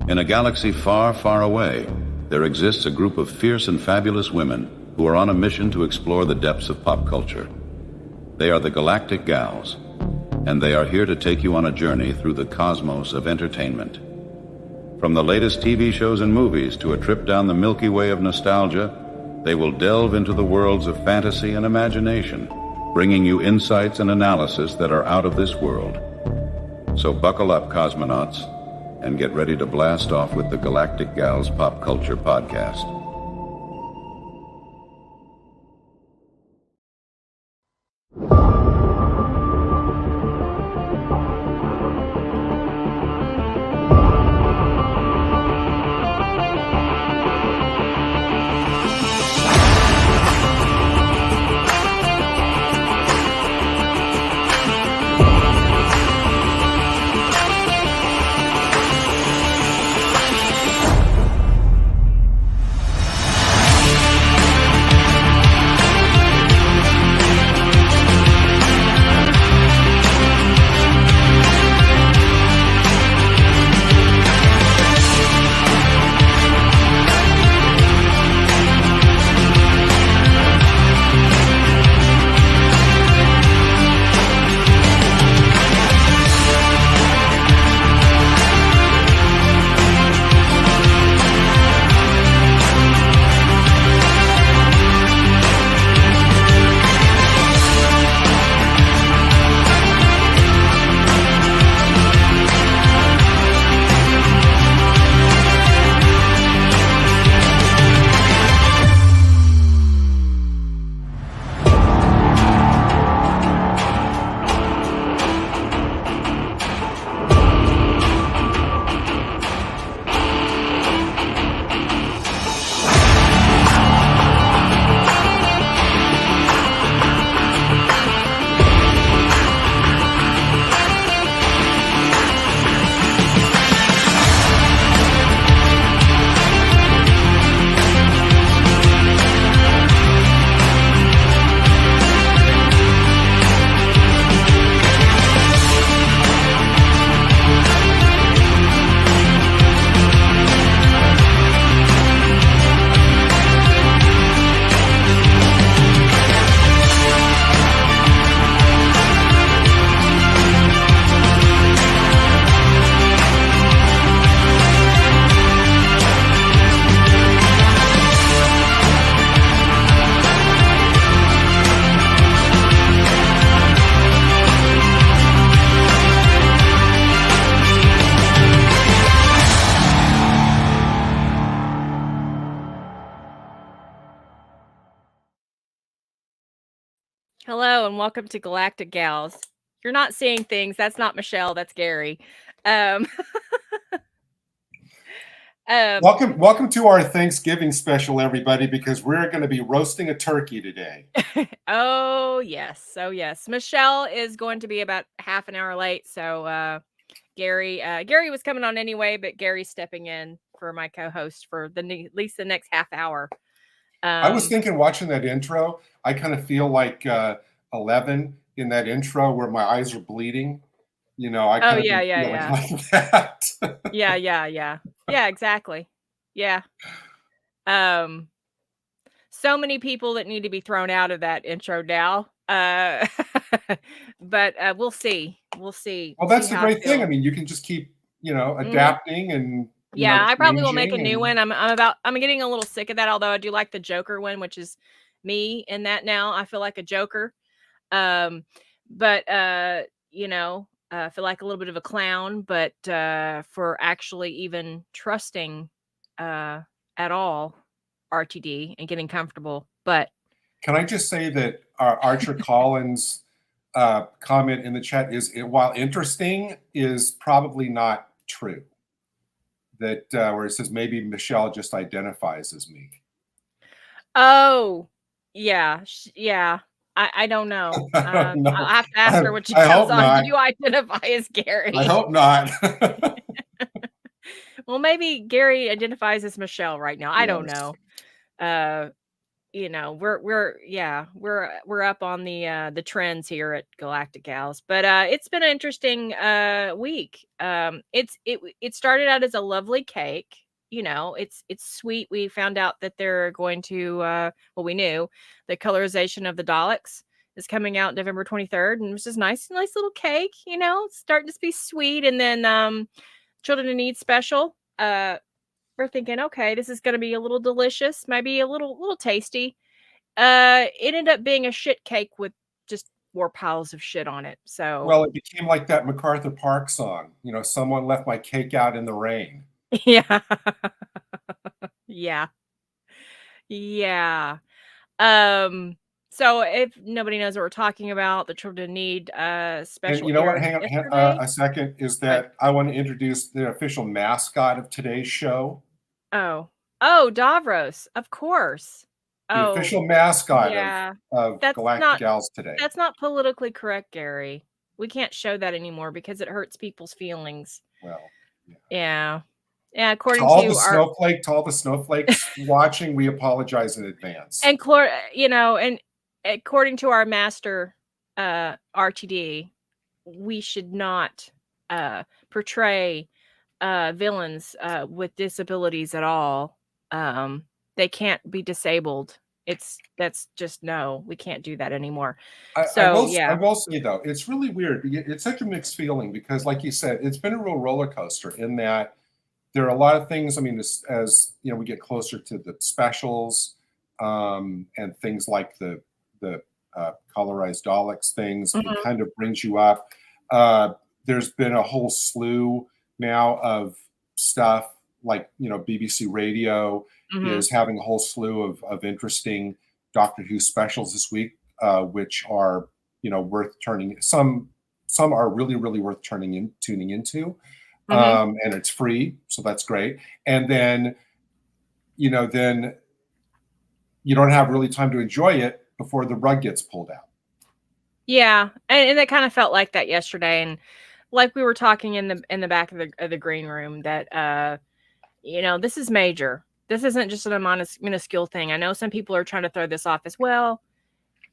In a galaxy far, far away, there exists a group of fierce and fabulous women who are on a mission to explore the depths of pop culture. They are the Galactic Gals, and they are here to take you on a journey through the cosmos of entertainment. From the latest TV shows and movies to a trip down the Milky Way of nostalgia, they will delve into the worlds of fantasy and imagination, bringing you insights and analysis that are out of this world. So buckle up, cosmonauts, and get ready to blast off with the Galactic Gals Pop Culture Podcast. Hello and welcome to Galactic Gals. You're not seeing things. That's not Michelle. That's Gary. Welcome to our Thanksgiving special, everybody, because we're going to be roasting a turkey today. Oh yes. Michelle is going to be about half an hour late. So Gary was coming on anyway, but Gary's stepping in for my co-host for at least the next half hour. I was thinking, watching that intro, I kind of feel like 11 in that intro where my eyes are bleeding. You know, I kind of feel like that. Yeah, exactly. Yeah. So many people that need to be thrown out of that intro now. But we'll see. Well, that's the great thing. I mean, you can just keep, adapting and. I probably will make a new one. I'm getting a little sick of that, although I do like the Joker one, which is me in that now. I feel like a Joker. I feel like a little bit of a clown, but for actually even trusting at all RTD and getting comfortable. But can I just say that Archer Collins' comment in the chat is, while interesting, is probably not true. That where it says maybe Michelle just identifies as me. Oh, yeah. I don't know. I'll have to ask her when she comes on. Do you identify as Gary? I hope not. Well, maybe Gary identifies as Michelle right now. I don't know. we're up on the trends here at Galactic Gals, but it's been an interesting week. It started out as a lovely cake. It's sweet. We found out that they're going to we knew the colorization of the Daleks is coming out November 23rd, and it was just nice little cake. It's starting to be sweet, and then Children in Need special. We're thinking, okay, this is going to be a little delicious, maybe a little tasty. It ended up being a shit cake with just more piles of shit on it. So, well, it became like that MacArthur Park song. Someone left my cake out in the rain. yeah, yeah, yeah. So if nobody knows what we're talking about, the Children in Need special. And you know what? Hang on a second. Is that I want to introduce the official mascot of today's show. Oh, Davros, of course. The official mascot of That's Galactic Gals today. That's not politically correct, Gary. We can't show that anymore because it hurts people's feelings. Well, yeah. According to all the snowflakes watching, we apologize in advance. And and according to our master RTD, we should not portray villains with disabilities at all. They can't be disabled. That's just no, we can't do that anymore. I will say though, it's really weird. It's such a mixed feeling because, like you said, it's been a real roller coaster in that there are a lot of things. I mean, as we get closer to the specials and things like the colorized Daleks things, it kind of brings you up. There's been a whole slew now of stuff like BBC Radio is having a whole slew of interesting Doctor Who specials this week, which are worth turning. Some are really worth tuning into, and it's free, so that's great. And then then you don't have really time to enjoy it before the rug gets pulled out. Yeah, and it kind of felt like that yesterday, and like we were talking in the back of the green room that this is major. This isn't just a minuscule thing. I know some people are trying to throw this off as well.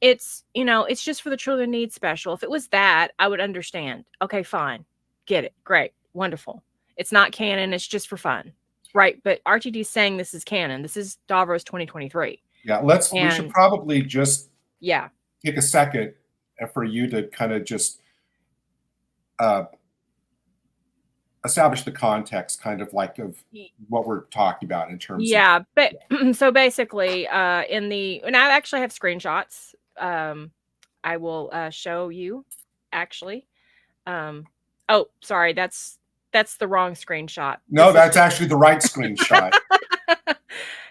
It's it's just for the Children in Need special. If it was that, I would understand. Okay, fine, get it, great, wonderful. It's not canon. It's just for fun, right? But RTD's saying this is canon. This is Davros 2023. Yeah, we should probably just take a second for you to kind of just establish the context, kind of like of what we're talking about in terms of. But so basically and I actually have screenshots. I will show you actually. Oh, sorry, that's the wrong screenshot. No, that's actually the right screenshot.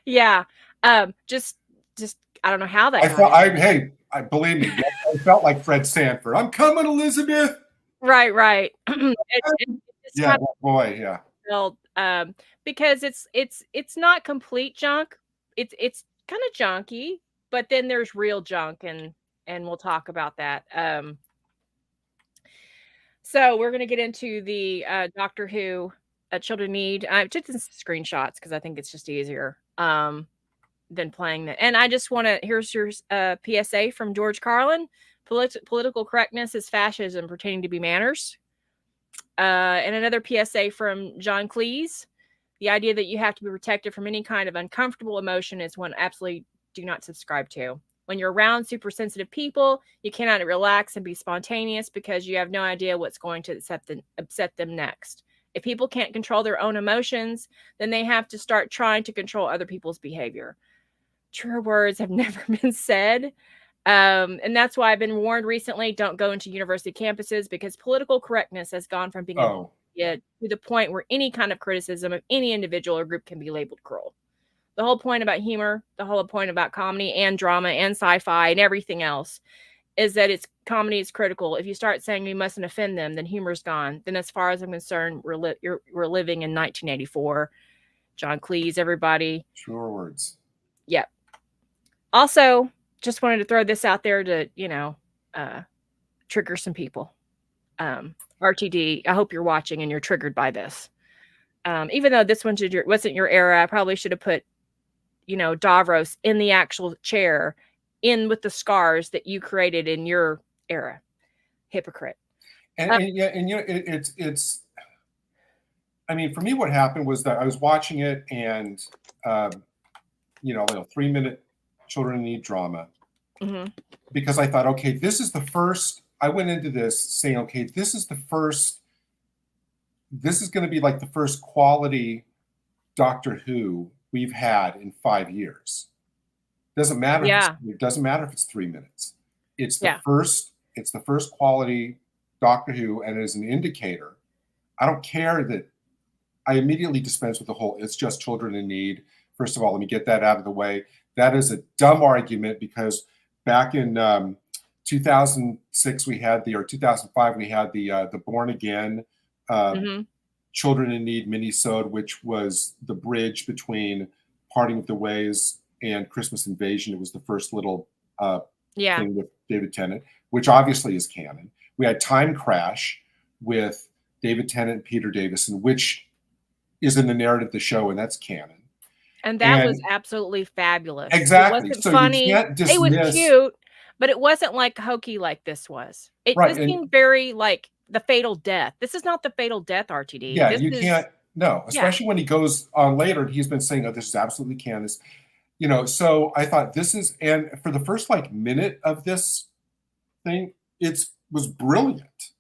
Yeah. Just I don't know how that I believe me, I felt like Fred Sanford. I'm coming, Elizabeth. Right. Well, because it's not complete junk. It's kind of junky, but then there's real junk, and we'll talk about that. So we're gonna get into the Doctor Who Children Need. I took some screenshots because I think it's just easier than playing that. And I just want to. Here's your PSA from George Carlin. Political correctness is fascism pretending to be manners. And another PSA from John Cleese. The idea that you have to be protected from any kind of uncomfortable emotion is one I absolutely do not subscribe to. When you're around super sensitive people, you cannot relax and be spontaneous because you have no idea what's going to upset them next. If people can't control their own emotions, then they have to start trying to control other people's behavior. Truer words have never been said. And that's why I've been warned recently, don't go into university campuses because political correctness has gone from being to the point where any kind of criticism of any individual or group can be labeled cruel. The whole point about humor, the whole point about comedy and drama and sci-fi and everything else is that comedy is critical. If you start saying we mustn't offend them, then humor's gone. Then as far as I'm concerned, we're living in 1984. John Cleese, everybody. Truer words. Yep. Also, just wanted to throw this out there to, trigger some people. RTD, I hope you're watching and you're triggered by this. Even though this one wasn't your era, I probably should have put, Davros in the actual chair, in with the scars that you created in your era. Hypocrite. It's. I mean, for me, what happened was that I was watching it, and 3-minute children in need drama, because I thought, okay, this is the first. I went into this saying, okay, this is the first. This is going to be like the first quality Doctor Who we've had in 5 years. Doesn't matter. It doesn't matter if it's 3 minutes. It's the first. It's the first quality Doctor Who, and it is an indicator. I don't care that. I immediately dispense with the whole "it's just children in need." First of all, let me get that out of the way. That is a dumb argument, because back in 2006 or 2005 we had the Born Again Children in Need minisode, which was the bridge between Parting of the Ways and Christmas Invasion. It was the first little thing with David Tennant, which obviously is canon. We had Time Crash with David Tennant and Peter Davison, which is in the narrative of the show, and that's canon. And that was absolutely fabulous. Exactly. It wasn't so funny. You can't dismiss... It was cute, but it wasn't like hokey like this was. This seemed very like the Fatal Death. This is not the Fatal Death, RTD. Yeah, can't. No, especially when he goes on later. He's been saying, "Oh, this is absolutely canon." So I thought this is, and for the first minute of this thing, it was brilliant.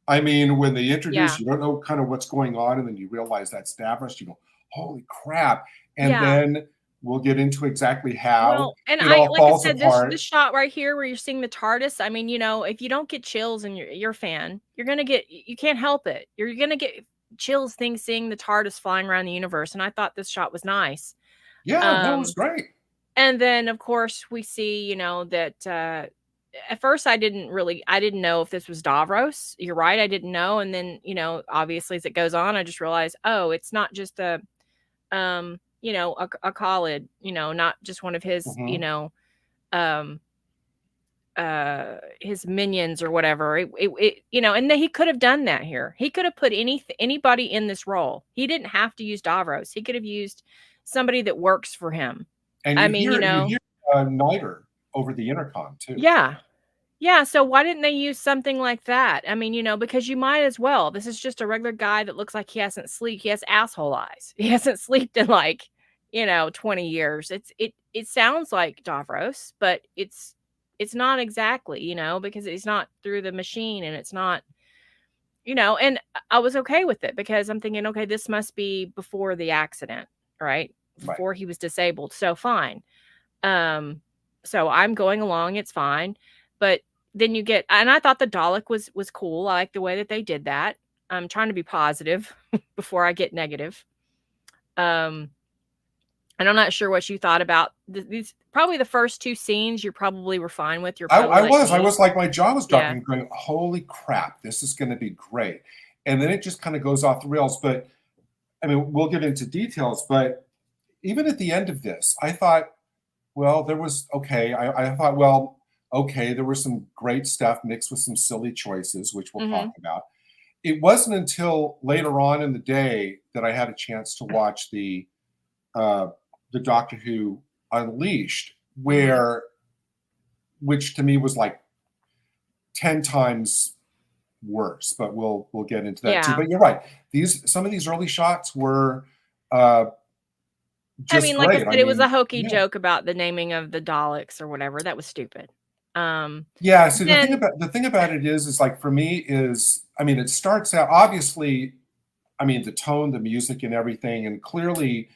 I mean, when they introduce, you don't know kind of what's going on, and then you realize that's Davros. You go, "Holy crap!" And then we'll get into exactly how it all falls apart. This shot right here where you're seeing the TARDIS. I mean, if you don't get chills and you're a fan, you can't help it. You're gonna get chills seeing the TARDIS flying around the universe. And I thought this shot was nice. Yeah, that was great. And then of course we see, that at first I didn't know if this was Davros. You're right, I didn't know. And then, obviously as it goes on, I just realized, oh, it's not just a Khalid, not just one of his, his minions or whatever. And he could have done that here. He could have put anybody in this role. He didn't have to use Davros. He could have used somebody that works for him. And you hear Niter over the intercom too. Yeah. So why didn't they use something like that? I mean, because you might as well. This is just a regular guy that looks like he hasn't slept. He has asshole eyes. He hasn't slept in 20 years. It sounds like Davros, but it's not exactly, because it's not through the machine, and it's not, and I was okay with it, because I'm thinking, okay, this must be before the accident, right? Before he was disabled. So fine. So I'm going along. It's fine. But then you get, and I thought the Dalek was cool. I like the way that they did that. I'm trying to be positive before I get negative. And I'm not sure what you thought about these. Probably the first two scenes you probably were fine with. I was like, my jaw was dropping, going, holy crap, this is going to be great. And then it just kind of goes off the rails. But I mean, we'll get into details, but even at the end of this, I thought, well, there was, okay. I thought, well, okay, there was some great stuff mixed with some silly choices, which we'll talk about. It wasn't until later on in the day that I had a chance to watch the Doctor Who Unleashed, which to me was like 10 times worse, but we'll get into that too. But you're right. Some of these early shots were just like great. I said, it was a hokey joke about the naming of the Daleks or whatever. That was stupid. So the thing about it is like, for me is, I mean, it starts out, obviously, I mean, the tone, the music and everything, and clearly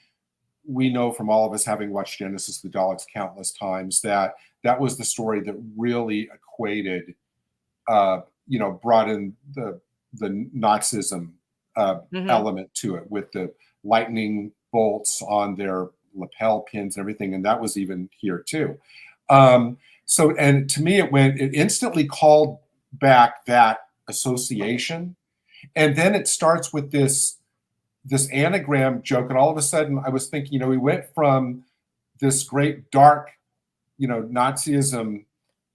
we know from all of us having watched Genesis of the Daleks countless times that was the story that really equated, brought in the Nazism element to it, with the lightning bolts on their lapel pins and everything. And that was even here too. So, and to me, it instantly called back that association. And then it starts with this anagram joke. And all of a sudden I was thinking, we went from this great dark, Nazism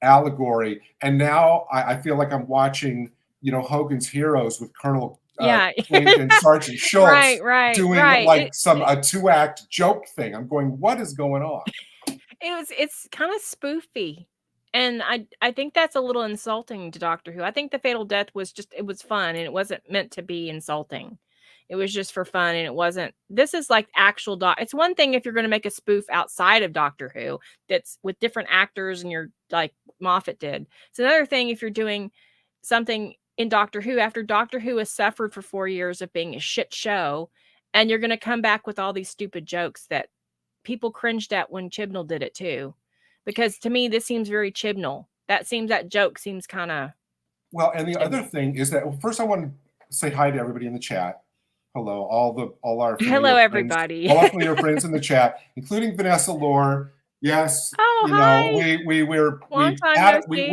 allegory. And now I feel like I'm watching, Hogan's Heroes with Colonel Clint and Sergeant Schultz doing like a 2-act joke thing. I'm going, what is going on? It's kind of spoofy. And I think that's a little insulting to Doctor Who. I think the Fatal Death was it was fun, and it wasn't meant to be insulting. It was just for fun, and it wasn't. This is like actual It's one thing if you're going to make a spoof outside of Doctor Who that's with different actors, and you're like Moffat did. It's another thing if you're doing something in Doctor Who after Doctor Who has suffered for 4 years of being a shit show, and you're going to come back with all these stupid jokes that people cringed at when Chibnall did it too. Because to me, this seems very Chibnall. That joke seems kind of... Well, and the other thing is that, first I want to say hi to everybody in the chat. Hello, all our hello everybody. Friends, all our familiar friends in the chat, including Vanessa Lore. Yes, hi. we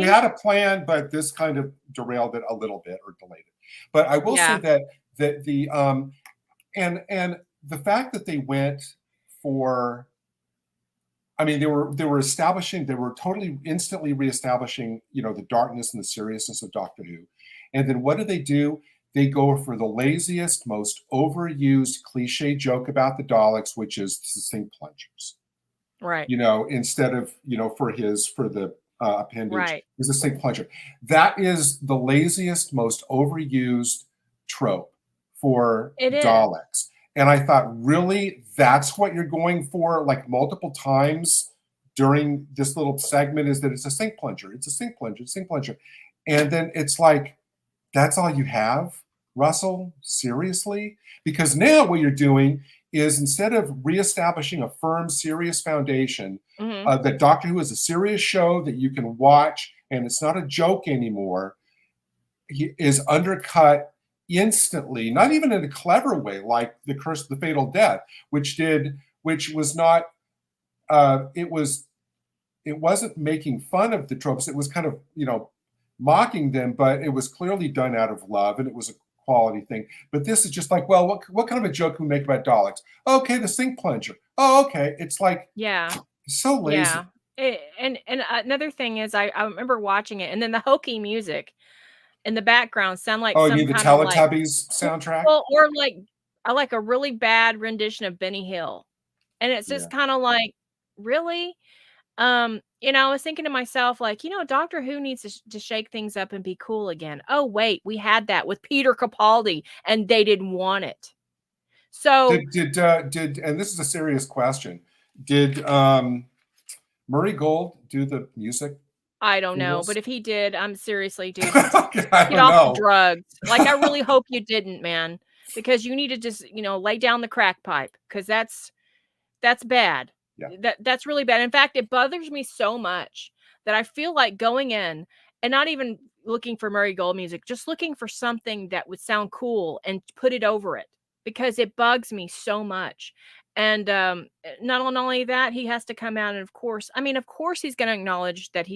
had a plan, but this kind of derailed it a little bit or delayed it. But I will say that the and the fact that they went for... I mean, they were totally instantly reestablishing, the darkness and the seriousness of Doctor Who. And then what do? They go for the laziest, most overused cliche joke about the Daleks, which is the sink plungers. Right. Instead of, for the appendage, is a sink plunger. That is the laziest, most overused trope for Daleks. And I thought, really, that's what you're going for, like multiple times during this little segment, is that it's a sink plunger. It's a sink plunger. It's a sink plunger. And then it's like, that's all you have, Russell? Seriously? Because now what you're doing is, instead of reestablishing a firm, serious foundation, that Doctor Who is a serious show that you can watch and it's not a joke anymore, he is undercut instantly, not even in a clever way, like the Curse of the Fatal Death, which was not, it wasn't making fun of the tropes. It was kind of, mocking them, but it was clearly done out of love, and it was a quality thing. But this is just like, well, what kind of a joke can we make about Daleks? Okay, the sink plunger. Oh, okay. It's like, so lazy. Yeah. And another thing is, I remember watching it, and then the hokey music in the background sound like you mean the Teletubbies soundtrack? Well, or like a really bad rendition of Benny Hill. And it's just kind of like, really? I was thinking to myself, like, Doctor Who needs to shake things up and be cool again. Oh, wait, we had that with Peter Capaldi, and they didn't want it. So did and this is a serious question. Did Murray Gold do the music? I don't know, but if he did, I'm seriously, dude, get off the drugs. Like, I really hope you didn't, man, because you need to just, lay down the crack pipe, because that's bad. Yeah. That's really bad. In fact, it bothers me so much that I feel like going in and not even looking for Murray Gold music, just looking for something that would sound cool and put it over it, because it bugs me so much. And not only that, he has to come out, and of course he's going to acknowledge that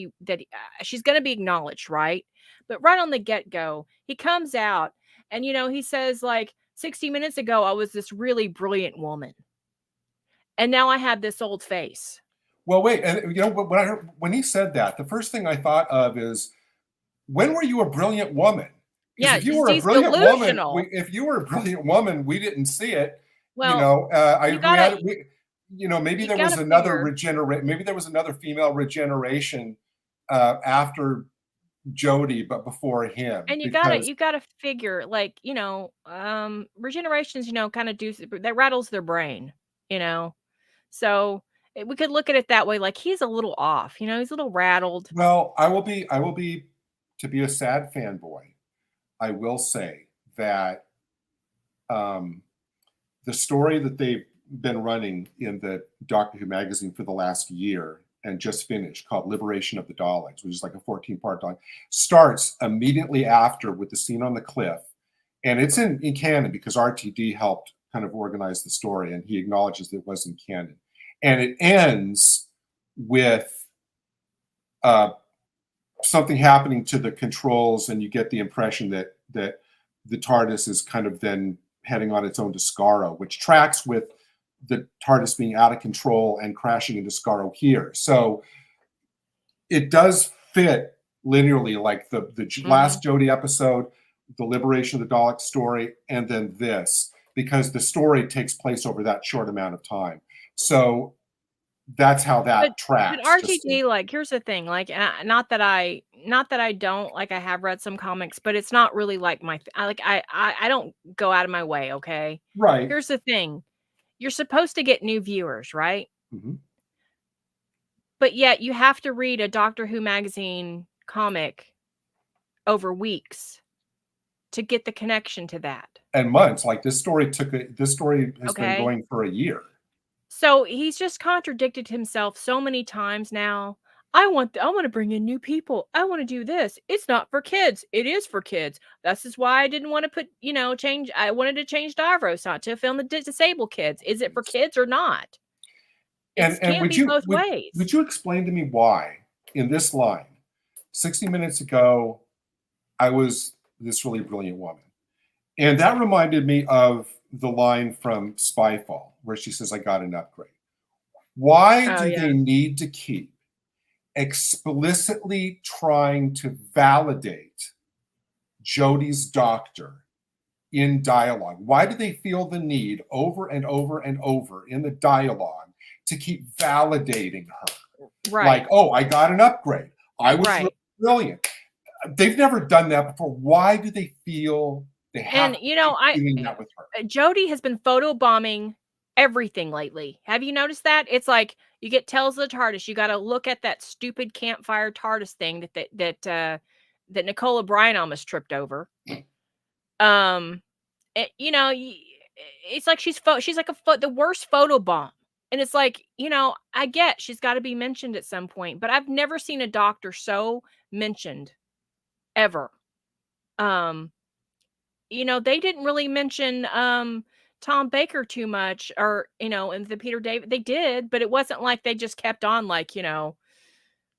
she's going to be acknowledged, right? But right on the get-go, he comes out and he says, like, 60 minutes ago I was this really brilliant woman, and now I have this old face. Well, wait, and when he said that, the first thing I thought of is, when were you a brilliant woman? Yeah, if you were a brilliant woman, we didn't see it. Well, maybe there was another female regeneration after Jodie, but before him. And you gotta figure, like, regenerations, kind of that rattles their brain, So we could look at it that way, like, he's a little off, he's a little rattled. Well, I will be to be a sad fanboy. I will say that the story that they've been running in the Doctor Who magazine for the last year and just finished, called Liberation of the Daleks, which is like a 14-part doc, starts immediately after with the scene on the cliff. And it's in canon because RTD helped kind of organize the story, and he acknowledges that it was in canon. And it ends with something happening to the controls, and you get the impression that the TARDIS is kind of then heading on its own to Skaro, which tracks with the TARDIS being out of control and crashing into Skaro here. So it does fit linearly, like the last Jodie episode the liberation of the Dalek story, and then this, because the story takes place over that short amount of time. So that's how that tracks. But RTD, like, here's the thing, like, not that I don't, like, I have read some comics, but it's not really like I don't go out of my way, okay? Right. Here's the thing. You're supposed to get new viewers, right? Mm-hmm. But yet you have to read a Doctor Who magazine comic over weeks to get the connection to that. And months. Like this story has been going for a year. So he's just contradicted himself so many times now. I want to bring in new people. I want to do this. It's not for kids. It is for kids. This is why I didn't want to put, change. I wanted to change Davros not to film the disabled kids. Is it for kids or not? And would you explain to me why in this line, 60 minutes ago, I was this really brilliant woman. And that reminded me of the line from Spyfall where she says, I got an upgrade. Why do they need to keep explicitly trying to validate Jodie's doctor in dialogue? Why do they feel the need over and over and over in the dialogue to keep validating her? Right. Like, oh, I got an upgrade. I was really brilliant. They've never done that before. Why do they feel they have to keep doing that with her? Jodie has been photobombing everything lately. Have you noticed that? It's like you get Tales of the TARDIS. You got to look at that stupid campfire TARDIS thing that Nicola Bryant almost tripped over. It's like she's like the worst photobomb. And it's like, I get she's got to be mentioned at some point, but I've never seen a doctor so mentioned ever. They didn't really mention Tom Baker too much, or and the Peter David. They did, but it wasn't like they just kept on like,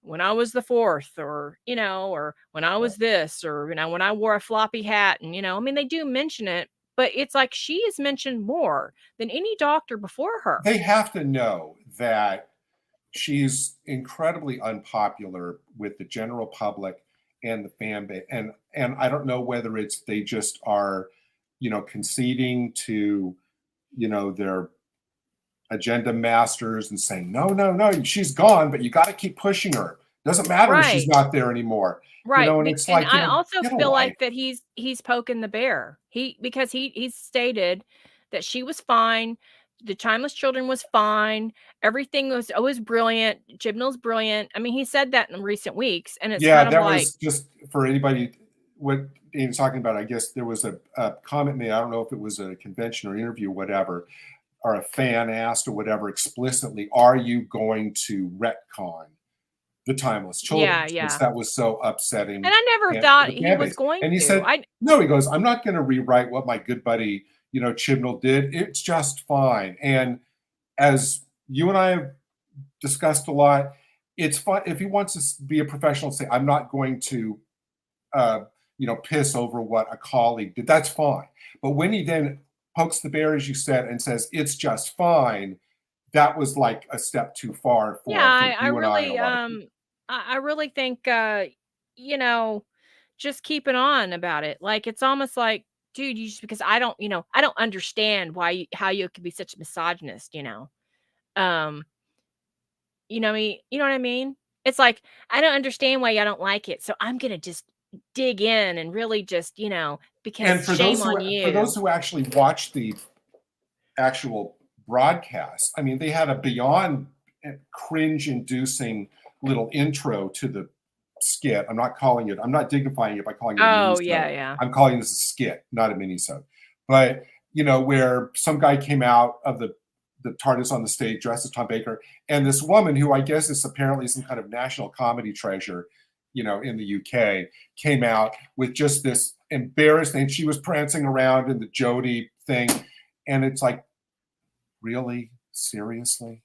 when I was the fourth, or or when I was this, or when I wore a floppy hat, and they do mention it. But it's like she is mentioned more than any doctor before her. They have to know that she's incredibly unpopular with the general public and the fan base. And I don't know whether it's they just are, conceding to, their agenda masters and saying, no, she's gone, but you got to keep pushing her. Doesn't matter if she's not there anymore. Right. And it's like, I also feel like that he's poking the bear. Because he's stated that she was fine. The Timeless Children was fine. Everything was always brilliant. Chibnall's brilliant. I mean, he said that in recent weeks. And it's kind of that was just for anybody, what Ian's talking about. I guess there was a comment made. I don't know if it was a convention or interview, whatever, or a fan asked or whatever explicitly, are you going to retcon the Timeless Children? Yeah. That was so upsetting. And I never thought he was going to. And he said, no, he goes, I'm not going to rewrite what my good buddy, Chibnall did. It's just fine. And as you and I have discussed a lot, it's fine if he wants to be a professional, say, I'm not going to, piss over what a colleague did. That's fine. But when he then pokes the bear, as you said, and says, it's just fine, that was like a step too far for I really think just keep it on about it. Like, it's almost like, dude, you just, because I don't understand how you could be such a misogynist, You know what I mean? It's like, I don't understand why you don't like it, so I'm gonna just dig in and really just, because shame on you. For those who actually watched the actual broadcast, I mean, they had a beyond cringe-inducing little intro to the skit. I'm not dignifying it by calling it a minisode. Yeah. I'm calling this a skit, not a minisode. But, where some guy came out of the TARDIS on the stage dressed as Tom Baker, and this woman who I guess is apparently some kind of national comedy treasure, in the UK, came out with just this embarrassed, and she was prancing around in the Jodie thing. And it's like, really? Seriously?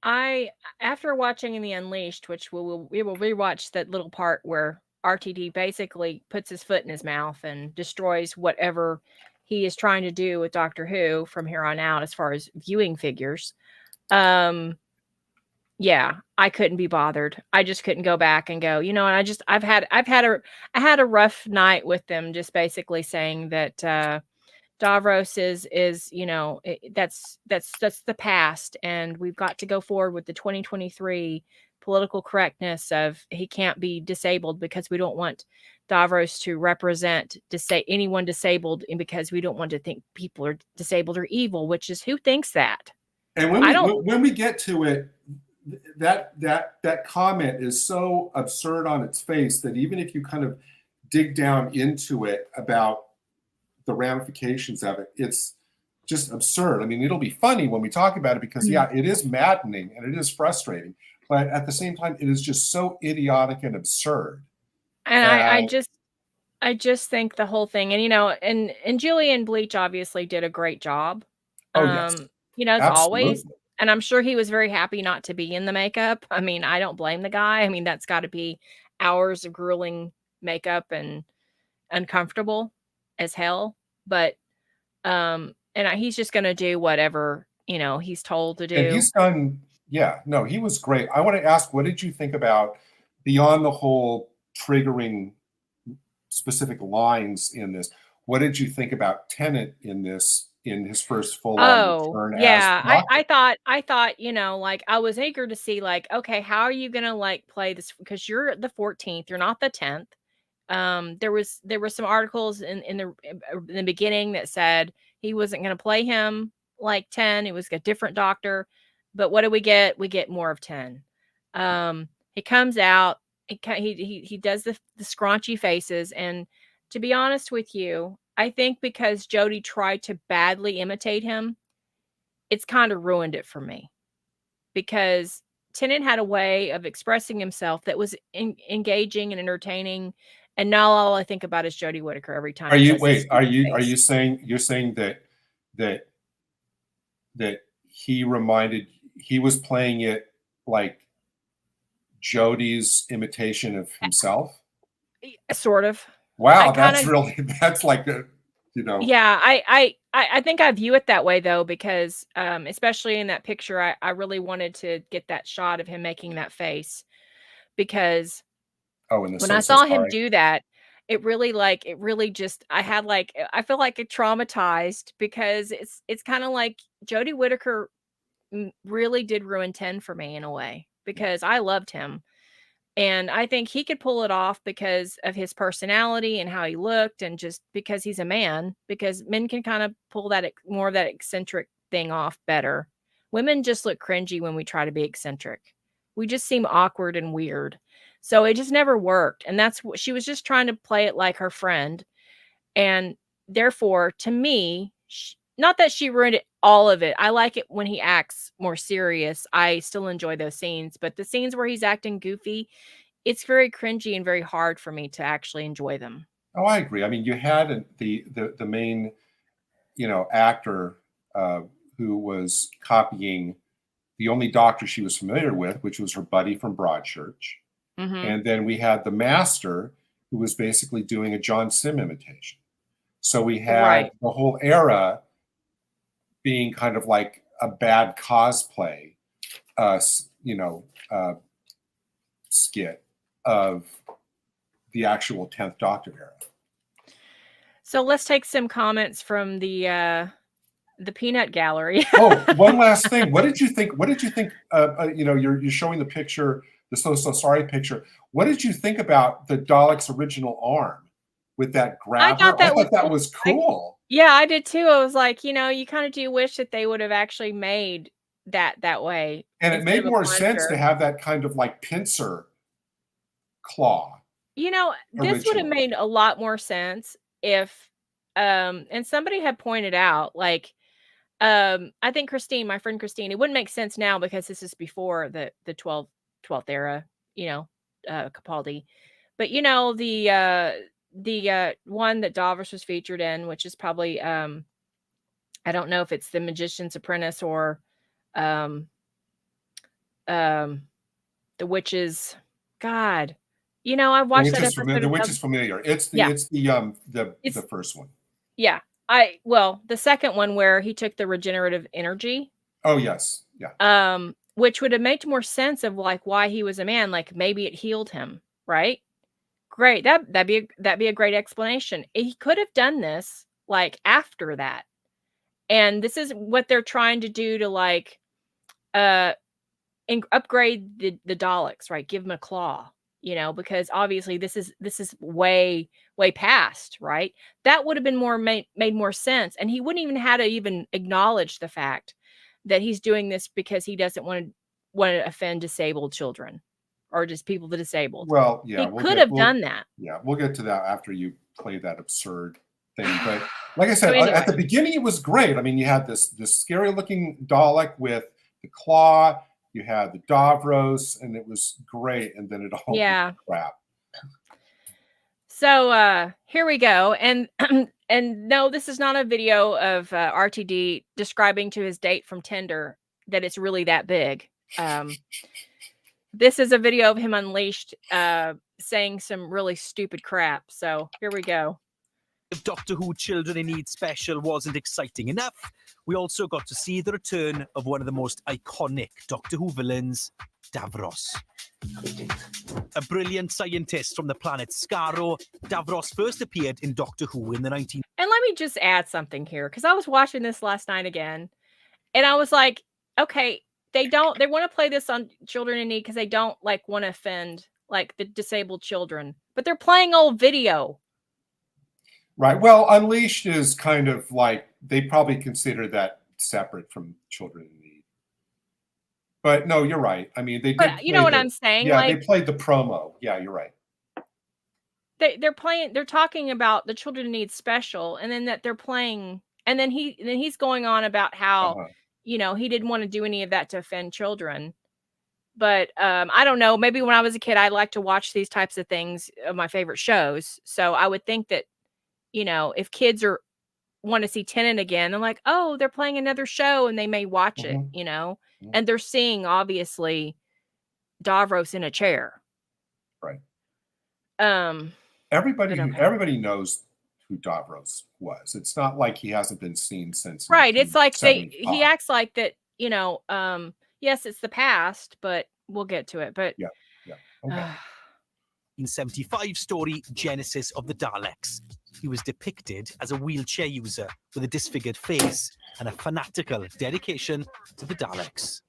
After watching The Unleashed, which we will rewatch that little part where RTD basically puts his foot in his mouth and destroys whatever he is trying to do with Doctor Who from here on out, as far as viewing figures. yeah, I couldn't be bothered. I just couldn't go back and go, and I had a rough night with them, just basically saying that Davros is that's the past, and we've got to go forward with the 2023 political correctness of he can't be disabled because we don't want Davros to represent anyone disabled, and because we don't want to think people are disabled or evil, which is who thinks that. And when we get to it, that comment is so absurd on its face that even if you kind of dig down into it about the ramifications of it, it's just absurd. I mean, it'll be funny when we talk about it because it is maddening and it is frustrating, but at the same time, it is just so idiotic and absurd. And I just think the whole thing, and Julian Bleach obviously did a great job. Yes. As always. And I'm sure he was very happy not to be in the makeup. I mean, I don't blame the guy. I mean, that's got to be hours of grueling makeup and uncomfortable as hell. But he's just going to do whatever, he's told to do. And he's done. Yeah, no, he was great. I want to ask, what did you think about, beyond the whole triggering specific lines in this, what did you think about Tennant in this? In his first full-on return? Yeah, I thought, I was eager to see, okay, how are you gonna play this? Because you're the 14th, you're not the 10th. There were some articles in the beginning that said he wasn't gonna play him like 10. It was a different doctor. But what do we get? We get more of 10. He comes out. He does the scraunchy faces, and to be honest with you, I think because Jodie tried to badly imitate him, it's kind of ruined it for me. Because Tennant had a way of expressing himself that was engaging and entertaining, and now all I think about is Jodie Whittaker every time. Are you saying that he was playing it like Jodie's imitation of himself? Sort of. Wow, that's like a, Yeah, I think I view it that way though, because especially in that picture, I really wanted to get that shot of him making that face, because when I saw him do that, it really just, I feel like it traumatized, because it's kind of like Jodie Whittaker really did ruin 10 for me in a way, because I loved him. And I think he could pull it off because of his personality and how he looked, and just because he's a man, because men can kind of pull that more of that eccentric thing off better. Women just look cringy when we try to be eccentric. We just seem awkward and weird. So it just never worked. And that's what she was just trying to play it like her friend. And therefore, to me, not that she ruined all of it. I like it when he acts more serious. I still enjoy those scenes, but the scenes where he's acting goofy, it's very cringy and very hard for me to actually enjoy them. Oh, I agree. I mean, you had the main, actor who was copying the only doctor she was familiar with, which was her buddy from Broadchurch. Mm-hmm. And then we had the master, who was basically doing a John Sim imitation. So we had the whole era being kind of like a bad cosplay, skit of the actual 10th Doctor era. So let's take some comments from the peanut gallery. Oh, one last thing. What did you think? You're showing the picture, the So Sorry picture. What did you think about the Dalek's original arm with that grabber? I thought that was cool. Yeah, I did too. I was like, you kind of do wish that they would have actually made that way. And it made more sense to have that kind of like pincer claw. This would have made a lot more sense if, and somebody had pointed out, I think Christine, my friend Christine, it wouldn't make sense now because this is before the 12th era, Capaldi. But the one that Davros was featured in, which is probably I don't know if it's The Magician's Apprentice or The Witch's. God, I've watched that episode. The Witch is familiar. It's the first one. Yeah, the second one where he took the regenerative energy. Oh yes, yeah. which would have made more sense of like why he was a man. Like maybe it healed him, right? Great. That'd be a great explanation. He could have done this like after that. And this is what they're trying to do to like upgrade the Daleks, right? Give him a claw, because obviously this is way past, right? That would have been made more sense, and he wouldn't even have to even acknowledge the fact that he's doing this because he doesn't want to offend disabled children or just people that are disabled. Well, yeah, he could have done that. Yeah, we'll get to that after you play that absurd thing. But like I said, So anyway. At the beginning it was great. I mean, you had this scary looking Dalek with the claw. You had the Davros, and it was great. And then it all went crap. So here we go. And and no, this is not a video of RTD describing to his date from Tinder that it's really that big. This is a video of him unleashed saying some really stupid crap. So here we go. If Doctor Who Children in Need Special wasn't exciting enough, we also got to see the return of one of the most iconic Doctor Who villains, Davros. A brilliant scientist from the planet Skaro, Davros first appeared in Doctor Who in the 19... And let me just add something here, because I was watching this last night again, and I was like, okay, they want to play this on children in need because they don't like want to offend like the disabled children, but they're playing old video. Right. Well, Unleashed is kind of like, they probably consider that separate from Children in Need. But no, you're right. I mean, they did. But you know what I'm saying? Yeah, like, they played the promo. Yeah, you're right. They're talking about the Children in Need special, and then that they're playing, and then he's going on about how, he didn't want to do any of that to offend children. But I don't know. Maybe when I was a kid, I liked to watch these types of things of my favorite shows. So I would think that, if kids want to see Tennant again, they're like, oh, they're playing another show, and they may watch it, and they're seeing obviously Davros in a chair. Right. Everybody knows who Davros was. It's not like he hasn't been seen since. Right. It's like he acts like that, yes, it's the past, but we'll get to it. But yeah. Okay. 1975 story Genesis of the Daleks. He was depicted as a wheelchair user with a disfigured face and a fanatical dedication to the Daleks.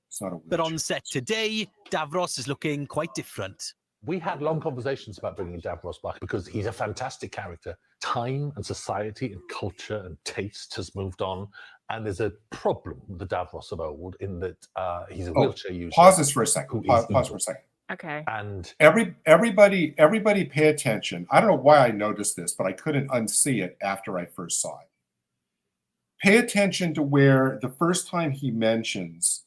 But on set today, Davros is looking quite different. We had long conversations about bringing Davros back because he's a fantastic character. Time and society and culture and taste has moved on, and there's a problem with the Davros of old in that he's a wheelchair user. Pause this for a second. Pause for a second. Okay. And everybody pay attention. I don't know why I noticed this, but I couldn't unsee it after I first saw it. Pay attention to where the first time he mentions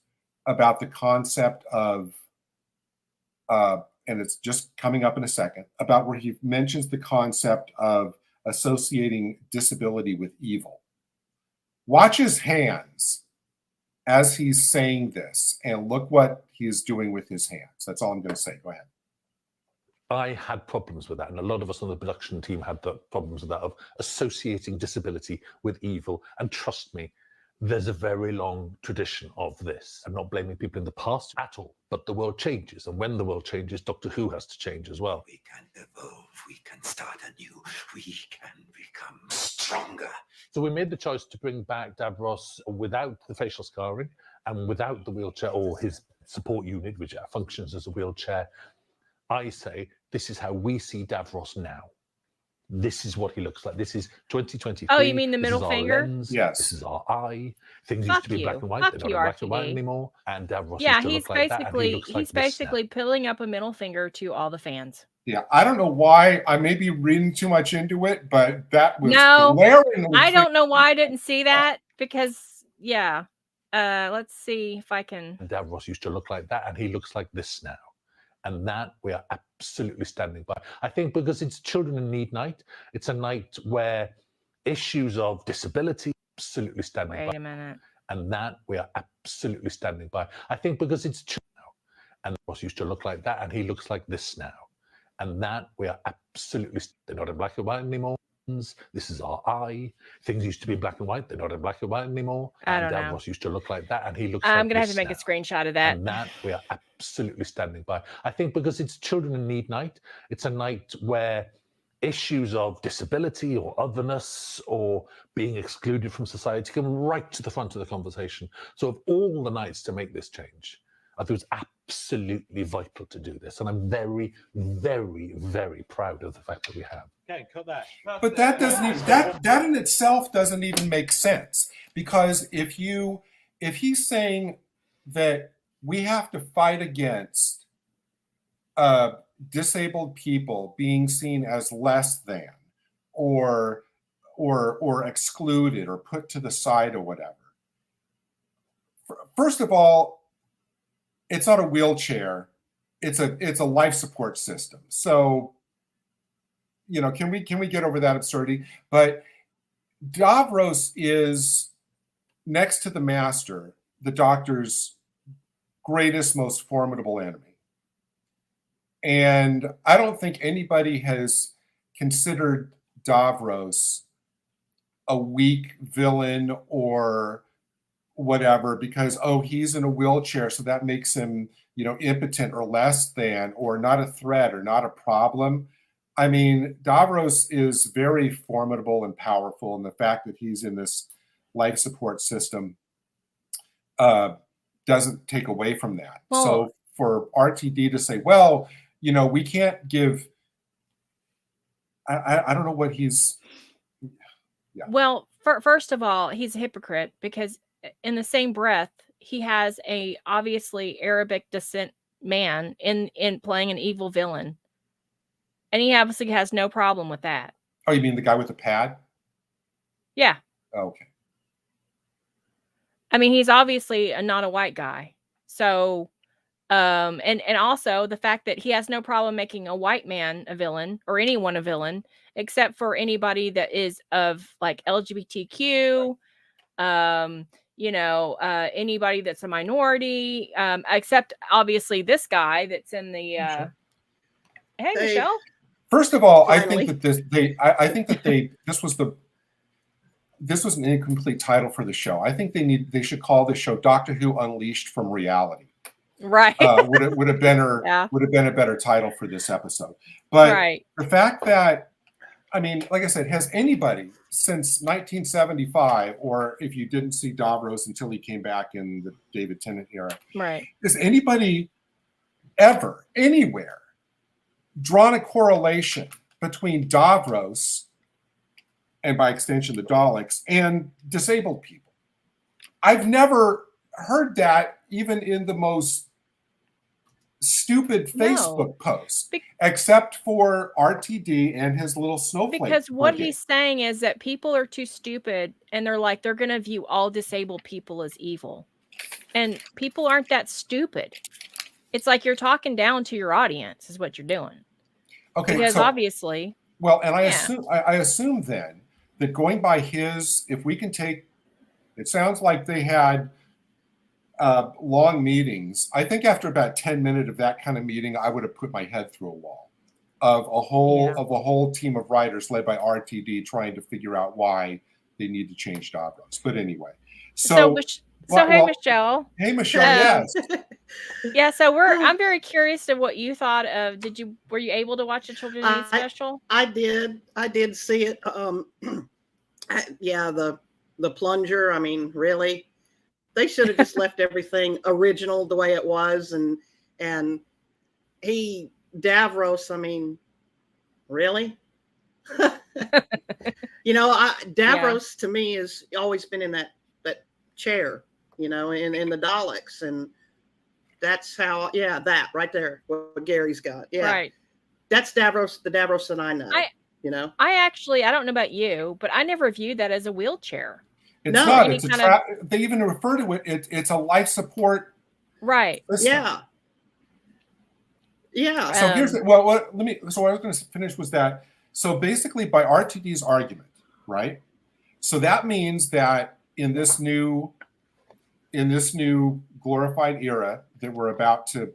about the concept of, and it's just coming up in a second, about where he mentions the concept of associating disability with evil. Watch his hands as he's saying this, and look what he's doing with his hands. That's all I'm going to say. Go ahead. I had problems with that, and a lot of us on the production team had the problems with that, of associating disability with evil. And trust me, there's a very long tradition of this. I'm not blaming people in the past at all, but the world changes, and when the world changes, Doctor Who has to change as well. We can evolve, we can start anew, we can become stronger. So we made the choice to bring back Davros without the facial scarring and without the wheelchair or his support unit, which functions as a wheelchair. I say, this is how we see Davros now. This is what he looks like. This is 2023. Oh, you mean the middle finger? Lens. Yes. This is our eye. Things used to be black and white. They're not black and white anymore. And Davros used to look like that. And he's basically pulling up a middle finger to all the fans. Yeah, I don't know why. I may be reading too much into it, but that was glaringly. I don't know why I didn't see that because, yeah. Let's see if I can. And Davros used to look like that, and he looks like this now. And that we are absolutely standing by. I think because it's Children in Need Night, it's a night where issues of disability absolutely standing by. Wait a minute. And that we are absolutely standing by. I think because it's children now, and Ross used to look like that, and he looks like this now. And that we are absolutely, they're not in black and white anymore. This is our eye. Things used to be black and white. They're not in black and white anymore. I And don't know. Davros used to look like that, and he looks I'm like gonna have this to make a now. screenshot of that. And that we are absolutely standing by. I think because it's Children in Need Night, it's a night where issues of disability or otherness or being excluded from society come right to the front of the conversation. So of all the nights to make this change, I think it's absolutely vital to do this. And I'm very, very, very proud of the fact that we have. Okay, cut that. But that doesn't even, that in itself doesn't even make sense, because if he's saying that we have to fight against disabled people being seen as less than or excluded or put to the side or whatever. First of all, it's not a wheelchair. It's a life support system. So, can we get over that absurdity? But Davros is, next to the master, the Doctor's greatest, most formidable enemy. And I don't think anybody has considered Davros a weak villain or whatever because, he's in a wheelchair, so that makes him, impotent or less than or not a threat or not a problem. I mean, Davros is very formidable and powerful, and the fact that he's in this life support system doesn't take away from that. Well, so for RTD to say, well, we can't give, I don't know what he's. Yeah. Well, first of all, he's a hypocrite because in the same breath, he has a obviously Arabic descent man in playing an evil villain. And he obviously has no problem with that. Oh, you mean the guy with the pad? Yeah. Oh, okay. I mean, he's obviously not a white guy. So, and also the fact that he has no problem making a white man a villain or anyone a villain, except for anybody that is of like LGBTQ, anybody that's a minority, except obviously this guy that's in the, hey, Michelle. First of all, Finally. I think that this was an incomplete title for the show. I think they should call the show Doctor Who Unleashed from Reality. Right. Would have been a better title for this episode. But right. The fact that, I mean, like I said, has anybody since 1975, or if you didn't see Davros until he came back in the David Tennant era, Right. has anybody ever, anywhere, drawn a correlation between Davros and by extension the Daleks and disabled people? I've never heard that even in the most stupid Facebook post, except for RTD and his little snowflake. Because what he's saying is that people are too stupid and they're going to view all disabled people as evil. And people aren't that stupid. It's like you're talking down to your audience is what you're doing. Okay. Because obviously. Well, and I assume then that going by if we can take, it sounds like they had long meetings. I think after about 10 minutes of that kind of meeting, I would have put my head through a wall of a whole team of writers led by RTD trying to figure out why they need to change Davros. But anyway, Michelle. Hey, Michelle. Yes. Yeah. So I'm very curious to what you thought of. Were you able to watch the Children's Needs special? I did see it. Yeah. The plunger. I mean, really. They should have just left everything original the way it was, and Davros. I mean, really, Davros to me has always been in that chair, in the Daleks, and that's how. Yeah, that right there, what Gary's got. Yeah, right. That's Davros, the Davros that I know. I don't know about you, but I never viewed that as a wheelchair. It's not. It's they even refer to it. It's a life support. Right. System. Yeah. Yeah. So here's what I was going to finish was that. So basically, by RTD's argument, right? So that means that in this new glorified era that we're about to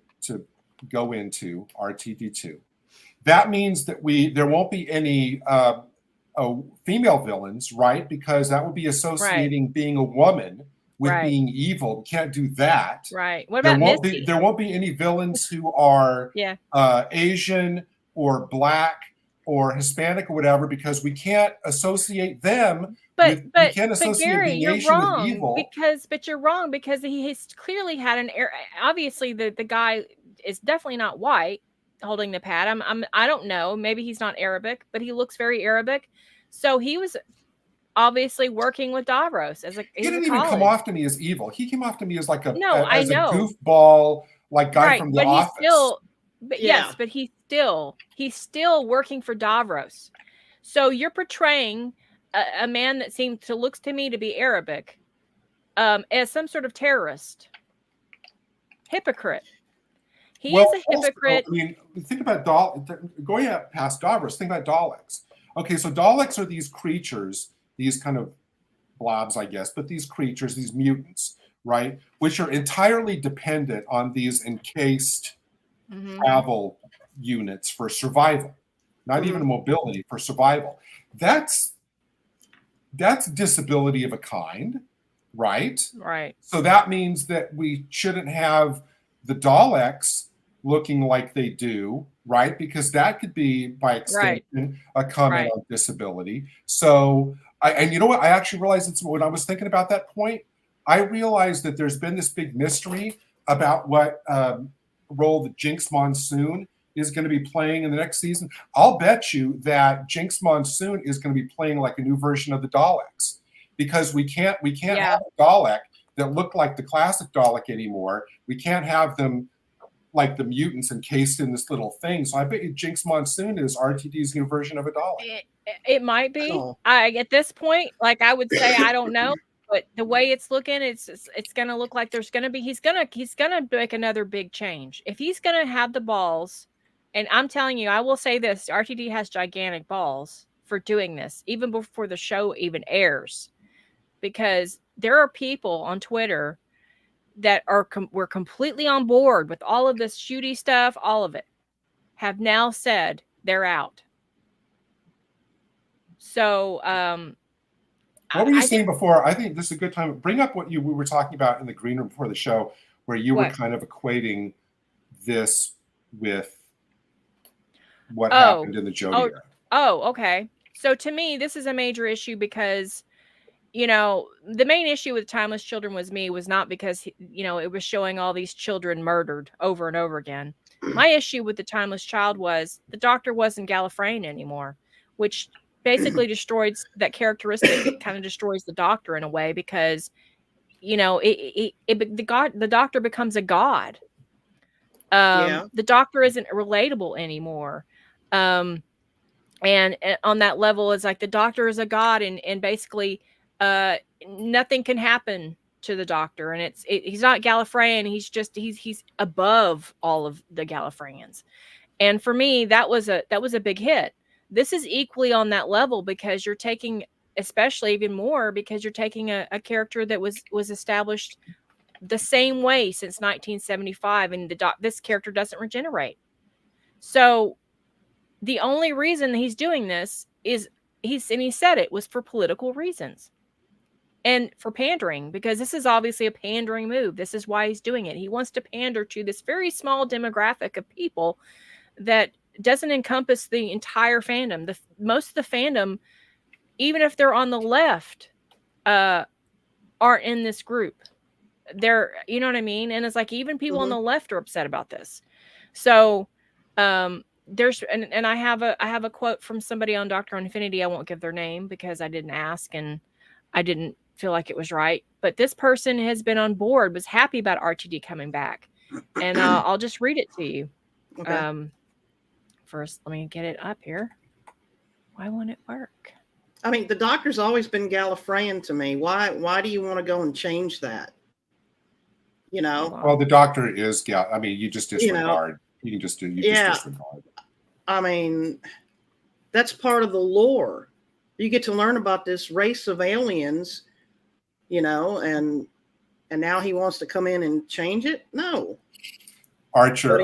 go into, RTD2, that means that there won't be any female villains, right? Because that would be associating being a woman with being evil. We can't do that. Right. What about Misty? There won't be any villains who are Asian or Black or Hispanic or whatever, because we can't associate them. We can't associate Gary, being you're Asian wrong with evil. but you're wrong because he has clearly had an air. Obviously, the guy is definitely not white holding the pad. I don't know. Maybe he's not Arabic, but he looks very Arabic. So he was obviously working with Davros as a. He didn't even come off to me as evil. He came off to me as like a a goofball, like guy from The Office. But he's still working for Davros. So you're portraying a man that looks to me to be Arabic as some sort of terrorist, hypocrite. He is a hypocrite. Also, I mean, think about going past Davros. Think about Daleks. Okay, so Daleks are these creatures, these kind of blobs, I guess, but these creatures, these mutants, right, which are entirely dependent on these encased travel units for survival, not even mobility, for survival. That's disability of a kind, right? Right. So that means that we shouldn't have the Daleks looking like they do, right? Because that could be, by extension, a comment on disability. So, and you know what? I actually realized when I was thinking about that point, I realized that there's been this big mystery about what role the Jinx Monsoon is going to be playing in the next season. I'll bet you that Jinx Monsoon is going to be playing like a new version of the Daleks, because we can't have a Dalek that look like the classic Dalek anymore. We can't have them like the mutants encased in this little thing. So I bet you Jinx Monsoon is RTD's new version of a Dalek. It might be. At this point, like I would say, I don't know. But the way it's looking, it's going to look like he's going to make another big change. If he's going to have the balls, and I'm telling you, I will say this, RTD has gigantic balls for doing this, even before the show even airs, because there are people on Twitter that were completely on board with all of this shooty stuff, all of it, have now said they're out. So, what were you saying before? I think this is a good time to bring up what we were talking about in the green room before the show, where you were kind of equating this with what happened in the Jodie era. Oh, okay. So to me, this is a major issue because, the main issue with Timeless Children was not because, it was showing all these children murdered over and over again. My issue with the Timeless Child was the Doctor wasn't Gallifreyan anymore, which basically destroys that characteristic. It kind of destroys the Doctor in a way because, the Doctor becomes a god. The Doctor isn't relatable anymore. And on that level, it's like the Doctor is a god, and basically nothing can happen to the Doctor, and he's not Gallifreyan. He's above all of the Gallifreyans. And for me, that was a big hit. This is equally on that level because you're taking, especially even more, because you're taking a character that was established the same way since 1975, and this character doesn't regenerate. So the only reason he's doing this is he said it was for political reasons and for pandering, because this is obviously a pandering move. This is why he's doing it. He wants to pander to this very small demographic of people that doesn't encompass the entire fandom. Most of the fandom, even if they're on the left, aren't in this group. They're, you know what I mean? And it's like even people on the left are upset about this. So there's and I have a quote from somebody on Dr. Infinity. I won't give their name because I didn't ask and I didn't feel like it was right. But this person has been on board, was happy about RTD coming back, and I'll just read it to you. Okay. First, let me get it up here. Why won't it work? I mean, the Doctor's always been Gallifreyan to me. Why do you want to go and change that? Well, the Doctor is I mean, you just disregard. You can just do. Just disregard. I mean, that's part of the lore. You get to learn about this race of aliens, and now he wants to come in and change it. No. Archer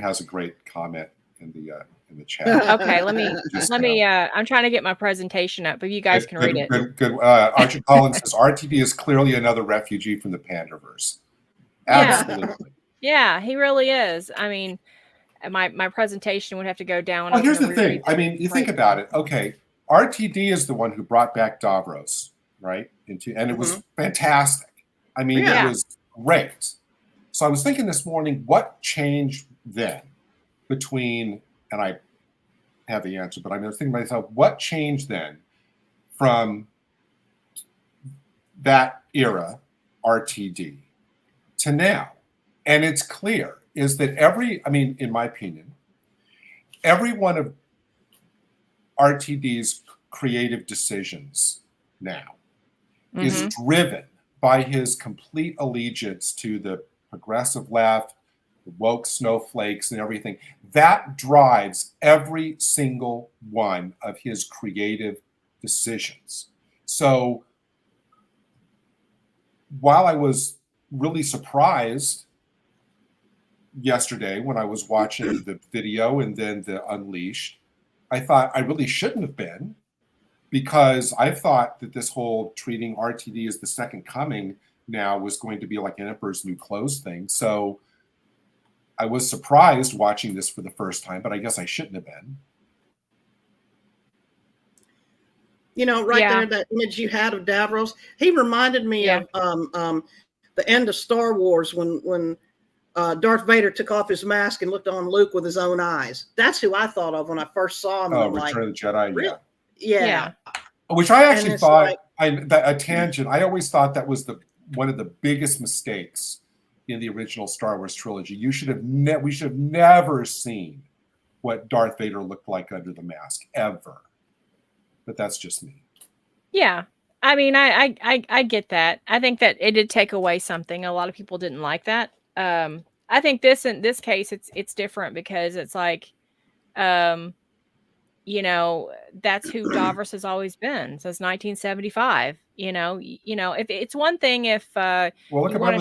has a great comment in the in the chat. Okay, let Just, me. I'm trying to get my presentation up, but you guys can read it. Good. Archie Collins says RTD is clearly another refugee from the Pandaverse. Yeah. Absolutely. Yeah, he really is. I mean, my presentation would have to go down. Well, here's the thing. I mean, you think about it. Okay, RTD is the one who brought back Davros, right? And it was fantastic. I mean, it was great. So I was thinking this morning, what changed then between, and I have the answer, but I was thinking to myself, what changed then from that era, RTD, to now? And it's clear is that in my opinion, every one of RTD's creative decisions now is driven by his complete allegiance to the progressive left, the woke snowflakes and everything. That drives every single one of his creative decisions. So while I was really surprised yesterday when I was watching the video and then the Unleashed, I thought I really shouldn't have been, because I thought that this whole treating RTD as the second coming now was going to be like an Emperor's New Clothes thing. So I was surprised watching this for the first time, but I guess I shouldn't have been. There, that image you had of Davros, he reminded me of the end of Star Wars when Darth Vader took off his mask and looked on Luke with his own eyes. That's who I thought of when I first saw him. Oh, Return of the Jedi, really? Yeah. Which I actually thought, a tangent, I always thought that was one of the biggest mistakes in the original Star Wars trilogy. We should have never seen what Darth Vader looked like under the mask, ever. But that's just me. Yeah. I mean, I get that. I think that it did take away something. A lot of people didn't like that. I think in this case, it's different because it's like, that's who Davros has always been since 1975. If it's one thing if well, look at my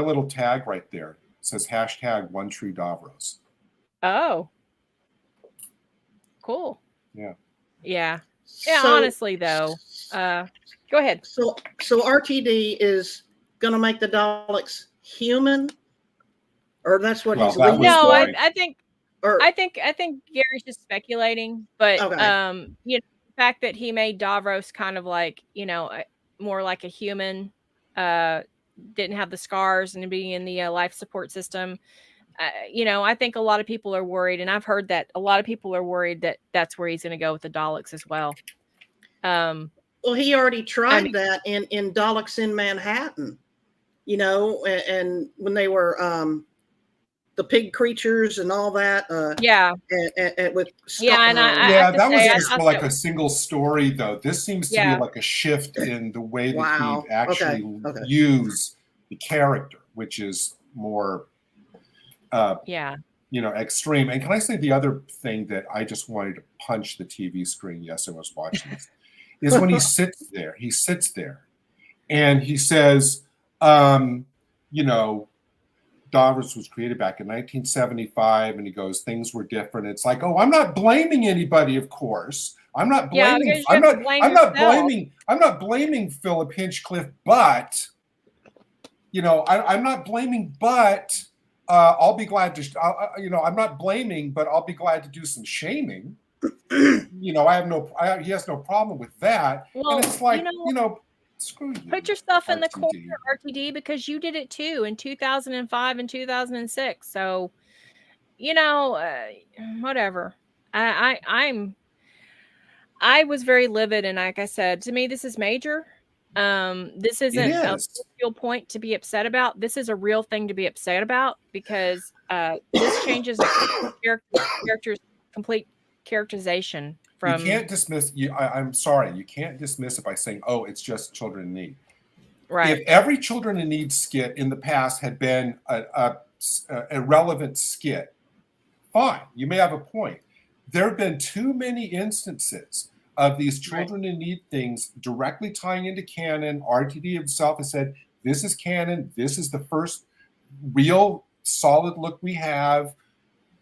little tag right there. It says #OneTrueDavros. Oh, cool. Yeah. Yeah. Yeah. So, honestly, though, go ahead. So RTD is going to make the Daleks human, or that's what he's leading? No, I think. I think Gary's just speculating, but the fact that he made Davros kind of like more like a human, didn't have the scars and being in the life support system. I think a lot of people are worried, and I've heard that a lot of people are worried that that's where he's going to go with the Daleks as well. Well, he already tried that in Daleks in Manhattan, and when they were the pig creatures and all that. With that was just like a single story, though. This seems to be like a shift in the way that he actually use the character, which is more extreme. And can I say the other thing that I just wanted to punch the TV screen? Yes, I was watching this. Is when he sits there and he says, Davros was created back in 1975, and he goes, things were different. It's like, I'm not blaming anybody, of course. I'm not blaming I'm not blaming Philip Hinchcliffe, but I'm not blaming, but I'll be glad to I'm not blaming, but I'll be glad to do some shaming. He has no problem with that. Well, and it's like, screw you. Put yourself in the corner, RTD, because you did it too in 2005 and 2006. So, whatever. I was very livid, and like I said, to me, this is major. This isn't a real point to be upset about. This is a real thing to be upset about because this changes the character's complete characterization. You can't dismiss. I'm sorry. You can't dismiss it by saying, it's just children in need. Right. If every children in need skit in the past had been a relevant skit, fine. You may have a point. There have been too many instances of these children in need things directly tying into canon. RTD himself has said, this is canon. This is the first real solid look we have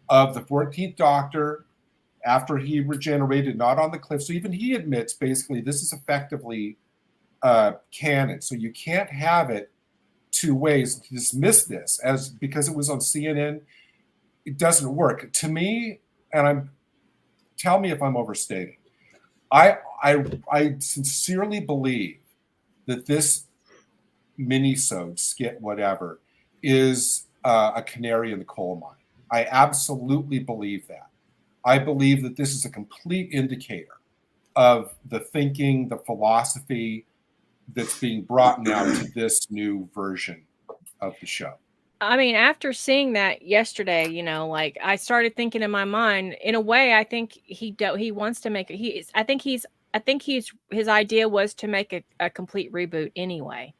of the 14th Doctor. after he regenerated, not on the cliff. So even he admits basically this is effectively canon. So you can't have it two ways. Dismiss this as because it was on CNN. It doesn't work to me. And tell me if I'm overstating. I sincerely believe that this mini-sode, skit, whatever, is a canary in the coal mine. I absolutely believe that. I believe that this is a complete indicator of the thinking, the philosophy that's being brought now to this new version of the show. I mean, after seeing that yesterday, like I started thinking in my mind, in a way, I think he wants to make it. I think his idea was to make a complete reboot anyway.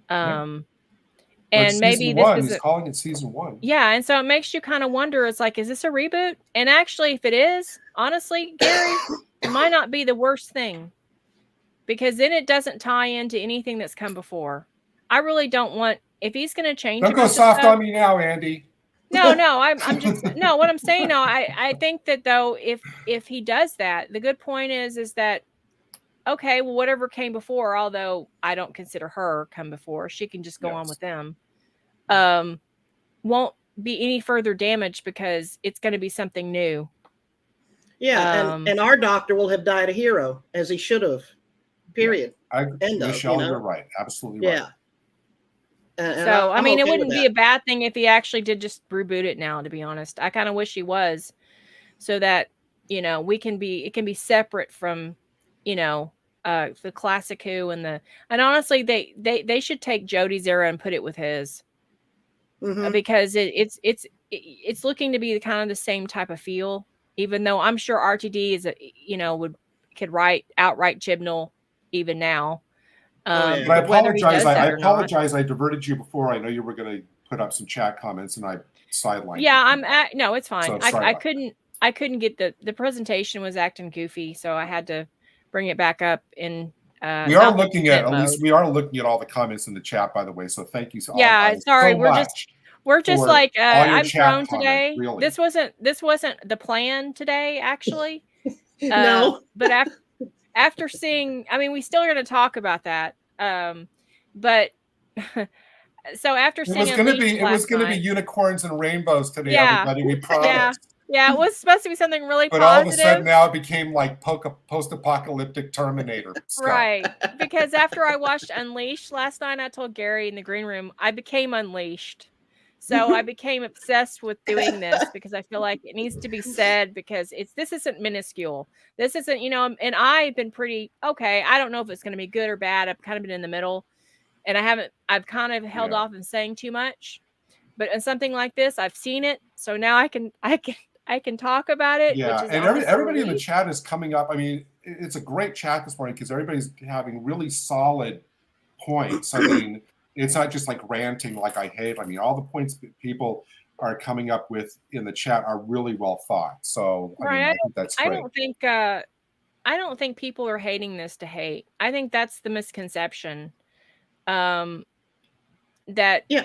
And maybe he's calling it season 1. Yeah, and so it makes you kind of wonder. It's like, is this a reboot? And actually, if it is, honestly, Gary, it might not be the worst thing, because then it doesn't tie into anything that's come before. I really don't want, if he's going to change. Don't go soft on me now, Andy. No, I'm just no. What I'm saying, no, I think that though, if he does that, the good point is that, okay, well, whatever came before, although I don't consider her come before, she can just go on with them. Won't be any further damage because it's going to be something new. Yeah, and our doctor will have died a hero, as he should have. Period. Michelle, you're right. Absolutely right. Yeah. So, I mean, it wouldn't be a bad thing if he actually did just reboot it now, to be honest. I kind of wish he was, so that, it can be separate from, the classic Who and honestly, they should take Jodie's era and put it with his. Because it's looking to be the kind of the same type of feel, even though I'm sure RTD is could outright Chibnall even now. But I apologize. I apologize. I diverted you before. I know you were going to put up some chat comments, and I sidelined. Yeah, no, it's fine. So I couldn't get the presentation was acting goofy, so I had to bring it back up in. We are looking at least we are looking at all the comments in the chat, by the way. So thank you. Sorry, we're just like I'm thrown today. Really. This wasn't the plan today, actually. No, but after seeing, I mean, we still are going to talk about that. But so after seeing, it was going to be unicorns and rainbows today, everybody. We promised. Yeah, it was supposed to be something really but positive. All of a sudden now it became like post-apocalyptic Terminator stuff. Right. Because after I watched Unleashed last night, I told Gary in the green room, I became unleashed. So I became obsessed with doing this because I feel like it needs to be said, because this isn't minuscule. This isn't, and I've been pretty, okay, I don't know if it's going to be good or bad. I've kind of been in the middle, and I've kind of held off in saying too much. But in something like this, I've seen it. So now I can talk about it. Yeah, which is and everybody in the chat is coming up. I mean, it's a great chat this morning because everybody's having really solid points. I mean, it's not just like ranting like I hate. I mean, all the points that people are coming up with in the chat are really well thought. So I think that's great. I don't think people are hating this to hate. I think that's the misconception. That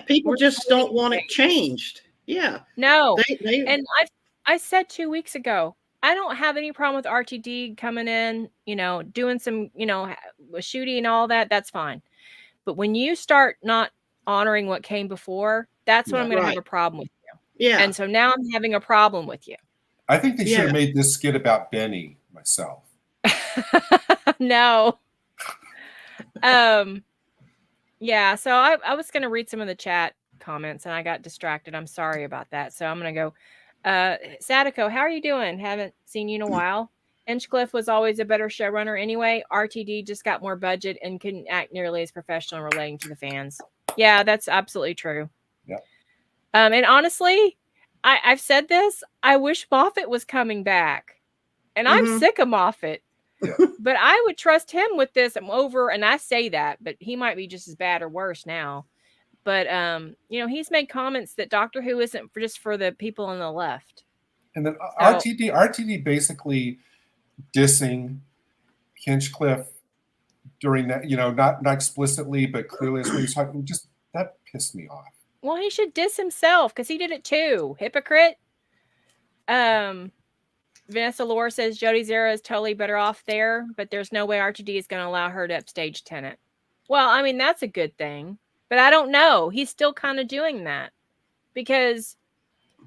people just don't want it changed. Yeah. No. And I said 2 weeks ago, I don't have any problem with RTD coming in, doing some, shooting and all that. That's fine. But when you start not honoring what came before, that's when I'm going to have a problem with you. Yeah. And so now I'm having a problem with you. I think they should have made this skit about Benny myself. No. Yeah. So I was going to read some of the chat comments and I got distracted. I'm sorry about that. So I'm going to go. Sadako, how are you doing? Haven't seen you in a while. Inchcliffe was always a better showrunner anyway. RTD just got more budget and couldn't act nearly as professional relating to the fans. Yeah, that's absolutely true. Yeah. And honestly, I've said this. I wish Moffat was coming back. And I'm sick of Moffat. Yeah. But I would trust him with this. I'm over, and I say that, but he might be just as bad or worse now. But he's made comments that Doctor Who isn't just for the people on the left. And then RTD basically dissing Hinchcliffe during that, not explicitly, but clearly as he's talking, just that pissed me off. Well, he should diss himself because he did it too. Hypocrite. Vanessa Lore says Jody Zera is totally better off there, but there's no way RTD is going to allow her to upstage Tenet. Well, I mean, that's a good thing, but I don't know. He's still kind of doing that because,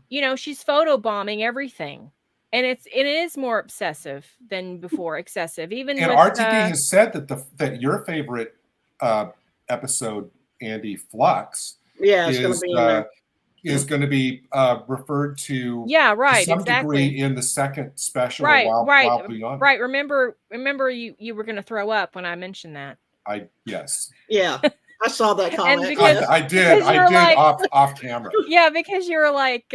she's photobombing everything. And it is more obsessive than before, excessive. Even and with, RTD has said that your favorite episode, Andy, Flux, it's going to be in there. Is going to be referred to, right, to some exactly. degree in the second special. Right. While beyond. Right. Remember you were going to throw up when I mentioned that. Yes. Yeah, I saw that comment. Because, I did off camera. Yeah, because you're like,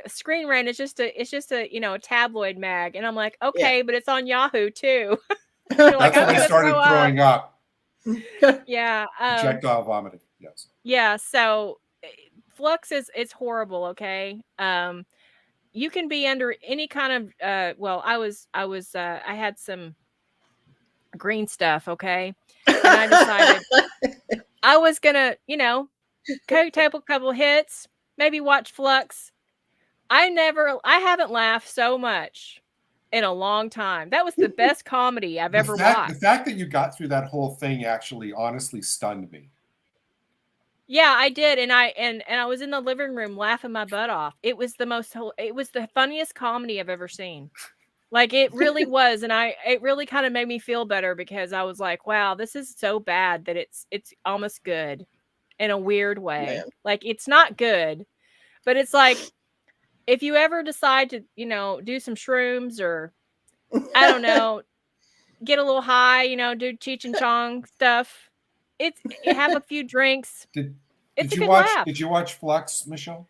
Screen Rant is just a tabloid mag, and I'm like, okay, but it's on Yahoo too. That's when I started throwing up. Yeah. Projectile vomiting. Yes. Yeah. So Flux it's horrible. Okay. You can be under any kind of I had some green stuff. Okay. And I decided I was gonna, take a couple hits, maybe watch Flux. I haven't laughed so much in a long time. That was the best comedy I've ever watched. The fact that you got through that whole thing actually honestly stunned me. Yeah, I did, and I was in the living room laughing my butt off. It was the funniest comedy I've ever seen. Like, it really was, and it really kind of made me feel better because I was like, wow, this is so bad that it's almost good in a weird way. Man. Like, it's not good, but it's like if you ever decide to, do some shrooms or I don't know, get a little high, do Cheech and Chong stuff. You have a few drinks. Did you watch Flux, Michelle?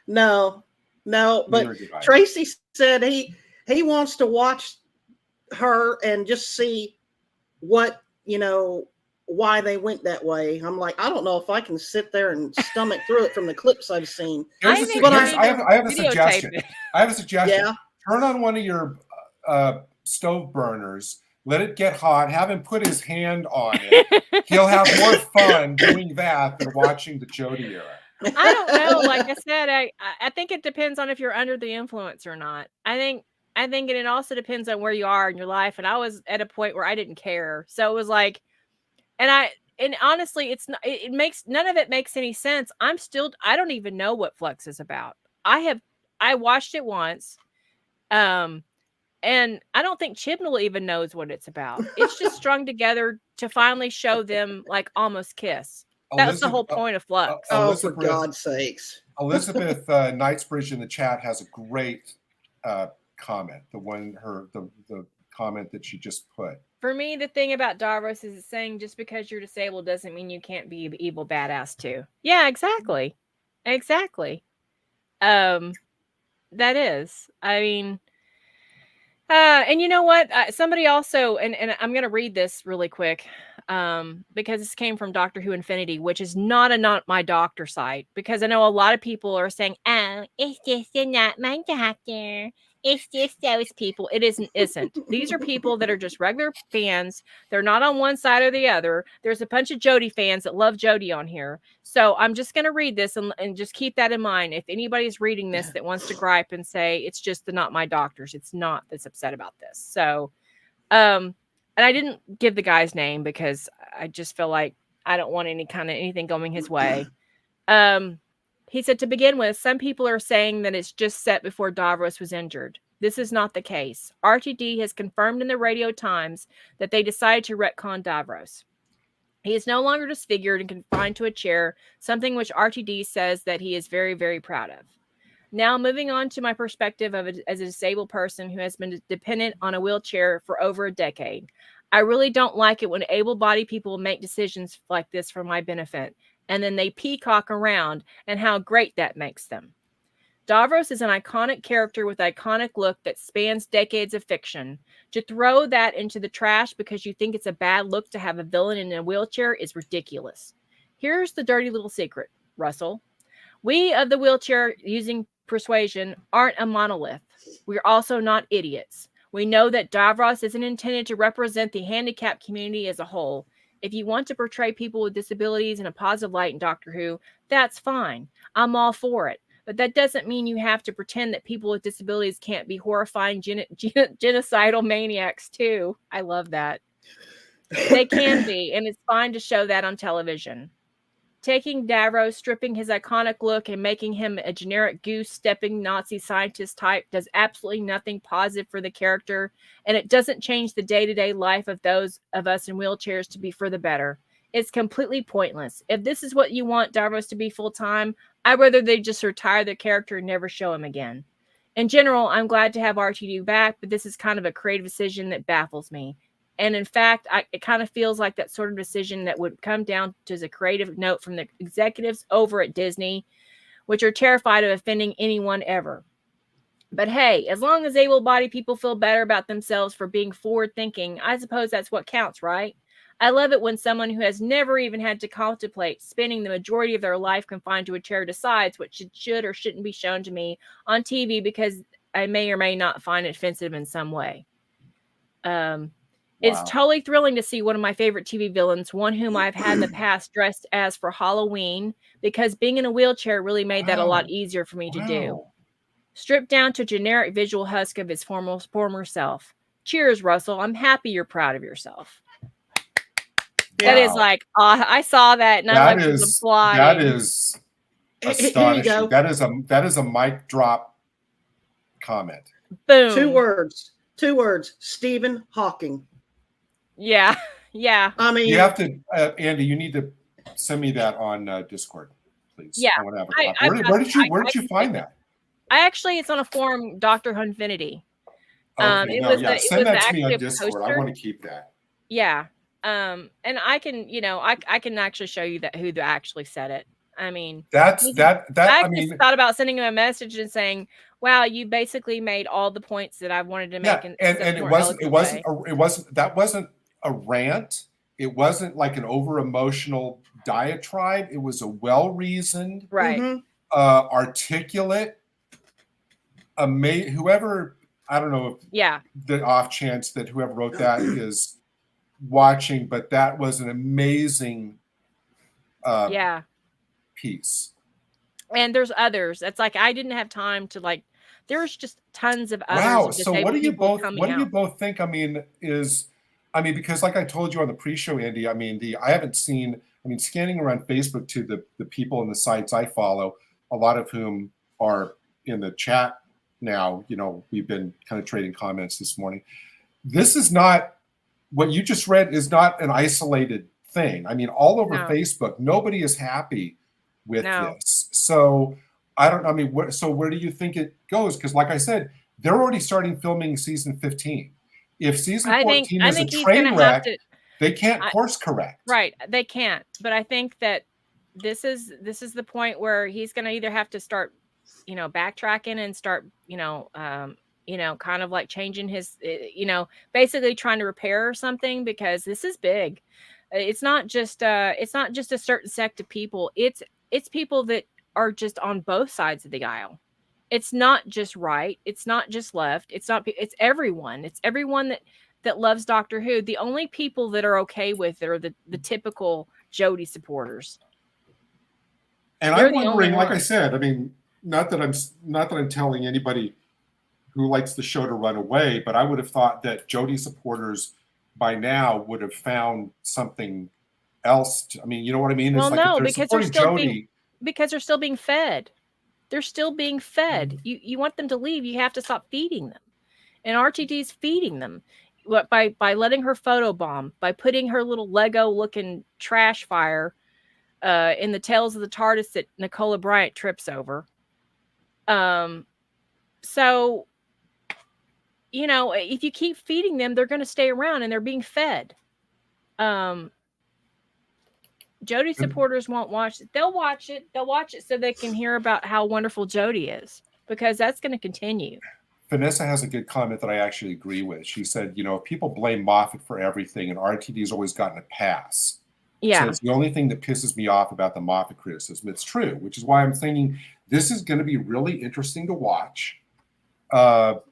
No, but Tracy said he wants to watch her and just see what, why they went that way. I'm like, I don't know if I can sit there and stomach through it from the clips I've seen. I have a suggestion. Yeah. Turn on one of your stove burners. Let it get hot. Have him put his hand on it. He'll have more fun doing that than watching the Jody era. I don't know. Like I said, I think it depends on if you're under the influence or not. I think it also depends on where you are in your life. And I was at a point where I didn't care. So it was like, and honestly, it makes none of it makes any sense. I don't even know what Flux is about. I watched it once. And I don't think Chibnall even knows what it's about. It's just strung together to finally show them like almost kiss. That's the whole point of Flux. For God's sakes. Elizabeth Knightsbridge in the chat has a great comment. The comment that she just put. For me, the thing about Davros is saying just because you're disabled doesn't mean you can't be an evil badass too. Yeah, exactly. That is. I mean. And you know what? Somebody also, and I'm going to read this really quick because this came from Doctor Who Infinity, which is not my doctor site, because I know a lot of people are saying, oh, it's just not my doctor. It's just those people. It isn't. These are people that are just regular fans. They're not on one side or the other. There's a bunch of Jody fans that love Jody on here. So I'm just going to read this and just keep that in mind. If anybody's reading this that wants to gripe and say, it's just the not my doctors, it's not that's upset about this. So, and I didn't give the guy's name because I just feel like I don't want anything going his way. He said, to begin with, some people are saying that it's just set before Davros was injured. This is not the case. RTD has confirmed in the Radio Times that they decided to retcon Davros. He is no longer disfigured and confined to a chair, something which RTD says that he is very, very proud of. Now, moving on to my perspective as a disabled person who has been dependent on a wheelchair for over a decade. I really don't like it when able-bodied people make decisions like this for my benefit, and then they peacock around and how great that makes them. Davros is an iconic character with an iconic look that spans decades of fiction. To throw that into the trash because you think it's a bad look to have a villain in a wheelchair is ridiculous. Here's the dirty little secret, Russell. We of the wheelchair using persuasion aren't a monolith. We're also not idiots. We know that Davros isn't intended to represent the handicapped community as a whole. If you want to portray people with disabilities in a positive light in Doctor Who, that's fine. I'm all for it. but that doesn't mean you have to pretend that people with disabilities can't be horrifying genocidal maniacs too. I love that. They can be, and it's fine to show that on television. Taking Davros, stripping his iconic look, and making him a generic goose-stepping Nazi scientist type does absolutely nothing positive for the character, and it doesn't change the day-to-day life of those of us in wheelchairs to be for the better. It's completely pointless. If this is what you want Davros to be full-time, I'd rather they just retire the character and never show him again. In general, I'm glad to have RTD back, but this is kind of a creative decision that baffles me. And in fact, it kind of feels like that sort of decision that would come down to a creative note from the executives over at Disney, which are terrified of offending anyone ever. But hey, as long as able-bodied people feel better about themselves for being forward-thinking, I suppose that's what counts, right? I love it when someone who has never even had to contemplate spending the majority of their life confined to a chair decides what should or shouldn't be shown to me on TV because I may or may not find it offensive in some way. It's totally thrilling to see one of my favorite TV villains, one whom I've had in the past, dressed as for Halloween, because being in a wheelchair really made that a lot easier for me to do. Stripped down to a generic visual husk of his former self. Cheers, Russell. I'm happy you're proud of yourself. That is like, I saw that and I like to fly. That is astonishing. That is a mic drop comment. Boom. 2 words. Stephen Hawking. Yeah. Yeah. I mean, you have to, Andy, you need to send me that on Discord, please. Yeah. I want to have a where did you find that? It's on a forum, Dr. Hunfinity. Okay, send that to me on Discord. Poster. I want to keep that. Yeah. And I can, I can actually show you who actually said it. I mean, I just thought about sending him a message and saying, "Wow, you basically made all the points that I wanted to make." And it wasn't a rant. It wasn't like an over emotional diatribe. It was a well reasoned, right, articulate. Whoever, I don't know if the off chance that whoever wrote that is watching, but that was an amazing piece. And there's others. It's like I didn't have time to there's just tons of others. Wow. So what do you both think? Because like I told you on the pre-show, Andy, scanning around Facebook to the people in the sites I follow, a lot of whom are in the chat now, we've been kind of trading comments this morning. This is not, what you just read is not an isolated thing. All over Facebook, nobody is happy with this. So where do you think it goes? Because like I said, they're already starting filming season 15. If season 14 is a train wreck, they can't course correct. Right. They can't. But I think that this is the point where he's going to either have to start, backtracking and start, kind of like changing his, basically trying to repair something, because this is big. It's not just a certain sect of people. It's people that are just on both sides of the aisle. It's not just right. It's not just left. It's everyone. It's everyone that loves Doctor Who. The only people that are okay with it are the typical Jodie supporters. And I'm wondering, like I said, not that I'm telling anybody who likes the show to run away, but I would have thought that Jodie supporters by now would have found something else. You know what I mean? Well, no, because they're still being fed. They're still being fed. You want them to leave, you have to stop feeding them. And RTD's feeding them by letting her photobomb, by putting her little Lego-looking trash fire in the tails of the TARDIS that Nicola Bryant trips over. So, if you keep feeding them, they're going to stay around, and they're being fed. Jodie supporters won't watch it. They'll watch it. They'll watch it so they can hear about how wonderful Jodie is, because that's going to continue. Vanessa has a good comment that I actually agree with. She said, if people blame Moffat for everything, and RTD's always gotten a pass. Yeah. So it's the only thing that pisses me off about the Moffat criticism. It's true, which is why I'm thinking this is going to be really interesting to watch, to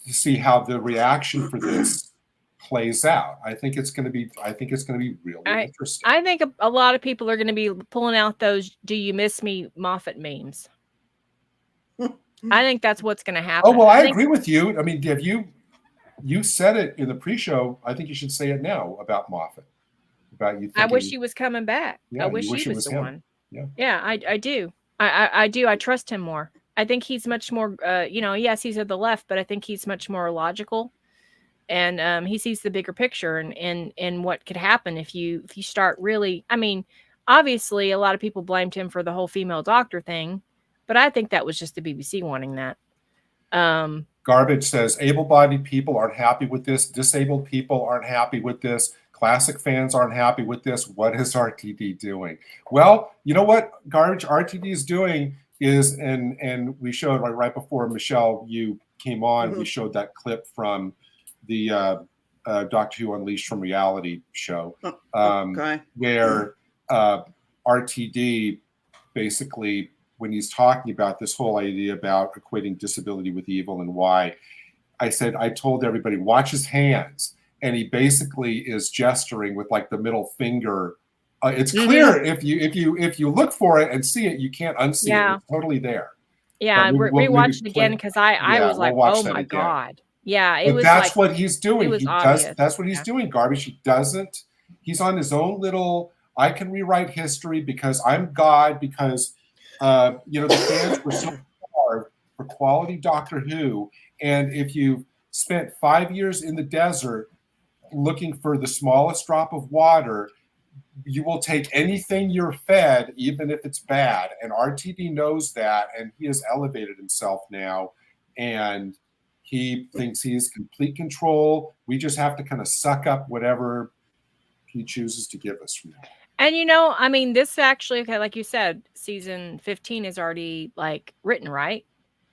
see how the reaction for this plays out. I think it's going to be really interesting. I think a lot of people are going to be pulling out those "Do you miss me" Moffat memes. I think that's what's going to happen. Oh, well, I think, agree with you. I mean, if you said it in the pre-show, I think you should say it now about Moffat. About you thinking, I wish he was coming back. Yeah, I wish you he was the him. one. Yeah, I do. I do. I trust him more. I think he's much more, yes, he's at the left, but I think he's much more logical. And he sees the bigger picture and what could happen if you start really, I mean, obviously a lot of people blamed him for the whole female doctor thing, but I think that was just the BBC wanting that. Garbage says able-bodied people aren't happy with this. Disabled people aren't happy with this. Classic fans aren't happy with this. What is RTD doing? Well, you know what Garbage RTD is doing is, and we showed right before Michelle, you came on, we showed that clip from the Doctor Who Unleashed from Reality show, where RTD basically, when he's talking about this whole idea about equating disability with evil and why, I told everybody, watch his hands. And he basically is gesturing with like the middle finger. It's clear if you look for it and see it, you can't unsee it. It's totally there. Yeah, rewatch it again because I was like, oh my God. Yeah, it was. That's what he's doing. He does. That's what he's doing. Garbage. He doesn't. He's on his own little. I can rewrite history because I'm God. Because the fans were so hard for quality Doctor Who, and if you've spent 5 years in the desert looking for the smallest drop of water, you will take anything you're fed, even if it's bad. And RTD knows that, and he has elevated himself now, and he thinks he's complete control. We just have to kind of suck up whatever he chooses to give us from now. And I mean, this actually, okay, like you said, season 15 is already like written, right?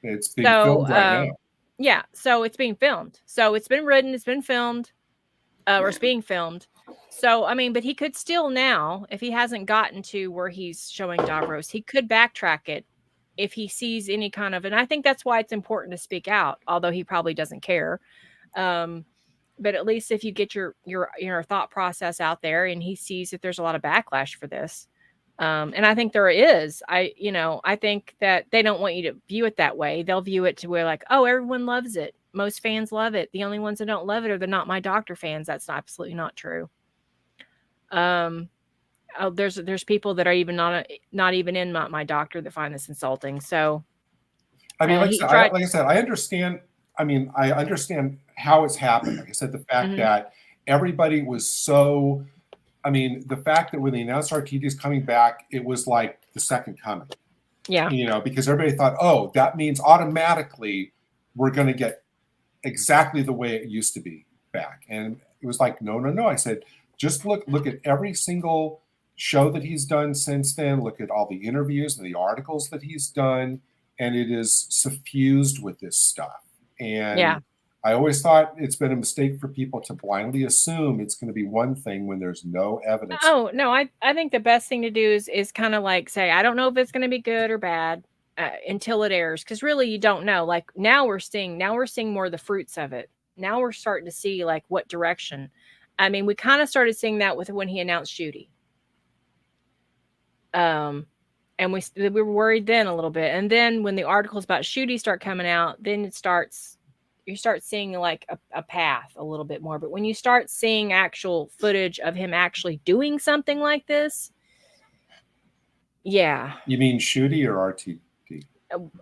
It's being filmed right now. Yeah, so it's being filmed. So it's been written, it's been filmed, or it's being filmed. So, I mean, but he could still now, if he hasn't gotten to where he's showing Davros, he could backtrack it if he sees any kind of, and I think that's why it's important to speak out, although he probably doesn't care. But at least if you get your thought process out there and he sees that there's a lot of backlash for this. And I think there is. I think that they don't want you to view it that way. They'll view it to where like, oh, everyone loves it. Most fans love it. The only ones that don't love it are the Not My Doctor fans. That's absolutely not true. There's people that are even not even in My Doctor that find this insulting. So, I mean, like I said, I understand. I mean, I understand how it's happened. Like I said, the fact that everybody was so. I mean, the fact that when they announced RTD is coming back, it was like the second coming. Yeah. Because everybody thought, oh, that means automatically we're going to get exactly the way it used to be back. And it was like, no. I said, just look at every single show that he's done since then. Look at all the interviews and the articles that he's done. And it is suffused with this stuff. And I always thought it's been a mistake for people to blindly assume it's going to be one thing when there's no evidence. Oh, no, I think the best thing to do is kind of like say, I don't know if it's going to be good or bad until it airs. Because really, you don't know. Like now we're seeing more of the fruits of it. Now we're starting to see like what direction. I mean, we kind of started seeing that with when he announced Judy. And we were worried then a little bit. And then when the articles about Judy start coming out, then you start seeing like a path a little bit more. But when you start seeing actual footage of him actually doing something like this, yeah. You mean Judy or RTD?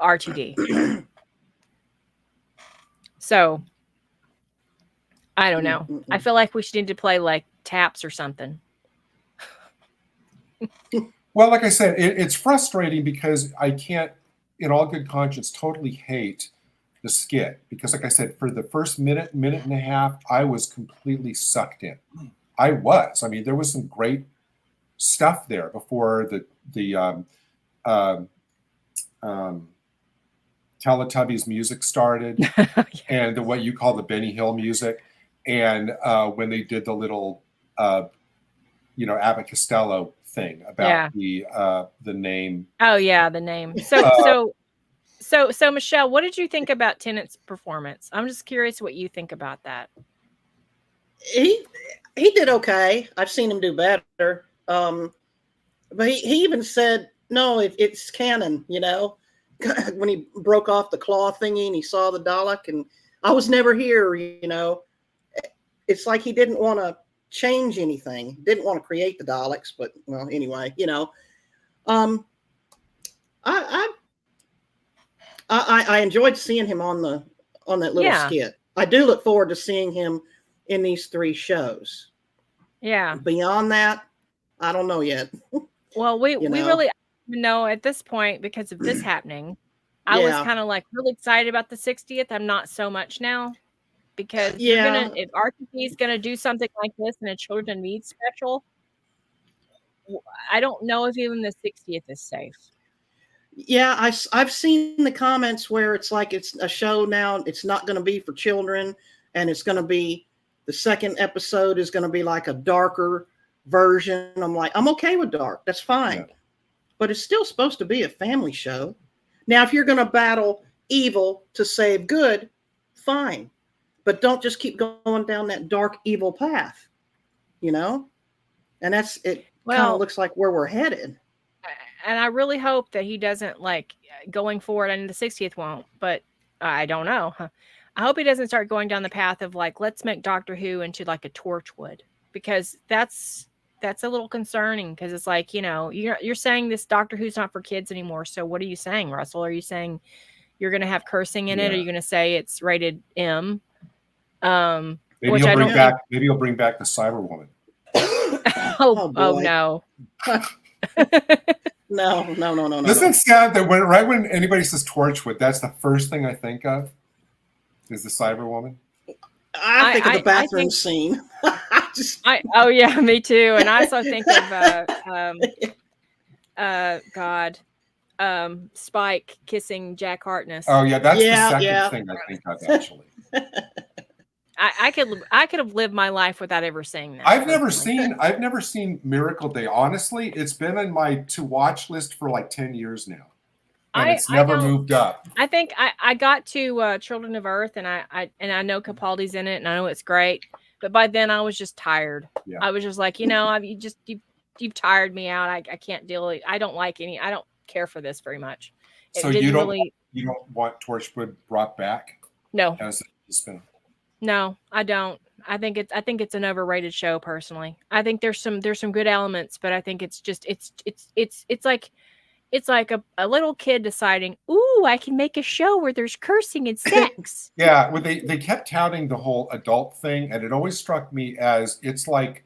RTD. So, I don't know. I feel like we should need to play like taps or something. Well, like I said, it's frustrating because I can't, in all good conscience, totally hate the skit. Because like I said, for the first minute and a half, I was completely sucked in. I was. I mean, there was some great stuff there before the Teletubbies music started and what you call the Benny Hill music. And when they did the little, Abbott Costello thing about the name. Oh yeah, the name. So Michelle, what did you think about Tennant's performance? I'm just curious what you think about that. He did okay. I've seen him do better. But he even said, no, it's canon, when he broke off the claw thingy and he saw the Dalek, and I was never here, it's like he didn't want to change anything, didn't want to create the Daleks, but well, anyway, I enjoyed seeing him on that little skit. I do look forward to seeing him in these 3 shows. Yeah. Beyond that, I don't know yet. Well, we really know at this point, because of this happening. I was kind of like really excited about the 60th. I'm not so much now, because if RTD is gonna do something like this in a children needs special, I don't know if even the 60th is safe. Yeah, I've seen the comments where it's like it's a show now. It's not going to be for children, and it's going to be the second episode is going to be like a darker version. I'm like, I'm okay with dark. That's fine, but it's still supposed to be a family show. Now, if you're going to battle evil to save good, fine, but don't just keep going down that dark evil path, And that's it. Kind of looks like where we're headed. And I really hope that he doesn't, like, going forward, and the 60th won't, but I don't know. I hope he doesn't start going down the path of, like, let's make Doctor Who into like a Torchwood, because that's a little concerning, because it's like, you're saying this Doctor Who's not for kids anymore. So what are you saying, Russell? Are you saying you're going to have cursing in it? Are you going to say it's rated M? Maybe he'll bring back the Cyberwoman. Oh no. No. Isn't it sad that when anybody says Torchwood, that's the first thing I think of is the Cyberwoman? I think of the bathroom scene. Oh yeah, me too. And I also think of Spike kissing Jack Harkness. Oh yeah, that's the second thing I think of actually. I could have lived my life without ever seeing that. I've never seen Miracle Day. Honestly, it's been in my to watch list for like 10 years now. And it's never moved up. I think I got to Children of Earth, and I know Capaldi's in it, and I know it's great. But by then I was just tired. Yeah. I was just like, you've tired me out. I can't deal. I don't care for this very much. So you don't want Torchwood brought back? No. As a spin-off? No, I don't. I think it's an overrated show personally. I think there's some good elements, but I think it's just it's like a little kid deciding, ooh, I can make a show where there's cursing and sex. Yeah, well, they kept touting the whole adult thing, and it always struck me as it's like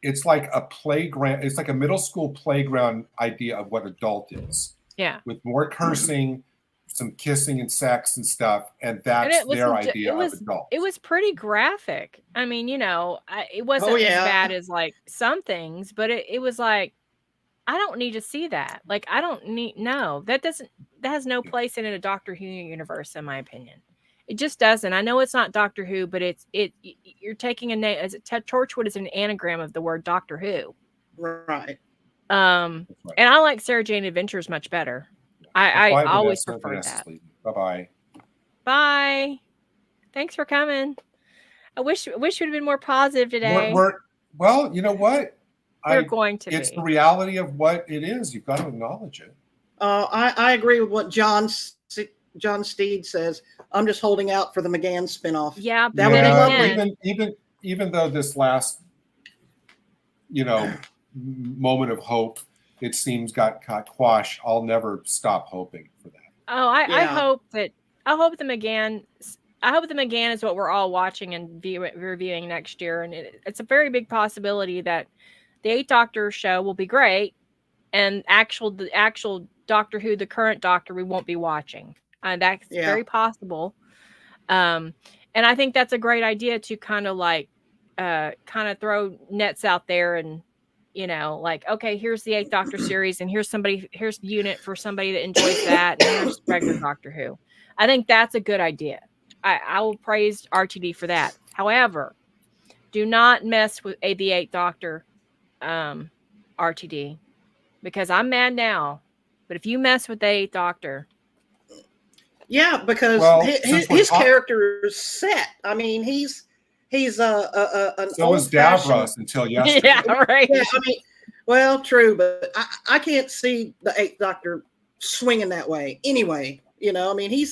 a playground. It's like a middle school playground idea of what adult is. Yeah, with more cursing, some kissing and sex and stuff, and that's their idea of adult. It was pretty graphic. I mean, it wasn't as bad as like some things, but it was like, I don't need to see that. Like, I don't need, that has no place in a Doctor Who universe, in my opinion. It just doesn't. I know it's not Doctor Who, but you're taking a name, as Torchwood is an anagram of the word Doctor Who. Right. And I like Sarah Jane Adventures much better. I always prefer that. Bye-bye. Bye. Thanks for coming. I wish we'd have been more positive today. Well, you know what? We're going to. It's the reality of what it is. You've got to acknowledge it. I agree with what John Steed says. I'm just holding out for the McGann spinoff. Yeah, that would be lovely. Even though this last, moment of hope, it seems got quashed, I'll never stop hoping for that. Oh, I hope the McGann is what we're all watching and reviewing next year, and it's a very big possibility that the 8th Doctor show will be great, and the actual Doctor Who, the current Doctor, we won't be watching. That's very possible. And I think that's a great idea to kind of throw nets out there and, okay, here's the 8th Doctor series, and here's the unit for somebody that enjoys that, and here's regular Doctor Who. I think that's a good idea. I will praise RTD for that. However, do not mess with the 8th Doctor RTD, because I'm mad now, but if you mess with the 8th Doctor, because his character is set. I mean, he's an so was Davros until yesterday. Yeah, right. Yeah, I mean, well, true, but I can't see the 8th Doctor swinging that way anyway. You know, I mean,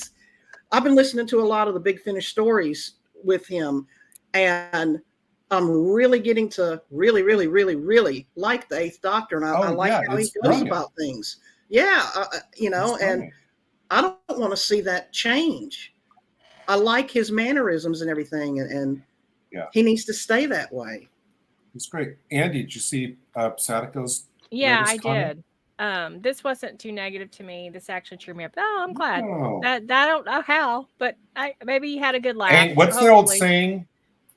I've been listening to a lot of the Big Finish stories with him, and I'm really getting to really, really, really, really like the Eighth Doctor, and I like how he goes brilliant. about things. Yeah, you know, and I don't want to see that change. I like his mannerisms and everything, and he needs to stay that way. It's great. Andy, did you see Sadako's? Yeah, I comment? did. This wasn't too negative to me. This actually cheered me up. Oh, I'm glad. That I don't know how, but maybe you had a good laugh. And what's the old saying?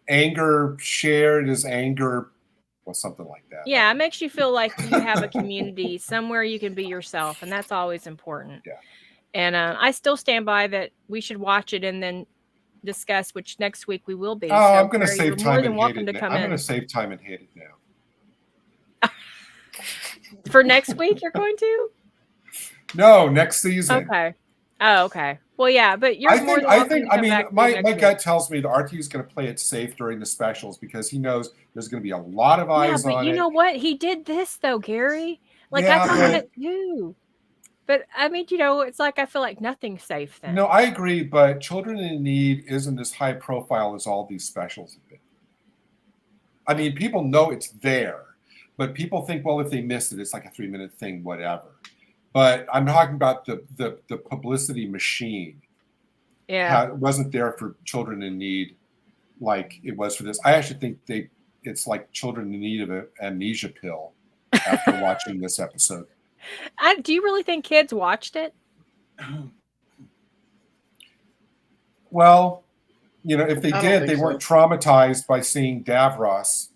Anger shared is anger, or something like that. Yeah, it makes you feel like you have a community somewhere you can be yourself, and that's always important. Yeah. And I still stand by that we should watch it and then discuss, which next week we will be. I'm going to save time more than and welcome hate to it. come I'm in. going to save time and hate it now. For next week, you're going to? No, next season. Okay. Oh, okay. Well, yeah, but you're more than welcome to come back my next gut week. tells me the RT is going to play it safe during the specials because he knows there's going to be a lot of eyes on it. But you know what? He did this though, Gary. Like Yeah, I thought that too. But I mean, you know, it's like I feel like nothing's safe then. No, I agree, but Children in Need isn't as high profile as all these specials have been. I mean, people know it's there, but people think, well, if they missed it, it's like a 3-minute thing, whatever. But I'm talking about the publicity machine. Yeah, It wasn't there for Children in Need like it was for this. I actually think it's like Children in Need of an amnesia pill after watching this episode. do you really think kids watched it? Well, you know, if they I don't did, think they so. weren't traumatized by seeing Davros.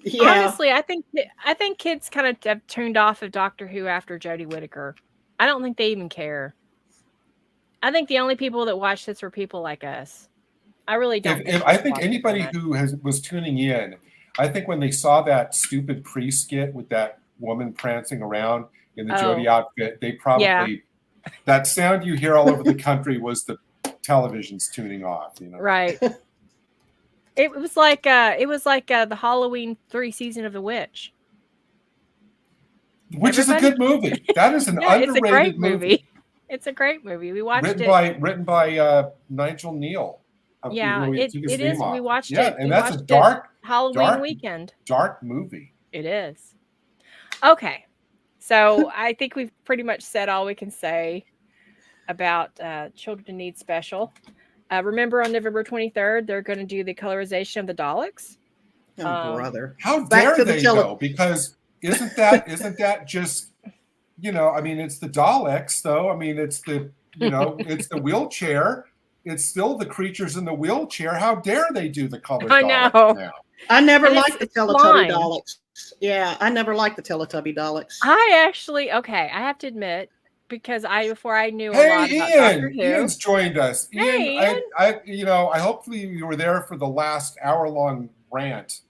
Yeah, Honestly, I think kids kind of have tuned off of Doctor Who after Jodie Whittaker. I don't think they even care. I think the only people that watch this are people like us. I really don't. I think anybody who was tuning in, I think when they saw that stupid pre-skit with that woman prancing around in the Jodie outfit, they probably that sound you hear all over the country was the television's tuning off. You know, Right. It was like the Halloween 3 season of The Witch. Which is a good movie. That is an underrated it's a great movie. It's a great movie. We watched written by Nigel Neal. Yeah, it is. We watched it. And that's a dark Halloween weekend. Dark movie. It is. Okay. So I think we've pretty much said all we can say about Children in Need special. Remember on November 23rd, they're going to do the colorization of the Daleks. oh, brother. How Back dare to the they though? Because isn't that just, you know, I mean, it's the Daleks though. I mean, it's the, you know, it's the wheelchair. It's still the creatures in the wheelchair. How dare they do the color I Daleks know. now? I never And liked the it's Teletubby fine. Daleks. Yeah, I never liked the Teletubby Daleks. I have to admit, because before I knew a lot about Doctor Who. Ian's joined us. Hey, Ian, I hopefully you were there for the last hour-long rant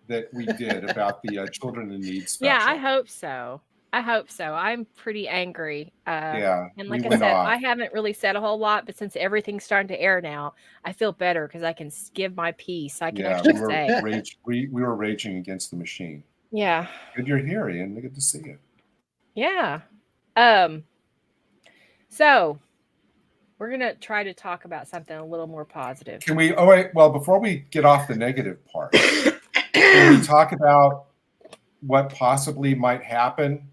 that we did about the Children in Need special. Yeah, I hope so. I'm pretty angry. Yeah, And like we I went said, off. I haven't really said a whole lot, but since everything's starting to air now, I feel better because I can give my piece. I can actually say. we were raging against the machine. Yeah. Good you're here, Ian. Good to see you. Yeah. So we're gonna try to talk about something a little more positive. Can we? Oh wait. Well, before we get off the negative part, can we talk about what possibly might happen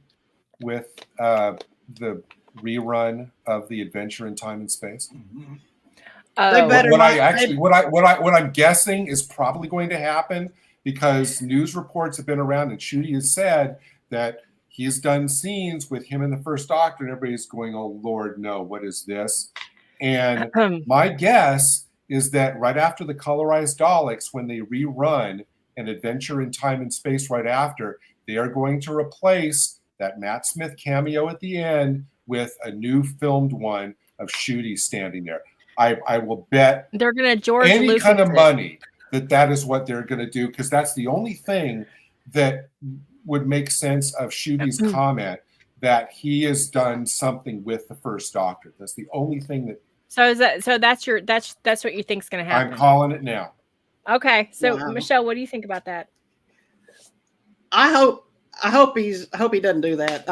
with the rerun of the Adventure in Time and Space? They better What I'm guessing is probably going to happen, because news reports have been around and Ncuti has said that he's done scenes with him and the First Doctor, and everybody's going, "Oh Lord, no! What is this?" And my guess is that right after the colorized Daleks, when they rerun an Adventure in Time and Space right after, they are going to replace that Matt Smith cameo at the end with a new filmed one of Ncuti standing there. I will bet They're gonna George any Lucas kind of it. money that is what they're going to do, because that's the only thing that would make sense of Shuti's comment that he has done something with the First Doctor. That's the only thing that. So that's what you think is going to happen. I'm calling it now. Okay. So Wow. Michelle, what do you think about that? I hope he doesn't do that.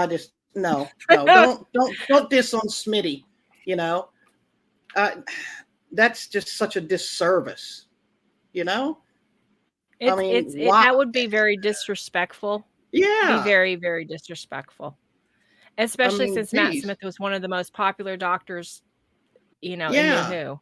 No, don't diss on Smitty. You know, that's just such a disservice. You know, That would be very disrespectful. Yeah, Be very, very disrespectful, especially since Matt geez. Smith was one of the most popular doctors, in the WHO.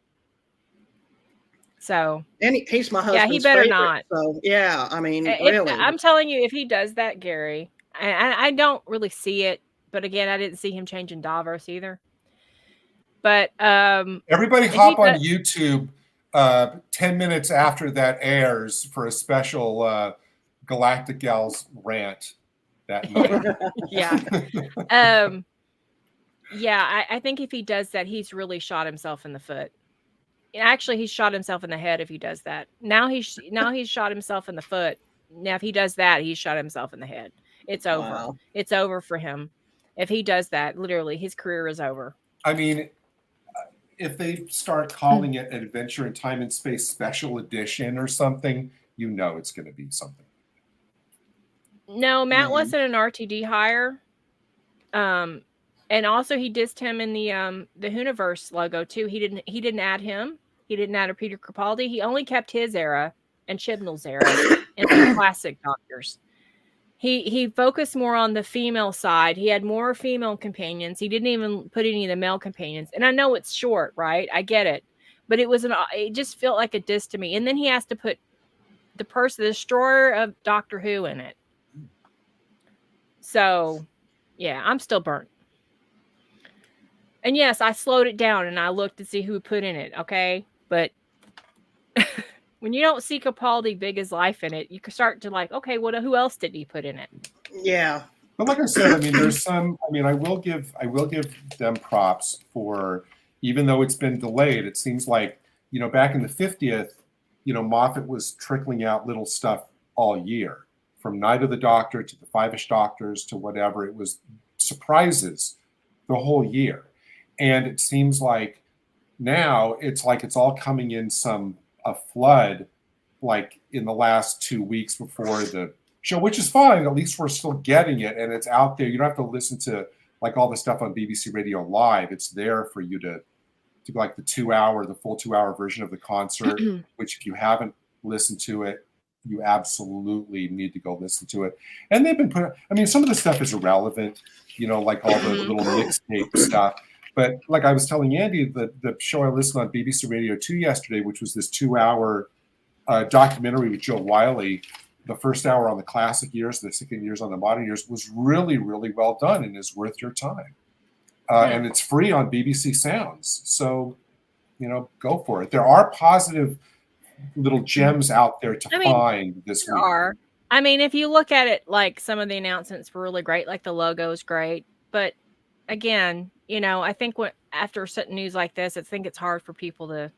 So, and he's my husband's he better favorite, not. So yeah, really, I'm telling you, if he does that, Gary, I don't really see it. But again, I didn't see him changing Davros either. But everybody hop on YouTube 10 minutes after that airs for a special Galactic Gals rant that night. I think if he does that, he's really shot himself in the foot. Actually, he's shot himself in the head if he does that. Now he's shot himself in the foot. Now, if he does that, he's shot himself in the head. It's over. Wow. It's over for him. If he does that, literally, his career is over. I mean, if they start calling it Adventure in Time and Space Special Edition or something, it's going to be something. No, Matt wasn't an RTD hire. And also he dissed him in the Hooniverse logo too. He didn't add him. He didn't add a Peter Capaldi. He only kept his era and Chibnall's era and the classic doctors. He focused more on the female side. He had more female companions. He didn't even put any of the male companions. And I know it's short, right? I get it. But it just felt like a diss to me. And then he has to put the destroyer of Doctor Who in it. So, yeah, I'm still burnt. And yes, I slowed it down and I looked to see who put in it, okay? But when you don't see Capaldi big as life in it, you can start to okay, who else did he put in it? Yeah. But like I said, there's some, I will give them props for, even though it's been delayed, it seems like, back in the 50th, Moffat was trickling out little stuff all year, from Night of the Doctor to the Five-ish Doctors to whatever. It was surprises the whole year. And it seems like now it's all coming in a flood, like in the last 2 weeks before the show, which is fine. At least we're still getting it, and it's out there. You don't have to listen to all the stuff on BBC Radio Live. It's there for you to the full 2 hour version of the concert, which if you haven't listened to it, you absolutely need to go listen to it. And they've been some of the stuff is irrelevant, like all the little mixtape stuff. But like I was telling Andy, the show I listened on BBC Radio 2 yesterday, which was this 2 hour documentary with Joe Wiley, the first hour on the classic years, the second years on the modern years, was really, really well done and is worth your time. And it's free on BBC Sounds. So, go for it. There are positive little gems out there to find this week. Are. If you look at it, some of the announcements were really great, the logo is great. But again, I think after certain news like this, I think it's hard for people to,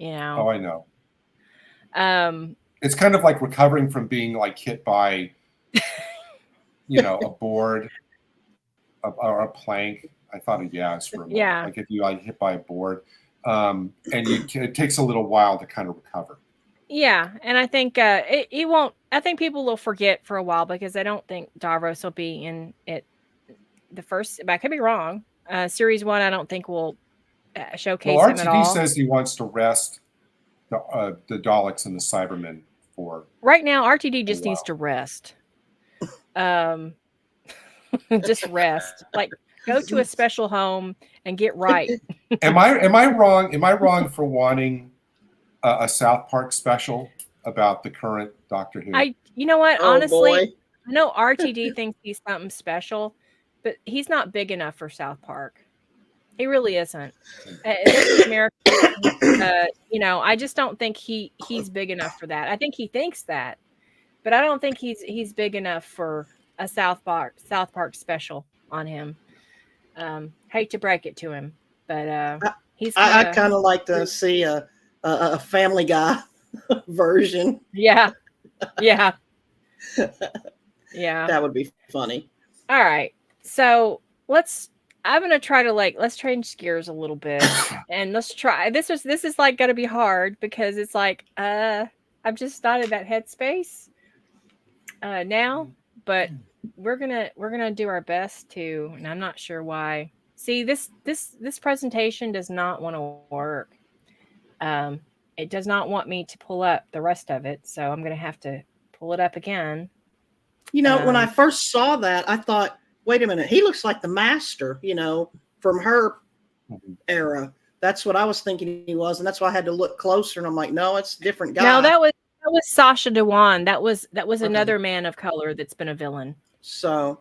Oh, I know. It's kind of like recovering from being hit by, a board or a plank. I thought of gas for a moment. Yeah. Like if you hit by a board, and it takes a little while to kind of recover. Yeah, and I think it won't. I think people will forget for a while because I don't think Davros will be in it. The first, but I could be wrong. Series 1, I don't think will showcase him at all. RTD says he wants to rest the Daleks and the Cybermen for right now. RTD just needs to rest. Just rest. Go to a special home and get right. Am I wrong? Am I wrong for wanting a South Park special about the current Doctor Who? You know what? Oh, honestly, boy. I know RTD thinks he's something special, but he's not big enough for South Park. He really isn't. This is America. I just don't think he's big enough for that. I think he thinks that, but I don't think he's big enough for a South Park special on him. Hate to break it to him, but he's. I kind of like to see a Family Guy version. Yeah. That would be funny. All right, so I'm gonna try to let's change gears a little bit, and let's try. This is gonna be hard because it's I'm just not in that headspace now. But we're gonna do our best to, and I'm not sure why. See, this presentation does not want to work. It does not want me to pull up the rest of it, so I'm gonna have to pull it up again. You know, when I first saw that, I thought, wait a minute, he looks like the Master, you know, from her era. That's what I was thinking he was, and that's why I had to look closer. And I'm like, no, it's a different guy. No, that was Sacha Dhawan. That was another man of color that's been a villain. So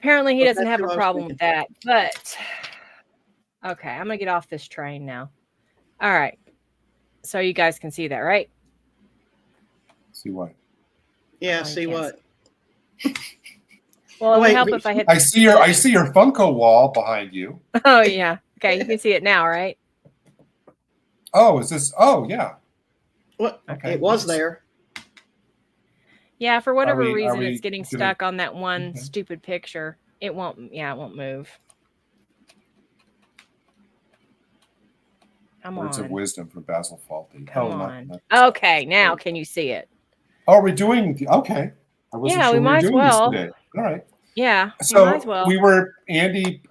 apparently he doesn't have a problem with that. But okay, I'm gonna get off this train now. All right, so you guys can see that, right? See what? Yeah, see what? Well, it would help if I hit. I see your Funko wall behind you. Oh yeah. Okay, you can see it now, right? Oh, is this? Oh yeah. What? Okay. It was there. Yeah, for whatever we reason, it's getting gonna- stuck on that one stupid picture. It won't. Yeah, it won't move. Come Words on. of wisdom from Basil Fawlty. Come on. Okay, now can you see it? Oh, we're doing okay. I wasn't sure we might as were doing this well. today. All right. Yeah, So might as well. Andy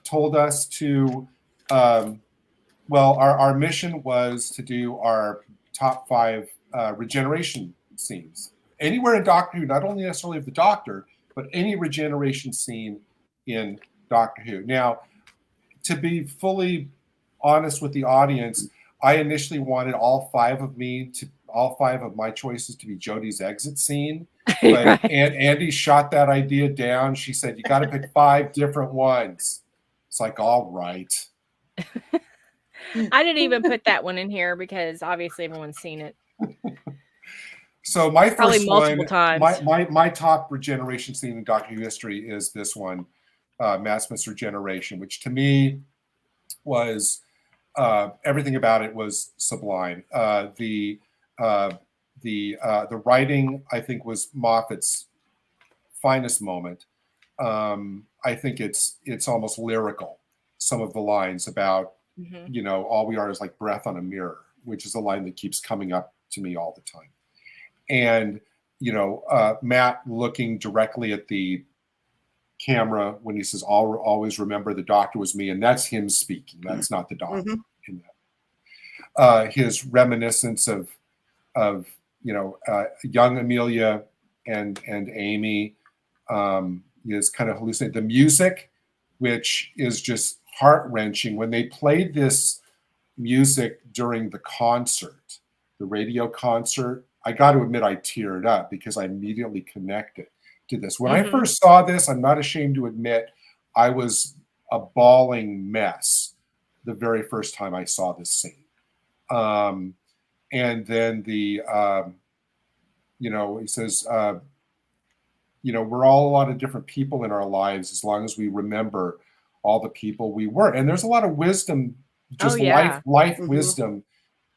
told us to, our mission was to do our top 5 regeneration scenes. Anywhere in Doctor Who, not only necessarily of the Doctor, but any regeneration scene in Doctor Who. Now, to be fully honest with the audience, I initially wanted all 5 of my choices to be Jodie's exit scene. But Right. and Andy shot that idea down. She said, you got to pick 5 different ones. It's like, all right. I didn't even put that one in here because obviously everyone's seen it. So my Probably first multiple one, times. my top regeneration scene in Doctor Who history is this one, Maximus Regeneration, which to me was everything about it was sublime. The writing, I think, was Moffat's finest moment. I think it's almost lyrical. Some of the lines about, all we are is like breath on a mirror, which is a line that keeps coming up to me all the time. And, Matt looking directly at the camera when he says, always remember the Doctor was me. And that's him speaking. That's not the Doctor in that. His reminiscence of young Amelia and Amy is kind of hallucinating. The music, which is just heart-wrenching. When they played this music during the concert, the radio concert, I got to admit I teared up because I immediately connected to this. When I first saw this, I'm not ashamed to admit, I was a bawling mess the very first time I saw this scene. And then he says, we're all a lot of different people in our lives as long as we remember all the people we were. And there's a lot of wisdom, just life wisdom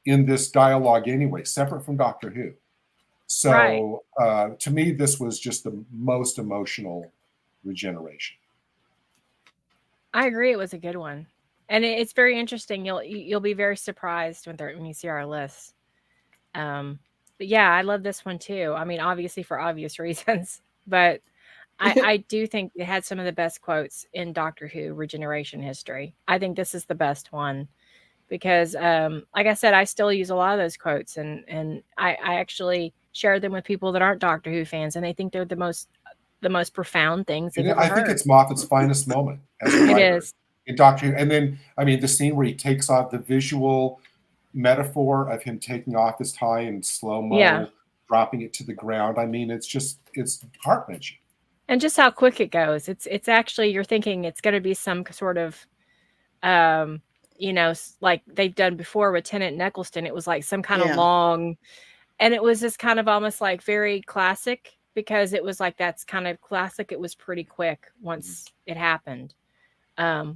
in this dialogue anyway, separate from Doctor Who. So to me, this was just the most emotional regeneration. I agree. It was a good one. And it's very interesting. You'll be very surprised when you see our list. But yeah, I love this one too. I mean, obviously for obvious reasons, but I do think it had some of the best quotes in Doctor Who regeneration history. I think this is the best one because, like I said, I still use a lot of those quotes, and I actually share them with people that aren't Doctor Who fans, and they think they're the most profound things they've ever heard. I think it's Moffat's finest moment as a writer. It is. In Doctor Who. And then, I mean, the scene where he takes off, the visual metaphor of him taking off his tie in slow-mo, dropping it to the ground. I mean, it's heart-wrenching. And just how quick it goes. It's actually, you're thinking it's going to be some sort of, like they've done before with Tennant and Eccleston. It was like some kind of long, and it was just kind of almost like very classic because it was like, that's kind of classic. It was pretty quick once it happened.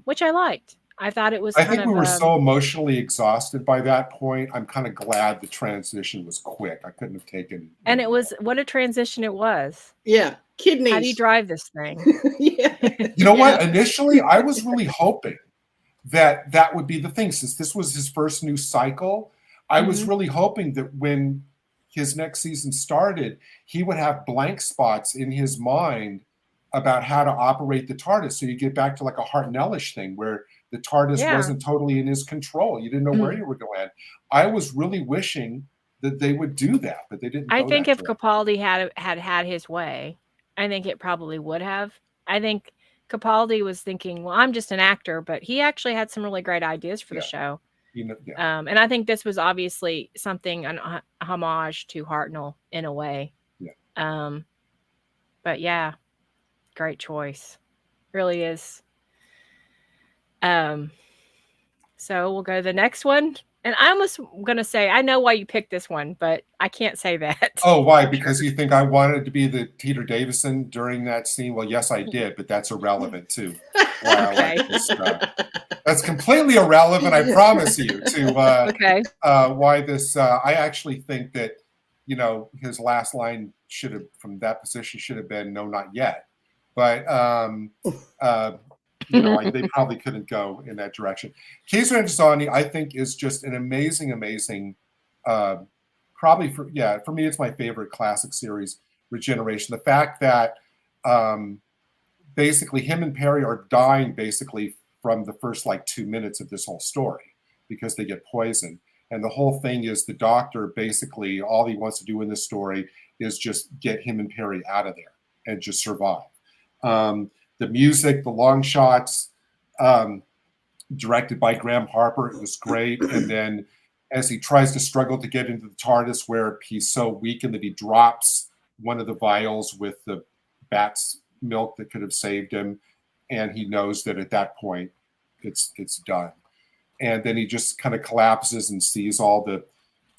Which I liked. I thought it was. I think we were so emotionally exhausted by that point. I'm kind of glad the transition was quick. I couldn't have taken. And it was what a transition it was. Yeah, kidneys. How do you drive this thing? Yeah. You know what? Initially, I was really hoping that would be the thing. Since this was his first new cycle, I was really hoping that when his next season started, he would have blank spots in his mind about how to operate the TARDIS. So you get back to like a Hartnellish thing where the TARDIS wasn't totally in his control. You didn't know where you were going to land. I was really wishing that they would do that, but they didn't. I think if Capaldi had his way, I think it probably would have. I think Capaldi was thinking, well, I'm just an actor, but he actually had some really great ideas for the show. And I think this was obviously something, a homage to Hartnell in a way. Yeah. But yeah, great choice. Really is. So we'll go to the next one. And I almost going to say, I know why you picked this one, but I can't say that. Oh, why? Because you think I wanted to be the Peter Davison during that scene? Well, yes, I did, but that's irrelevant too. Why I like this that's completely irrelevant, I promise you, to why this. I actually think that, his last line from that position should have been "No, not yet." But they probably couldn't go in that direction. Kaiser Antonioni, I think, is just an amazing. Probably for me, it's my favorite classic series, Regeneration. The fact that basically him and Perry are dying basically from the first 2 minutes of this whole story because they get poisoned. And the whole thing is the doctor basically, all he wants to do in this story is just get him and Perry out of there and just survive. The music, the long shots, directed by Graham Harper, it was great. And then as he tries to struggle to get into the TARDIS where he's so weakened that he drops one of the vials with the bat's milk that could have saved him. And he knows that at that point it's done. And then he just kind of collapses and sees all the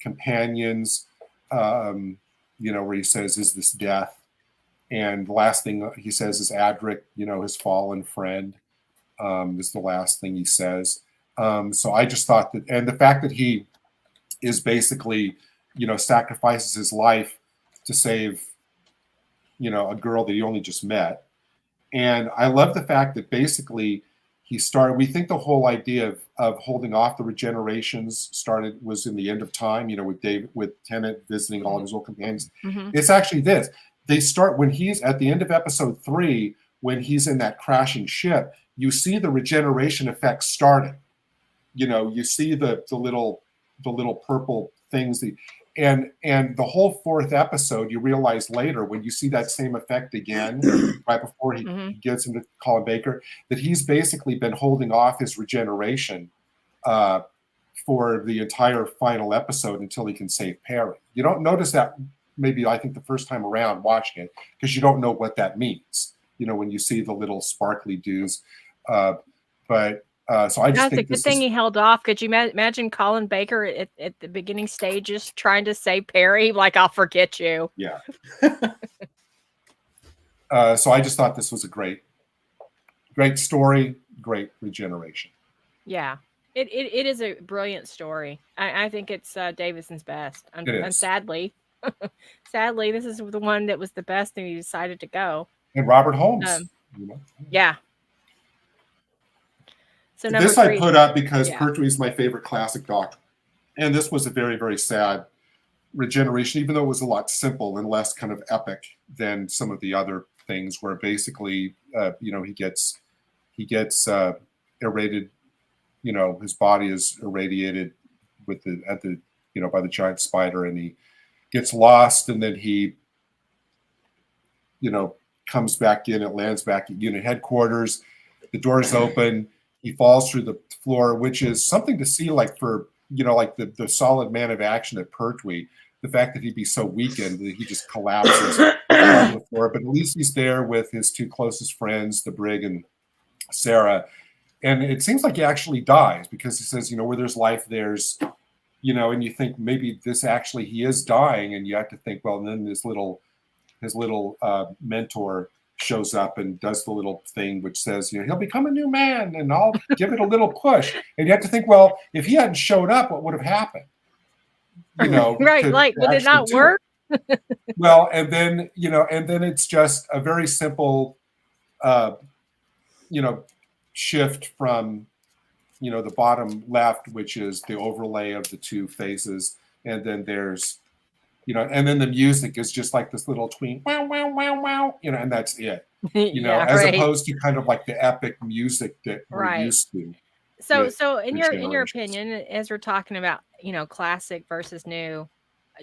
companions, where he says, "Is this death?" And the last thing he says is Adric, his fallen friend, is the last thing he says. So I just thought that, and the fact that he is basically, sacrifices his life to save, a girl that he only just met. And I love the fact that basically we think the whole idea of holding off the regenerations was in the end of time, with Tennant visiting all of his old companions. Mm-hmm. It's actually this. They start when he's at the end of episode 3, when he's in that crashing ship, you see the regeneration effect starting. You see the little purple things, and the whole 4th episode, you realize later when you see that same effect again, right before he gets into Colin Baker, that he's basically been holding off his regeneration for the entire final episode until he can save Perry. You don't notice that maybe, I think, the first time around watching it, because you don't know what that means, when you see the little sparkly dudes. So I just think the thing he held off. Could you imagine Colin Baker at the beginning stages trying to save Perry? Like, I'll forget you. Yeah. So I just thought this was a great story, great regeneration. Yeah, it is a brilliant story. I think it's Davison's best. And sadly, this is the one that was the best, and he decided to go. And Robert Holmes. Yeah. So this 3, I put up because Pertwee is my favorite classic Doctor. And this was a very, very sad regeneration, even though it was a lot simple and less kind of epic than some of the other things where basically, he gets irradiated, his body is irradiated by the giant spider, and he gets lost, and then he, comes back in, it lands back at unit headquarters, the doors open, he falls through the floor, which is something to see, for the solid man of action at Pertwee. The fact that he'd be so weakened that he just collapses on the floor, but at least he's there with his 2 closest friends, the Brig and Sarah. And it seems like he actually dies, because he says, where there's life, there's, and you think maybe this actually, he is dying, and you have to think, well, and then his little mentor shows up and does the little thing which says, he'll become a new man and I'll give it a little push. And you have to think, well, if he hadn't showed up, what would have happened? Right. Would it not work? Well, and then it's just a very simple, shift from, the bottom left, which is the overlay of the 2 faces. And then there's, and then the music is just like this little tween, wow, wow, wow, wow, and that's it. Yeah, As right. opposed to kind of like the epic music that we're Right. used to. So, with in the your generations. opinion, as we're talking about, classic versus new,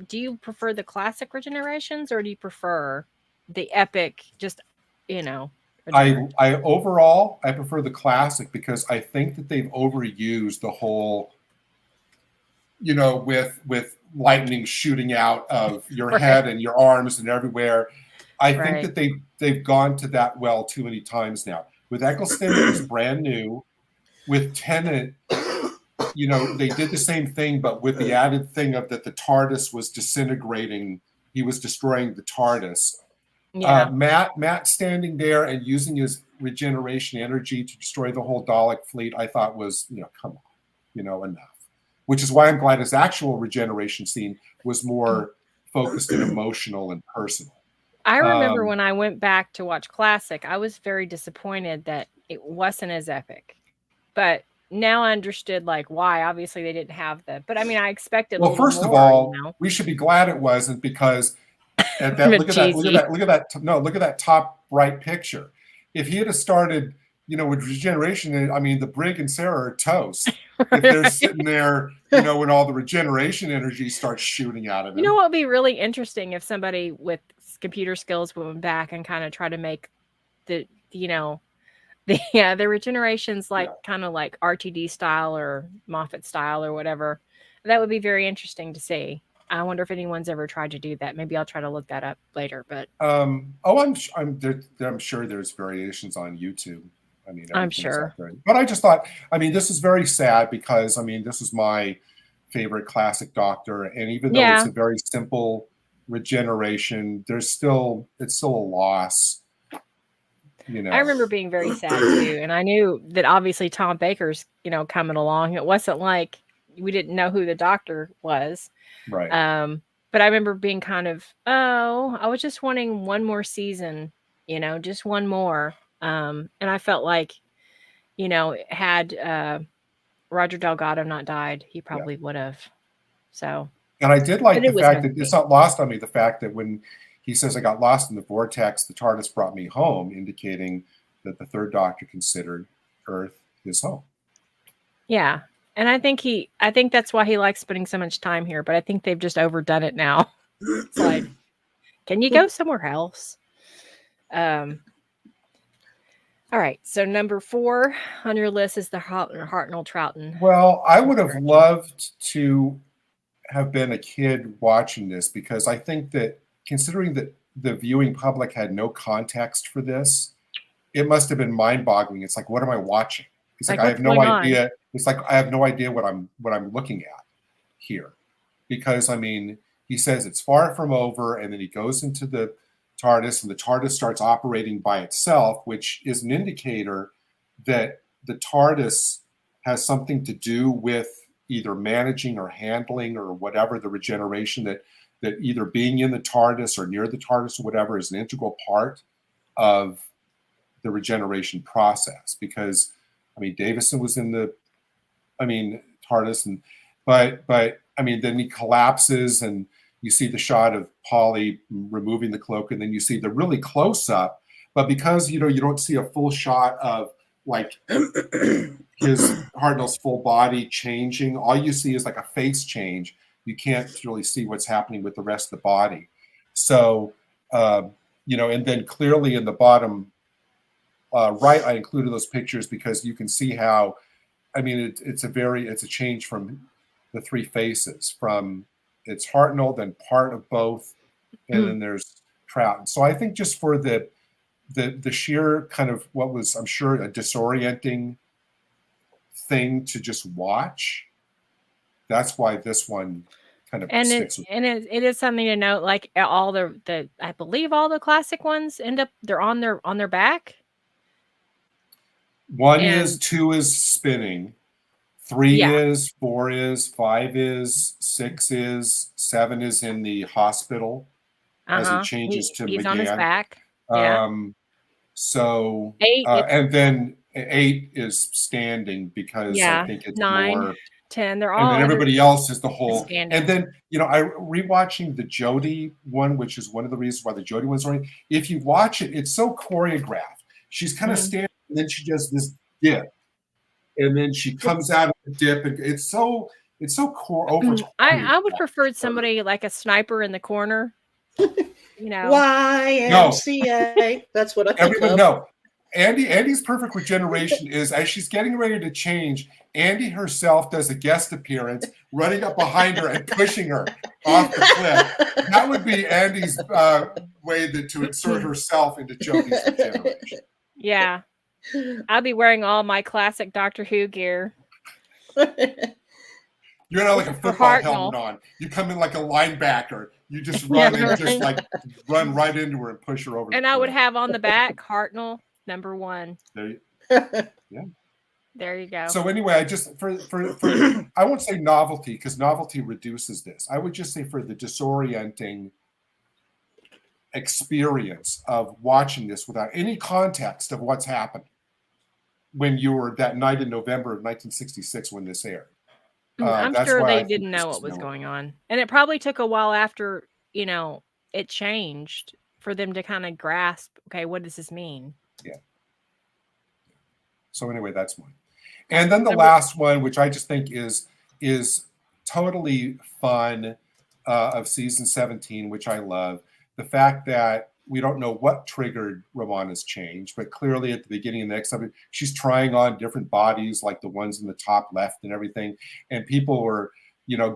do you prefer the classic regenerations or do you prefer the epic? Just, regeneration? I overall I prefer the classic because I think that they've overused the whole, with lightning shooting out of your Right. head and your arms and everywhere. I think Right. that they've gone to that well too many times now. With Eccleston, it was brand new. With Tennant, they did the same thing, but with the added thing of that the TARDIS was disintegrating. He was destroying the TARDIS. Yeah. Matt standing there and using his regeneration energy to destroy the whole Dalek fleet, I thought was, come on, enough. Which is why I'm glad his actual regeneration scene was more focused and emotional and personal. I remember when I went back to watch Classic, I was very disappointed that it wasn't as epic. But now I understood why. Obviously they didn't have but I mean I expected Well, a little first more, of all, we should be glad it wasn't, because at that look at that top right picture. If he had started, with regeneration, I mean the Brig and Sarah are toast. If they're sitting there, when all the regeneration energy starts shooting out of him. What would be really interesting if somebody with computer skills went back and kind of try to make the the regenerations kind of like RTD style or Moffat style or whatever. That would be very interesting to see. I wonder if anyone's ever tried to do that. Maybe I'll try to look that up later. But I'm sure there's variations on YouTube. I mean, I'm sure. But I just thought, this is very sad because this is my favorite classic Doctor, and even though it's a very simple regeneration, it's still a loss. I remember being very sad too, and I knew that obviously Tom Baker's coming along. It wasn't like we didn't know who the Doctor was, right? But I remember being kind of, I was just wanting one more season, just one more. And I felt like, had Roger Delgado not died, he probably would have. So, and I did like the fact that it's not lost on me, the fact that when he says, I got lost in the vortex, the TARDIS brought me home, indicating that the third Doctor considered Earth his home. Yeah. And I think that's why he likes spending so much time here, but I think they've just overdone it now. It's like, can you go somewhere else? All right. So number 4 on your list is the Hartnell Troughton. Well, I would have loved to have been a kid watching this, because I think that considering that the viewing public had no context for this, it must have been mind-boggling. It's like, what am I watching? It's like I have no idea. It's like I have no idea what I'm looking at here, because he says it's far from over, and then he goes into the TARDIS, and the TARDIS starts operating by itself, which is an indicator that the TARDIS has something to do with either managing or handling or whatever the regeneration, that either being in the TARDIS or near the TARDIS or whatever is an integral part of the regeneration process. Because Davison was in the TARDIS, but then he collapses, and you see the shot of Polly removing the cloak, and then you see the really close up. But because you don't see a full shot of his Hartnell's full body changing, all you see is a face change. You can't really see what's happening with the rest of the body. So and then clearly in the bottom right, I included those pictures because you can see how, it's a change from the three faces. From it's Hartnell, then part of both, and then there's Troughton. So I think just for the sheer kind of what was, I'm sure, a disorienting thing to just watch, that's why this one kind of sticks with me. And it is something to note, all the I believe all the classic ones they're on their back. 1 is, 2 is spinning, 3 is, 4 is, 5 is, 6 is, 7 is in the hospital as it changes to he's McGann. On his back. So 8, and then 8 is standing because I think it's 9. more 10. They're and all then under everybody else is the whole. standard. And then, I rewatching the Jodie one, which is one of the reasons why the Jodie one's on. If you watch it, it's so choreographed. She's kind of standing, and then she does this dip, and then she comes out of the dip, and it's so over. I would prefer somebody like a sniper in the corner. YMCA. That's what I think Everybody of. no. Andy's perfect regeneration is as she's getting ready to change, Andy herself does a guest appearance, running up behind her and pushing her off the cliff. That would be Andy's way to insert herself into Jodie's regeneration. Yeah. I'll be wearing all my classic Doctor Who gear. You're not like a football helmet on. You come in like a linebacker. You just run and just like run right into her and push her over. And I would have on the back Hartnell #1. There you go. So anyway, I just for I won't say novelty because novelty reduces this. I would just say for the disorienting experience of watching this without any context of what's happened when you were that night in November of 1966 when this aired. I'm sure they didn't know what was going on. And it probably took a while after, it changed for them to kind of grasp, okay, what does this mean? Yeah. So anyway, that's one. And then the last one, which I just think is totally fun of season 17, which I love. The fact that we don't know what triggered Romana's change, but clearly at the beginning of the next episode, she's trying on different bodies, like the ones in the top left and everything. And people were,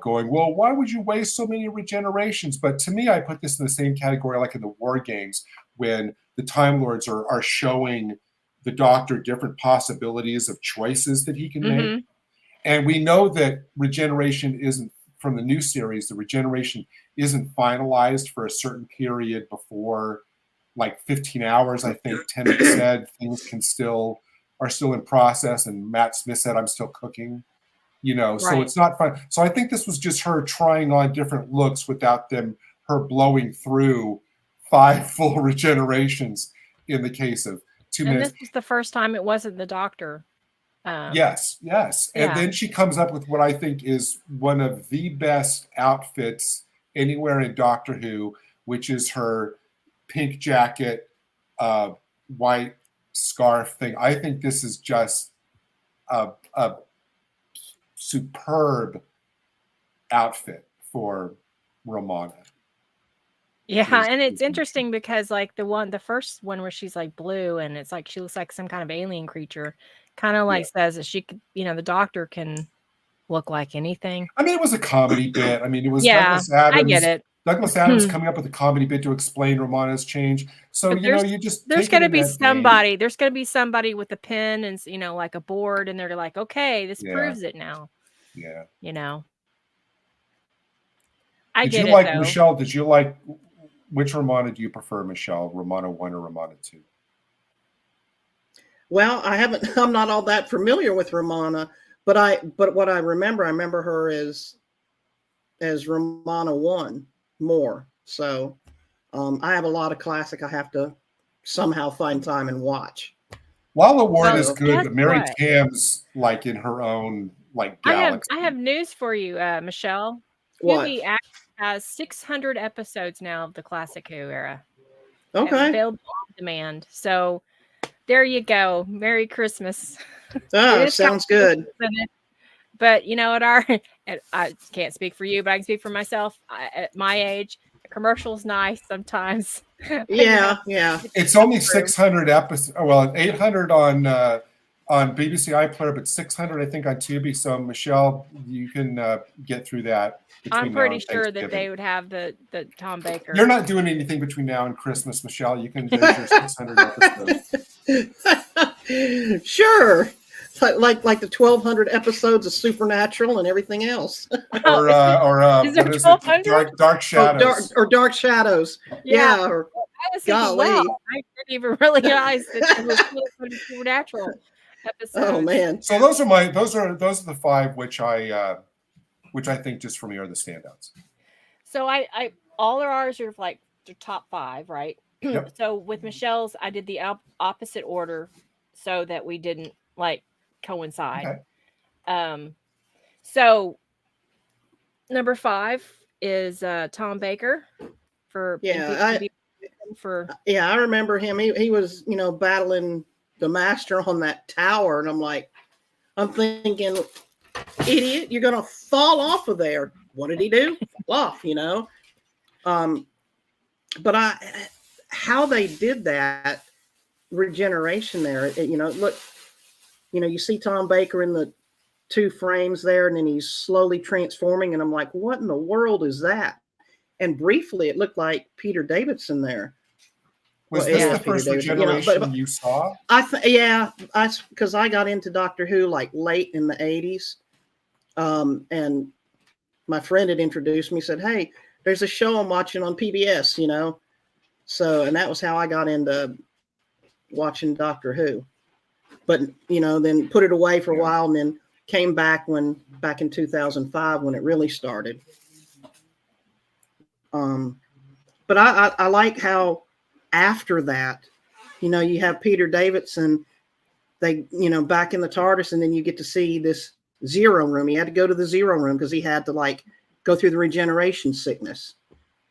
going, well, why would you waste so many regenerations? But to me, I put this in the same category like in the War Games when the Time Lords are showing the Doctor different possibilities of choices that he can make. And we know that regeneration isn't, from the new series, the regeneration isn't finalized for a certain period before like 15 hours. I think Tennant said things are still in process, and Matt Smith said I'm still cooking, so it's not fun. So I think this was just her trying on different looks without her blowing through 5 full regenerations in the case of 2 minutes. This was the first time it wasn't the Doctor. Yes. And then she comes up with what I think is one of the best outfits anywhere in Doctor Who, which is her pink jacket, white scarf thing. I think this is just a superb outfit for Romana. Yeah, and it's interesting because like the first one where she's like blue and it's like she looks like some kind of alien creature, kind of like says that she could, the Doctor can look like anything. I mean, it was a comedy bit. I mean, it was Douglas Adams. I get it. Douglas Adams coming up with a comedy bit to explain Romana's change. So there's going to be somebody. There's going to be somebody with a pen and like a board, and they're like, okay, this proves it now. Yeah. I get it. Like Michelle? Did you like which Romana do you prefer, Michelle? Romana 1 or Romana 2? Well, I'm not all that familiar with Romana, but what I remember her as Romana 1 more. So I have a lot of classic I have to somehow find time and watch. Lala Ward is good, but Mary Tam's like in her own like galaxy. I have news for you, Michelle. What? Tubi has 600 episodes now of the classic Who era. Okay. Available on demand. So there you go. Merry Christmas. Oh, sounds good. But I can't speak for you, but I can speak for myself. At my age, a commercial's nice sometimes. Yeah. It's only 600 episodes. Well, 800 on BBC iPlayer, but 600 I think on Tubi. So Michelle, you can get through that. I'm pretty sure that they would have the Tom Baker. You're not doing anything between now and Christmas, Michelle. You can do your 600 episodes. Sure. Like the 1,200 episodes of Supernatural and everything else. or is there 1,200? Dark Shadows. Dark Shadows. Yeah. Or, I was thinking, wow, I didn't even realize that it was Supernatural episodes. Oh man. So those are the 5 which I think just for me are the standouts. So I all of ours are like the top 5, right? Yep. So with Michelle's, I did the opposite order so that we didn't like coincide. Okay. So number 5 is Tom Baker for Yeah, I remember him. He was, battling the master on that tower, and I'm thinking, idiot, you're gonna fall off of there. What did he do? Fall off, But how they did that regeneration there, look, you see Tom Baker in the 2 frames there, and then he's slowly transforming, and I'm like, what in the world is that? And briefly, it looked like Peter Davidson there. Was this the first regeneration you saw? Because I got into Doctor Who like late in the 80s. And my friend had introduced me, said, hey, there's a show I'm watching on PBS, So, and that was how I got into watching Doctor Who. But, then put it away for a while, and then came back in 2005 when it really started. But I like how after that, you have Peter Davidson, they, back in the TARDIS, and then you get to see this zero room. He had to go to the zero room because he had to go through the regeneration sickness.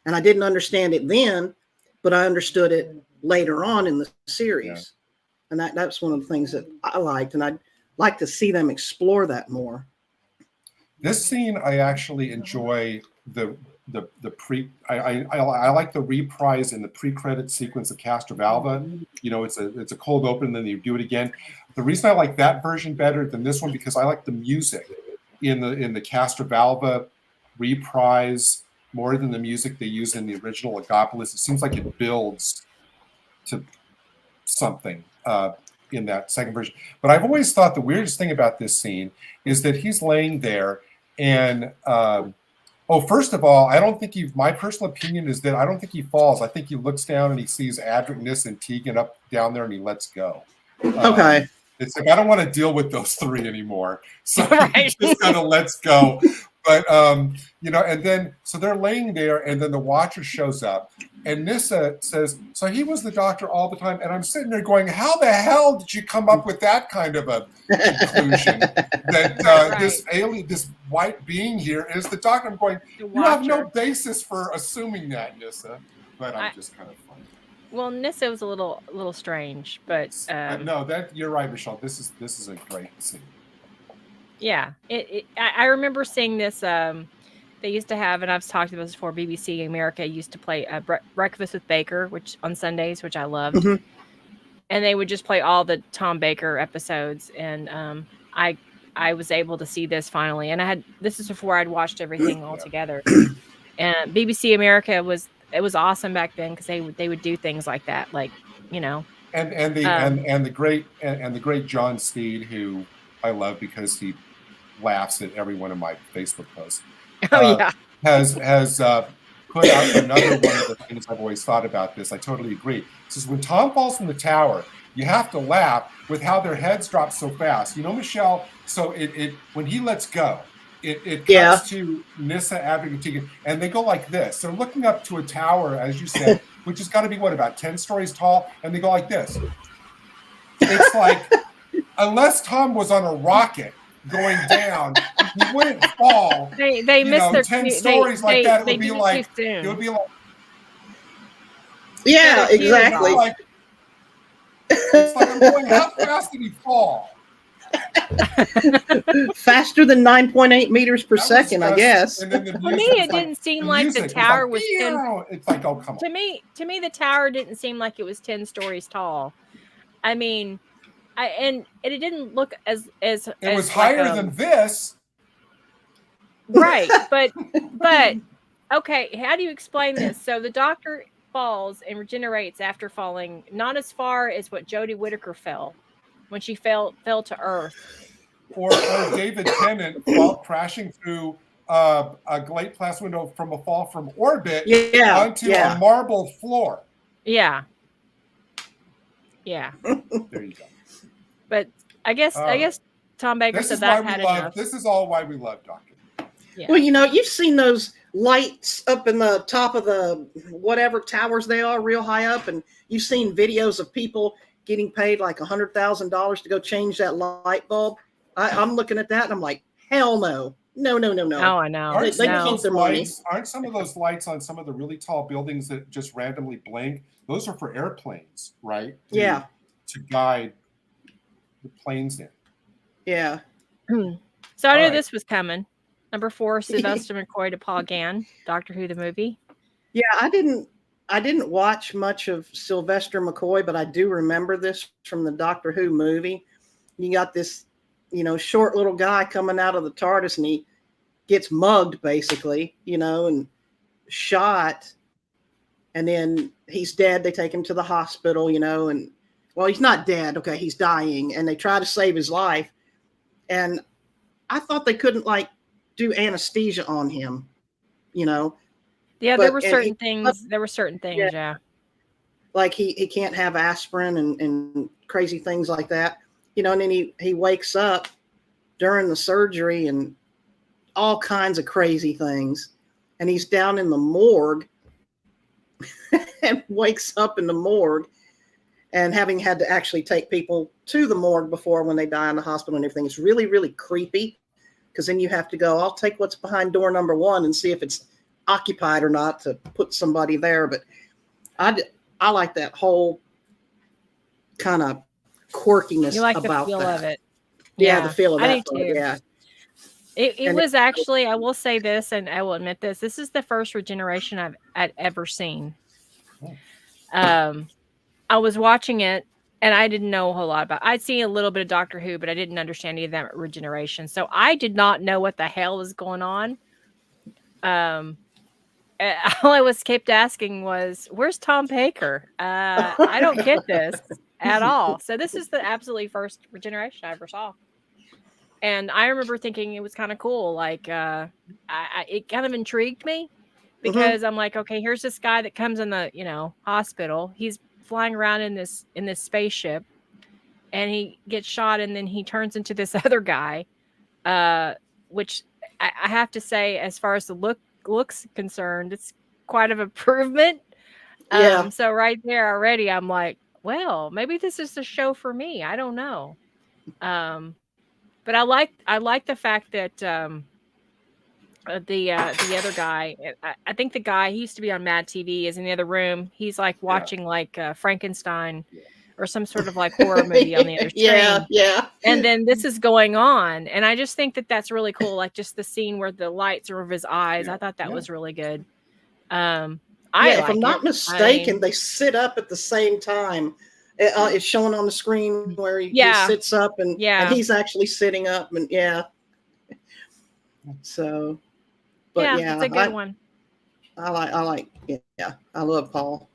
And I didn't understand it then, but I understood it later on in the series. And that's one of the things that I liked. And I'd like to see them explore that more. This scene, I actually enjoy I like the reprise in the pre-credit sequence of Castrovalva. It's a cold open, and then you do it again. The reason I like that version better than this one, because I like the music in the Castrovalva reprise more than the music they use in the original Agapolis. It seems like it builds to something in that second version. But I've always thought the weirdest thing about this scene is that he's laying there and first of all, my personal opinion is that I don't think he falls. I think he looks down and he sees Adric, Nyssa, and Tegan up down there, and he lets go. Okay. It's like, I don't want to deal with those 3 anymore. So he just kind of lets go. But, and then, so they're laying there, and then the Watcher shows up, and Nyssa says, so he was the Doctor all the time. And I'm sitting there going, how the hell did you come up with that kind of a conclusion that this white being here is the Doctor? I'm going, you have no basis for assuming that, Nyssa. But I'm just kind of funny. Well, Nyssa was a little strange, but no, you're right, Michelle. This is a great scene. Yeah, I remember seeing this. They used to have, and I've talked about this before, BBC America used to play Breakfast with Baker, which on Sundays, which I loved. Mm-hmm. And they would just play all the Tom Baker episodes. And I was able to see this finally. And this is before I'd watched everything all together. And BBC America was awesome back then because they would do things like that, And the great John Steed, who I love because he laughs at every one of my Facebook posts. Has put out another one of the things I've always thought about this. I totally agree. It says when Tom falls from the tower, you have to laugh with how their heads drop so fast. Michelle. So it when he lets go, it cuts to Nyssa, Adric, and Tegan, and they go like this. They're looking up to a tower, as you said, which has got to be about 10 stories tall, and they go like this. It's like unless Tom was on a rocket going down, he wouldn't fall. They missed their 10 stories like that. It would be like yeah, exactly. It's like I'm going, how fast did he fall? Faster than 9.8 meters per second, I guess. To me, it didn't seem like the tower was 10. It's like, oh, come on. To me, the tower didn't seem like it was 10 stories tall. I mean, and it didn't look as it was higher than this, right? But okay, how do you explain this? So the Doctor falls and regenerates after falling not as far as what Jodie Whittaker fell when she fell to Earth, or David Tennant crashing through a glass glass window from a fall from orbit onto a marble floor. Yeah. There you go. But I guess Tom Baker said that had enough. This is all why we love Doctor. Yeah. Well, you've seen those lights up in the top of the whatever towers they are, real high up, and you've seen videos of people getting paid like $100,000 to go change that light bulb. I'm looking at that and I'm like, hell no. No. Oh, I know. Aren't They some of keep those their money. lights? Aren't some of those lights on some of the really tall buildings that just randomly blink? Those are for airplanes, right? Yeah. To guide the planes in. Yeah. So I knew All right. this was coming. Number 4, Sylvester McCoy to Paul Gann, Doctor Who the movie. Yeah, I didn't watch much of Sylvester McCoy, but I do remember this from the Doctor Who movie. You got this, short little guy coming out of the TARDIS, and he gets mugged basically, and shot, and then he's dead. They take him to the hospital, and well, he's not dead. Okay, he's dying, and they try to save his life. And I thought they couldn't do anesthesia on him, Yeah, But- there were and certain things. There were certain things. Yeah. like he can't have aspirin and crazy things like that, and then he wakes up during the surgery and all kinds of crazy things, and he's down in the morgue and wakes up in the morgue, and having had to actually take people to the morgue before when they die in the hospital and everything. It's really, really creepy, because then you have to go, I'll take what's behind door number 1 and see if it's occupied or not to put somebody there. But I like that whole kind of quirkiness You like about the feel that. of it. Yeah, the feel of I that. do part, too. yeah. It And was actually, I will say this, and I will admit this. This is the first Regeneration I'd ever seen. I was watching it, and I didn't know a whole lot about it. I'd seen a little bit of Doctor Who, but I didn't understand any of that Regeneration. So I did not know what the hell was going on. All I was kept asking was, where's Tom Baker? I don't get this at all. So this is the absolutely first Regeneration I ever saw. And I remember thinking it was kind of cool. It kind of intrigued me, because I'm like, okay, here's this guy that comes in the, hospital. He's flying around in this spaceship, and he gets shot, and then he turns into this other guy, which I have to say, as far as the looks concerned, it's quite of improvement. Yeah. So right there already, I'm like, well, maybe this is the show for me. I don't know. But I like the fact that the other guy, I think the guy, he used to be on Mad TV, is in the other room. He's watching Frankenstein or some sort of horror movie on the other screen. Yeah. And then this is going on, and I just think that that's really cool. Just the scene where the lights are over his eyes. I thought that was really good. If I'm not mistaken, they sit up at the same time. It's showing on the screen where he sits up, and he's actually sitting up, and So, but it's a good one. I love Paul.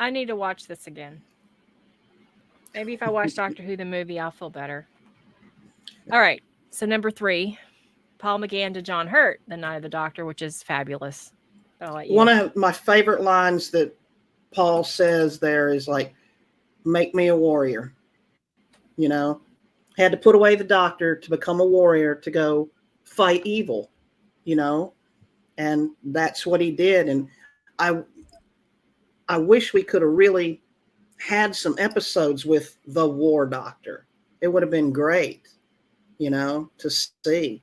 I need to watch this again. Maybe if I watch Doctor Who the movie, I'll feel better. All right. So number 3, Paul McGann to John Hurt, The Night of the Doctor, which is fabulous. One of my favorite lines that Paul says there is make me a warrior. Had to put away the doctor to become a warrior, to go fight evil, and that's what he did. And I wish we could have really had some episodes with the War Doctor. It would have been great, to see.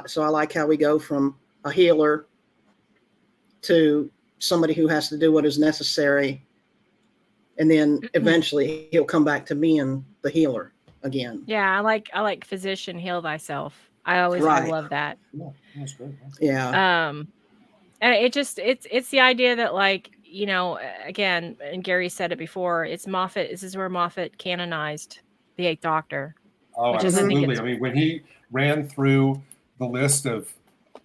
So I like how we go from a healer to somebody who has to do what is necessary, and then eventually he'll come back to being the healer again. Yeah, I like physician, heal thyself. I always love that. Yeah, that's great. Yeah. And it's the idea that again, and Gary said it before, it's Moffat. This is where Moffat canonized the 8th Doctor. Oh, which is, absolutely. I mean, when he ran through the list of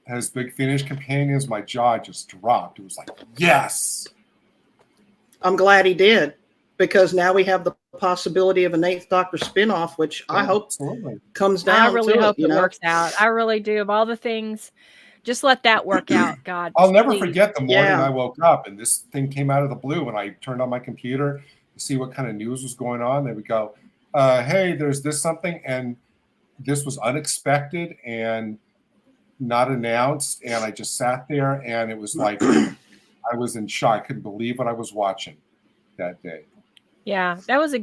his Big Finish companions, my jaw just dropped. It was like, yes. I'm glad he did, because now we have the possibility of an 8th Doctor spinoff, which I hope comes down. I really hope it works out. I really do. Of all the things, just let that work out. God, I'll never forget the morning I woke up and this thing came out of the blue, and I turned on my computer to see what kind of news was going on. They would go, hey, there's this something, and this was unexpected and not announced, and I just sat there, and it was like I was in shock. I couldn't believe what I was watching that day. Yeah, that was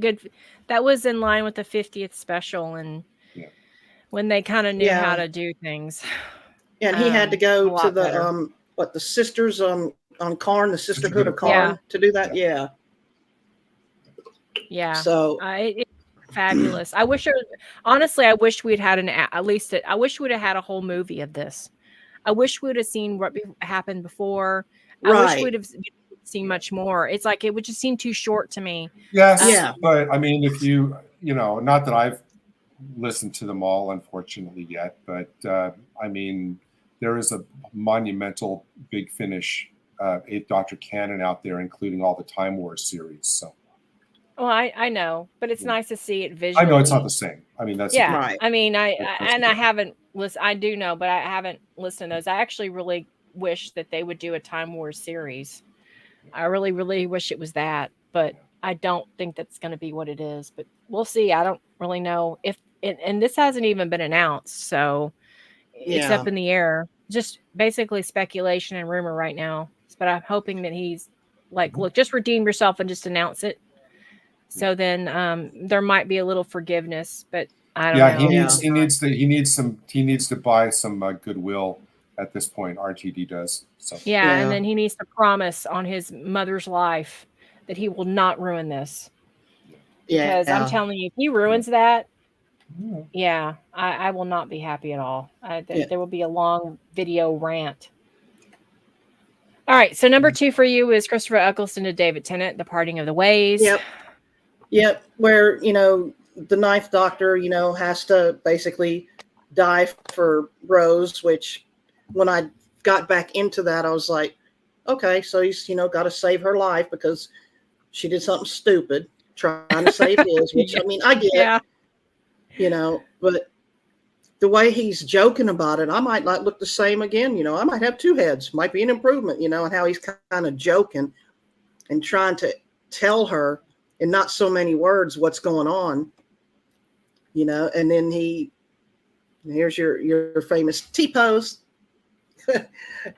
in line with the 50th special, and when they kind of knew Yeah. how to do things. And he had to a go to lot better. the sisters on Karn, the Sisterhood of Karn, Yeah. to do that. Yeah. Yeah. So It's fabulous. I wish honestly, I wish we'd had I wish we'd have had a whole movie of this. I wish we'd have seen what happened before. I wish Right. we'd have seen much more. It's like it would just seem too short to me. Yes, Yeah. but I mean, if you know, not that I've listened to them all, unfortunately, yet, but I mean, there is a monumental Big Finish Eighth Doctor canon out there, including all the Time Wars series. So, Well, I know, but it's nice to see it visually. I know it's not the same. I mean, that's Yeah. Right. I mean, I That's haven't listened. I do know, but I haven't listened to those. I actually really wish that they would do a Time Wars series. I really, really wish it was that, but I don't think that's going to be what it is. But we'll see. I don't really know if, and this hasn't even been announced, so it's Yeah. up in the air. Just basically speculation and rumor right now. But I'm hoping that he's like, look, just redeem yourself and just announce it. So then there might be a little forgiveness, but I don't know. he needs to buy some goodwill at this point. RTD does. So Yeah, and then he needs to promise on his mother's life that he will not ruin this. Yeah. Because I'm telling you, if he ruins that, I will not be happy at all. There will be a long video rant. All right, so number 2 for you is Christopher Eccleston to David Tennant, The Parting of the Ways. Yep. Where, the Ninth Doctor, has to basically die for Rose, which when I got back into that, I was like, okay, so he's, got to save her life because she did something stupid trying to save his, which I mean, I get, but the way he's joking about it, I might not look the same again. I might have 2 heads, might be an improvement, and how he's kind of joking and trying to tell her in not so many words what's going on, and then here's your famous T-pose.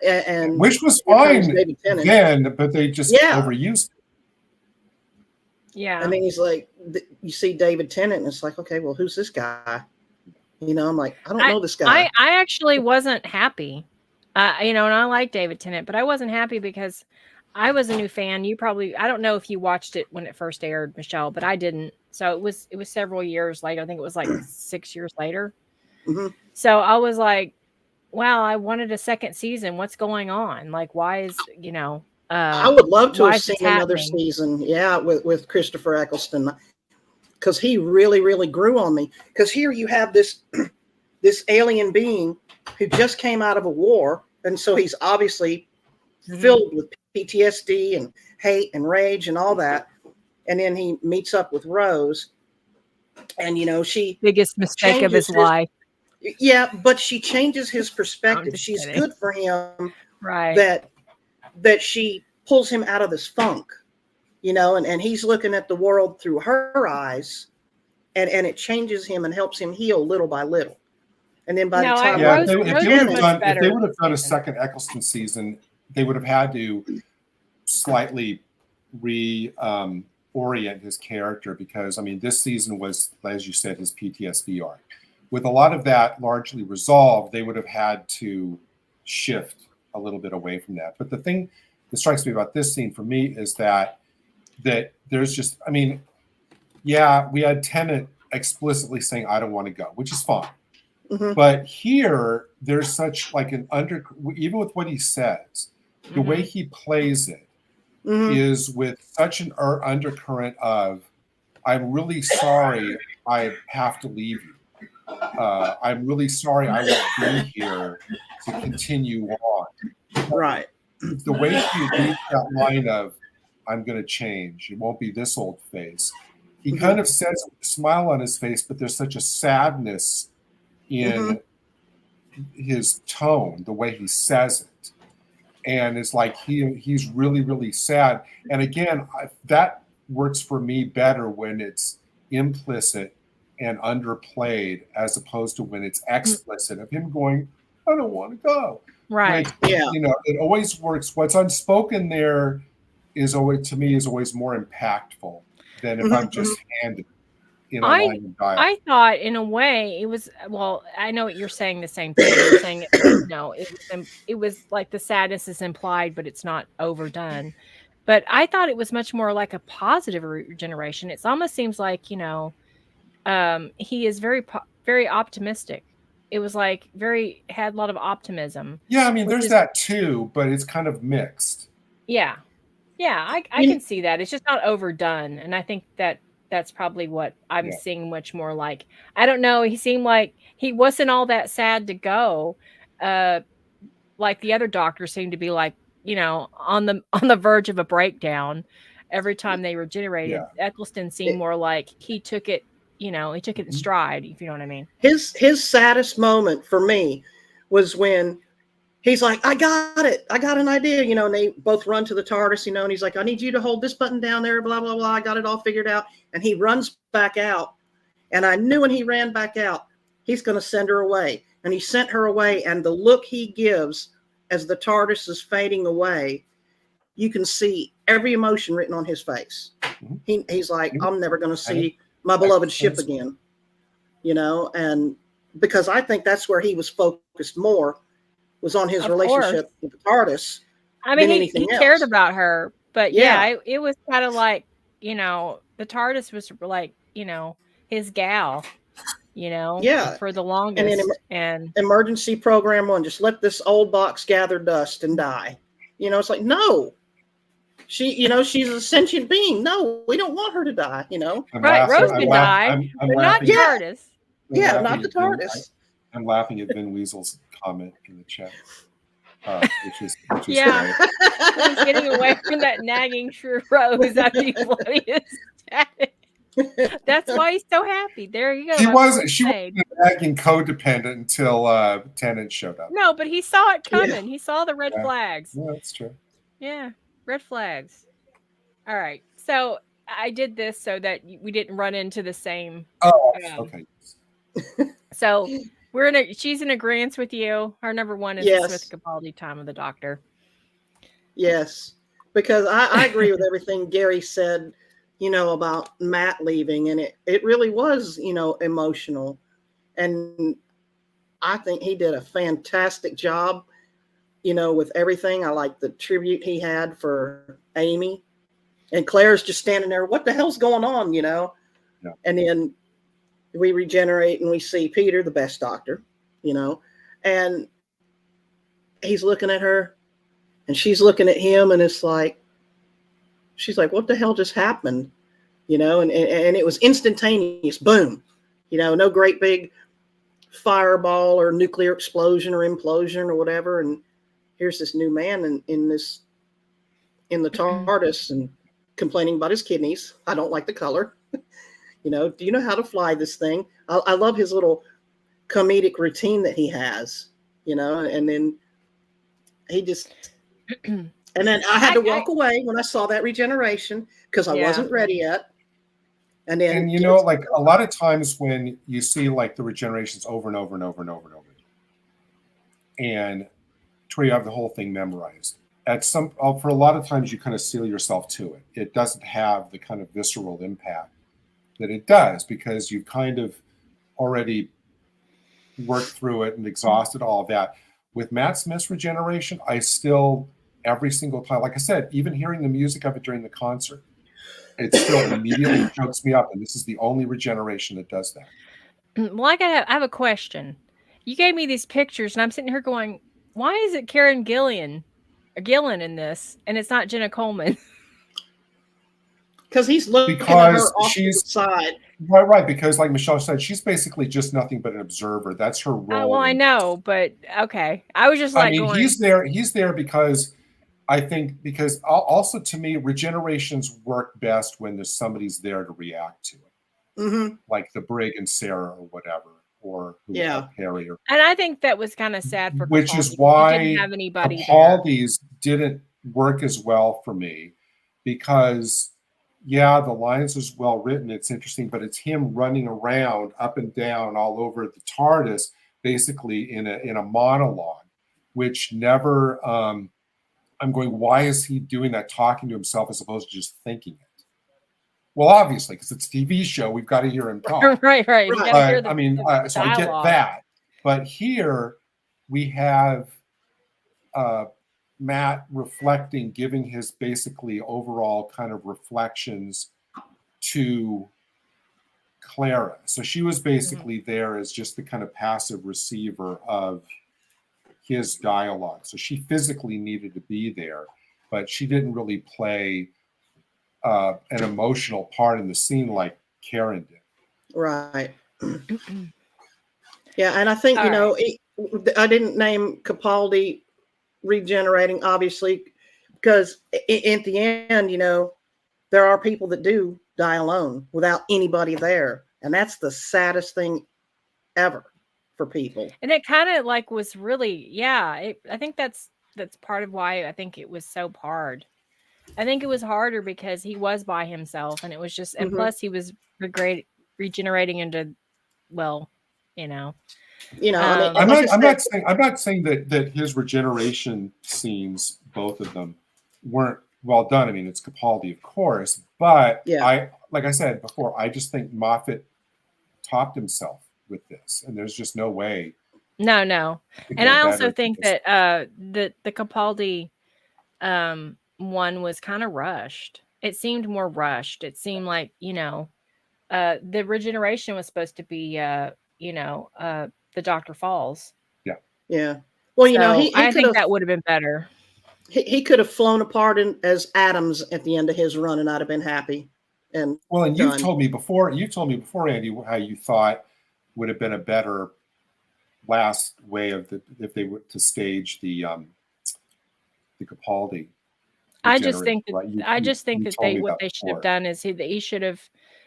and which was fine then, but they just overused it. Yeah. And then he's like, you see David Tennant, and it's like, okay, well, who's this guy? I'm like, I don't know this guy. I actually wasn't happy, and I like David Tennant, but I wasn't happy because I was a new fan. I don't know if you watched it when it first aired, Michelle, but I didn't. So it was several years later. I think it was like 6 years later. Mm-hmm. So I was like, wow, I wanted a second season. What's going on? Like, why is, I would love to have seen another happening? season. Yeah. With Christopher Eccleston, because he really, really grew on me. Because here you have this alien being who just came out of a war. And so he's obviously filled with PTSD and hate and rage and all that. And then he meets up with Rose, and she biggest mistake of his life. Yeah, but she changes his perspective. She's good for him, right? That she pulls him out of this funk, and he's looking at the world through her eyes, and it changes him and helps him heal little by little. And then by the time, if they would have done a second Eccleston season, they would have had to slightly reorient his character, because I mean, this season was, as you said, his PTSD arc. With a lot of that largely resolved, they would have had to shift a little bit away from that. But the thing that strikes me about this scene for me is that there's just, I mean, we had Tennant explicitly saying, I don't want to go, which is fine. Mm-hmm. But here, there's such like even with what he says, the way he plays it is with such an undercurrent of, I'm really sorry I have to leave you. I'm really sorry I won't be here to continue on. Right. The way he reads that line of, I'm going to change, it won't be this old face. He kind of says with a smile on his face, but there's such a sadness in his tone, the way he says it. And it's like he's really, really sad. And again, that works for me better when it's implicit and underplayed, as opposed to when it's explicit of him going, I don't want to go. Right. Like, it always works. What's unspoken there is always, to me, is always more impactful than if I'm just handed. in our line of dialogue. I thought in a way it was, well, I know you're saying the same thing. You're saying it was like the sadness is implied, but it's not overdone. But I thought it was much more like a positive regeneration. It almost seems like, he is very optimistic. It was like had a lot of optimism. Yeah, I mean, there's that too, but it's kind of mixed. Yeah. Yeah, I can see that. It's just not overdone. And I think that's probably what I'm seeing much more like. I don't know. He seemed like he wasn't all that sad to go. Like the other doctors seemed to be like, on the verge of a breakdown every time they regenerated. Yeah. Eccleston seemed more like he took it, in stride, if you know what I mean. His saddest moment for me was when he's like, I got it. I got an idea, and they both run to the TARDIS, and he's like, I need you to hold this button down there, blah, blah, blah. I got it all figured out. And he runs back out. And I knew when he ran back out, he's going to send her away. And he sent her away. And the look he gives as the TARDIS is fading away, you can see every emotion written on his face. He's like, I'm never going to see my beloved ship again, and because I think that's where he was focused more, was on his relationship with the TARDIS. I mean, he cared about her, but it was kind of like, the TARDIS was like, his gal, for the longest. And emergency program 1, just let this old box gather dust and die. It's like, no, she's a sentient being. No, we don't want her to die, Right, Rose can die, but not the TARDIS. Yeah, not the TARDIS. I'm laughing at Vin Weasel's comment in the chat. Which is yeah. He's getting away from that nagging Rose after he bloody his static. That's why he's so happy. There you go. She wasn't nagging codependent until Tennant showed up. No, but he saw it coming. Yeah. He saw the red flags. Yeah, that's true. Yeah, red flags. All right. So I did this so that we didn't run into the same. Oh, okay. So she's in agreement with you. Her number 1 is the Smith Capaldi Time of the Doctor. Yes, because I agree with everything Gary said, about Matt leaving, and it really was, emotional. And I think he did a fantastic job, with everything. I like the tribute he had for Amy, and Claire's just standing there. What the hell's going on, Yeah. And then we regenerate and we see Peter, the best doctor, and he's looking at her and she's looking at him, and it's like, she's like, what the hell just happened? And it was instantaneous. Boom. No great big fireball or nuclear explosion or implosion or whatever. And here's this new man in the TARDIS and complaining about his kidneys. I don't like the color. Do you know how to fly this thing? I love his little comedic routine that he has, and then he just, and then I had to walk away when I saw that regeneration because I wasn't ready yet. And then, like a lot of times when you see like the regenerations over and over and over and over and over, and to where you have the whole thing memorized, for a lot of times you kind of seal yourself to it. It doesn't have the kind of visceral impact that it does, because you've kind of already worked through it and exhausted all of that. With Matt Smith's regeneration, I still, every single time, like I said, even hearing the music of it during the concert, it still immediately chokes me up. And this is the only regeneration that does that. Well, I have a question. You gave me these pictures, and I'm sitting here going, why is it Karen Gillan in this, and it's not Jenna Coleman? Because he's looking at her off to the side. Right. Because like Michelle said, she's basically just nothing but an observer. That's her role. Well, I know, but okay. I was just like, he's there because I think, because also to me, regenerations work best when there's somebody's there to react to it. Mm-hmm. Like the Brig and Sarah or whatever, or Harry. And I think that was kind of sad for which Capaldi. Is why he didn't have anybody Capaldi's didn't work as well for me, because the lines is well written, it's interesting, but it's him running around up and down all over the TARDIS, basically in a monologue, which never. I'm going, why is he doing that, talking to himself as opposed to just thinking it? Well, obviously, because it's a TV show, we've got to hear him talk. right. You Right. gotta hear But I mean, so I get dialogue. that. But here we have Matt reflecting, giving his basically overall kind of reflections to Clara. So she was basically there as just the kind of passive receiver of his dialogue. So she physically needed to be there, but she didn't really play an emotional part in the scene like Karen did. Right. Yeah, and I think, All you know, I didn't name Capaldi regenerating, obviously, because at the end, you know, there are people that do die alone without anybody there. And that's the saddest thing ever for people. And it kind of like was really, I think that's part of why I think it was so hard. I think it was harder because he was by himself, and it was just, and plus he was regenerating into, well, you know. You know, I'm not saying that his regeneration scenes, both of them, weren't well done. I mean, it's Capaldi, of course, but like I said before, I just think Moffat topped himself with this, and there's just no way. No. And I also think that the Capaldi one was kind of rushed. It seemed more rushed. It seemed like, you know, the regeneration was supposed to be you know, the Dr. Falls. Yeah. Well, you know, I think that would have been better. He could have flown apart as atoms at the end of his run, and I'd have been happy. And you've told me before, Andy, how you thought would have been a better last way of if they were to stage the Capaldi. I just think that what they should have done is he should have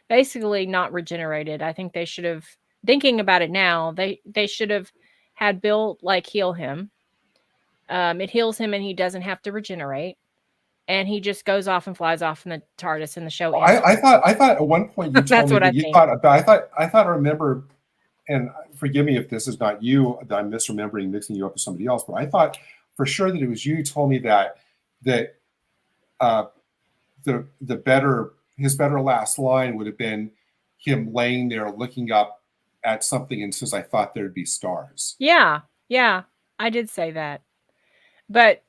basically not regenerated. I think they should have, thinking about it now, they should have had Bill like heal him. It heals him and he doesn't have to regenerate. And he just goes off and flies off in the TARDIS in the show. I thought at one point you told me that you thought about. I thought I remember, and forgive me if this is not you, that I'm misremembering, mixing you up with somebody else. But I thought for sure that it was you who told me that his better last line would have been him laying there looking up at something and says, "I thought there'd be stars." Yeah, I did say that, but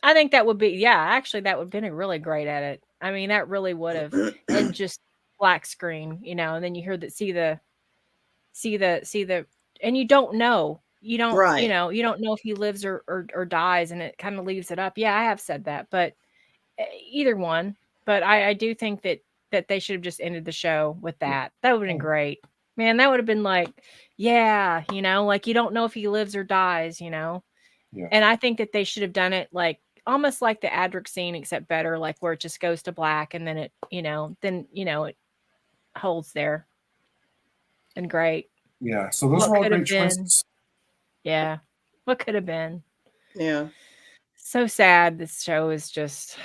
I think that would be, actually that would have been really great at it. I mean, that really would have, and just black screen, you know, and then you hear that, see the, and you don't know, you know, you don't know if he lives or dies, and it kind of leaves it up. Yeah, I have said that, but either one. But I do think that they should have just ended the show with that. That would have been great, man. That would have been like, you know, like you don't know if he lives or dies, you know. Yeah. And I think that they should have done it like almost like the Adric scene, except better, like where it just goes to black and then it, you know, it holds there. And great. Yeah. So those are all great choices. Yeah. What could have been? Yeah. So sad. This show is just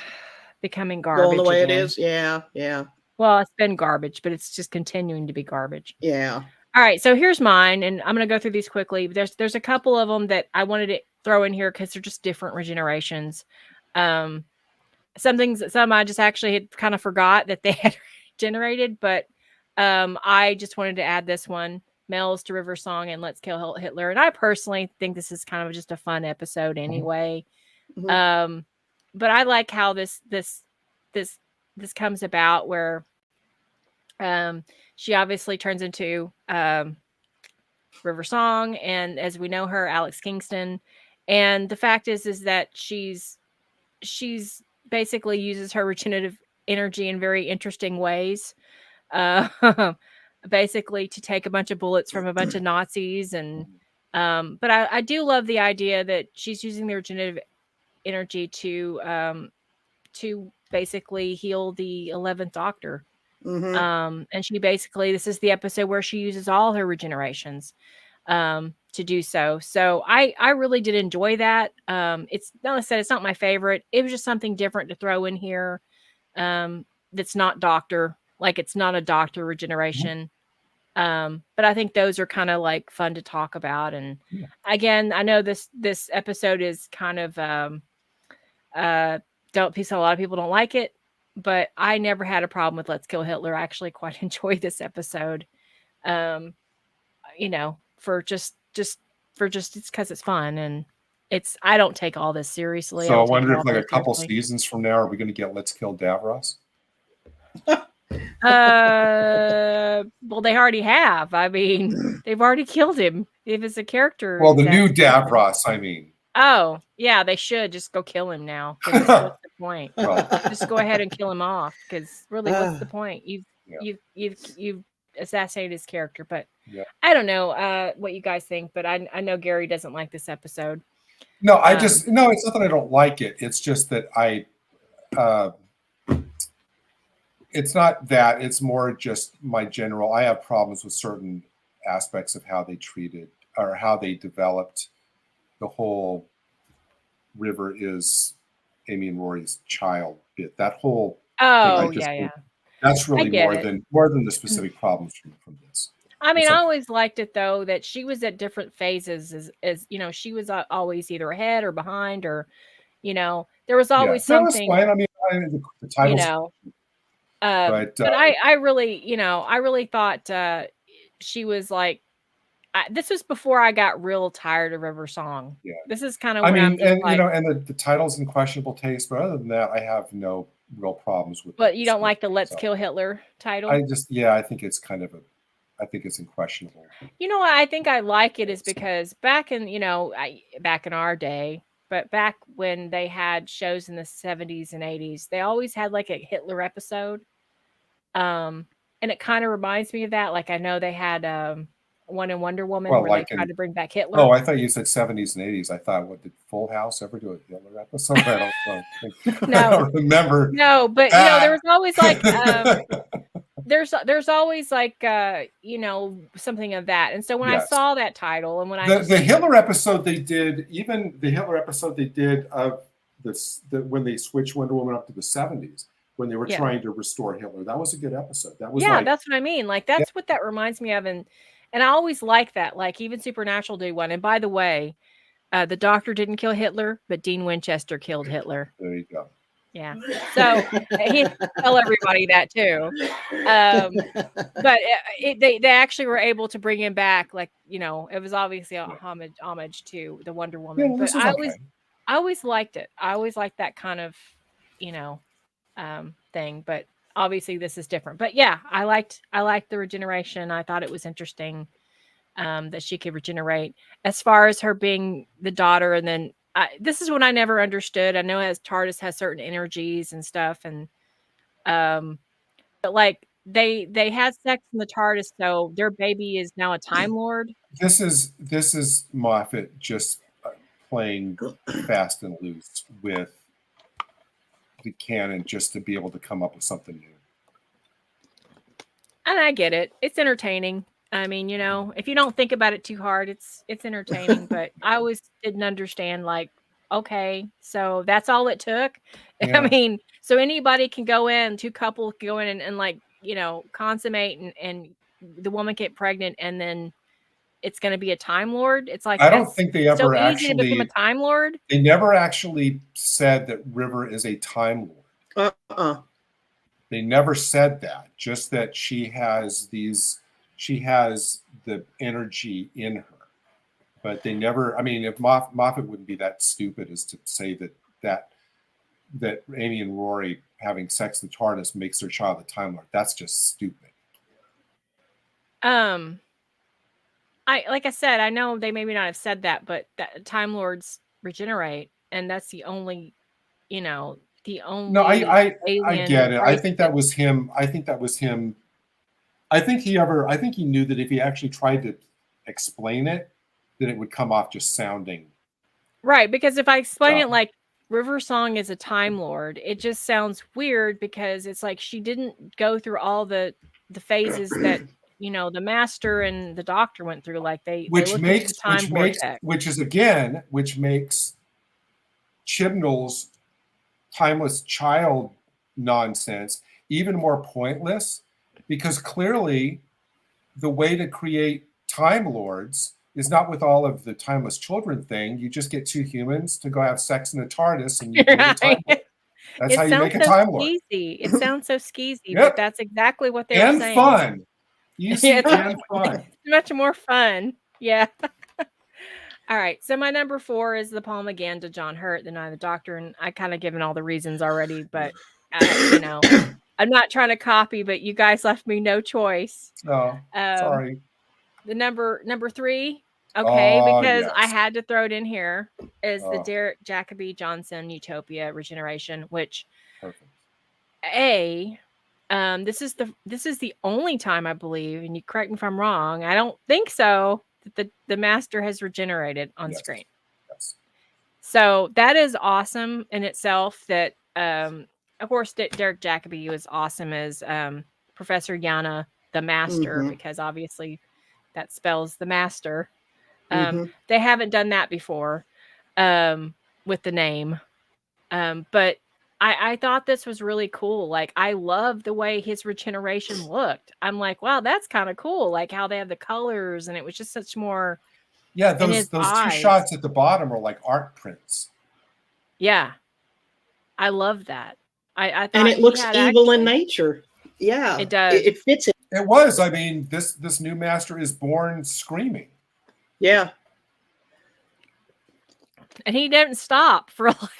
becoming garbage. Going the way again. it is. Yeah. Yeah. Well, it's been garbage, but it's just continuing to be garbage. Yeah. All right. So here's mine, and I'm going to go through these quickly. There's a couple of them that I wanted to throw in here because they're just different regenerations. Some I just actually had kind of forgot that they had generated, but I just wanted to add this one: Mel's to River Song and Let's Kill Hitler. And I personally think this is kind of just a fun episode anyway. Mm-hmm. But I like how this comes about, where she obviously turns into River Song, and as we know her, Alex Kingston. And the fact is that she's basically uses her regenerative energy in very interesting ways. Basically to take a bunch of bullets from a bunch of Nazis. And but I do love the idea that she's using the regenerative energy to basically heal the 11th Doctor. Mm-hmm. And she basically, this is the episode where she uses all her regenerations to do so. So I really did enjoy that. It's not, I said it's not my favorite. It was just something different to throw in here. That's not Doctor, like it's not a Doctor regeneration. But I think those are kind of like fun to talk about. And again, I know this episode is kind of a lot of people don't like it. but I never had a problem with Let's Kill Hitler. I actually quite enjoyed this episode. You know, it's because it's fun, and I don't take all this seriously. So I don't take wonder it all if like a very couple seriously. seasons from now, are we going to get Let's Kill Davros? Well, they already have. I mean, they've already killed him. If it's a character. Well, the new assassination. Davros, I mean. Oh, yeah, they should just go kill him now. 'Cause what's the point? Well, Just go ahead and kill him off. Because really, what's the point? Yeah. You've assassinated his character. But Yeah. I don't know what you guys think. But I know Gary doesn't like this episode. No, it's not that I don't like it. It's just that it's not that. It's more just my general. I have problems with certain aspects of how they treated or how they developed the whole River is Amy and Rory's child bit. That whole Oh, thing, yeah. That's really get more than the specific problems from this. I mean, It's I like- always liked it though that she was at different phases. As you know, she was always either ahead or behind, or you know, there was always No, it's something. fine. I mean, the You titles, know, but but I really thought she was like. This was before I got real tired of River Song. Yeah. This is kind of I when I'm mean, just and like, the title's in questionable taste, but other than that, I have no real problems with. but you don't like the script Let's itself. Kill Hitler title? I think it's I think it's questionable. You know what? I think I like it is because back in our day, but back when they had shows in the 70s and 80s, they always had like a Hitler episode. And it kind of reminds me of that. Like I know they had one in Wonder Woman Well, where like they tried to bring back Hitler. Oh, I thought you said 70s and 80s. I thought, what did Full House ever do a Hitler episode? I don't know. I don't remember. No, but there was always like there's always like something of that. And so when I saw that title and when the Hitler episode they did, even the Hitler episode they did of when they switched Wonder Woman up to the 70s when they were trying to restore Hitler, that was a good episode. That was that's what I mean. Like that's what that reminds me of, and I always like that. Like even Supernatural did one. And by the way, the Doctor didn't kill Hitler, but Dean Winchester killed Hitler. There you go. Yeah. So he tell everybody that too. But they actually were able to bring him back. Like, it was obviously a homage to the Wonder Woman. Yeah, but I always liked it. I always liked that kind of, thing. But obviously this is different. But yeah, I liked the regeneration. I thought it was interesting that she could regenerate. As far as her being the daughter, and then this is what I never understood. I know as TARDIS has certain energies and stuff, and but like they had sex in the TARDIS, so their baby is now a Time Lord. This is Moffat just playing fast and loose with the canon just to be able to come up with something new. And I get it. It's entertaining. I mean, if you don't think about it too hard, it's entertaining. But I always didn't understand, like, okay, so that's all it took. Yeah. I mean, so anybody can go in, two couples can go in and like, consummate and the woman get pregnant and then it's going to be a Time Lord. It's like, I don't think they ever so actually easy to become a Time Lord. They never actually said that River is a Time Lord. They never said that. Just that she has the energy in her. But they never. I mean, if Moffat wouldn't be that stupid as to say that Amy and Rory having sex in the TARDIS makes their child a Time Lord. That's just stupid. Like I said, I know they maybe not have said that, but that Time Lords regenerate, and that's the only, the only. No, I get it. I think that was him. I think he knew that if he actually tried to explain it, that it would come off just sounding right. Because if I explain it like River Song is a Time Lord, it just sounds weird because it's like she didn't go through all the phases that the Master and the Doctor went through. Like which makes Chibnall's timeless child nonsense even more pointless, because clearly the way to create Time Lords is not with all of the timeless children thing. You just get two humans to go have sex in the TARDIS and you get a Time Lord. That's It how you sounds make a so Time Lord. skeezy. It sounds so skeezy, Yep. but that's exactly what they were And saying. fun. Easy Yeah, it's and fun. It's much more fun. Yeah. All right. So my number 4 is the Palm again to John Hurt, the Night of the Doctor, and I kind of given all the reasons already, but I'm not trying to copy, but you guys left me no choice. Oh, sorry. The number 3, okay, Oh, because I yes. had to throw it in here, is the Oh. Derek Jacobi Johnson Utopia Regeneration, which Perfect. this is the only time I believe, and you correct me if I'm wrong, I don't think so, that the Master has regenerated on Yes. screen. Yes. So that is awesome in itself. That of course Derek Jacobi was awesome as Professor Yana the Master, because obviously that spells the Master. They haven't done that before with the name, but I thought this was really cool. Like, I love the way his regeneration looked. I'm like, wow, that's kind of cool. Like how they have the colors, and it was just such more. Yeah, in those his 2 eyes. shots at the bottom are like art prints. Yeah, I love that. I thought And it he looks had evil in actually- nature. Yeah, It does. It fits it. It was. I mean, this new Master is born screaming. Yeah. And he didn't stop for like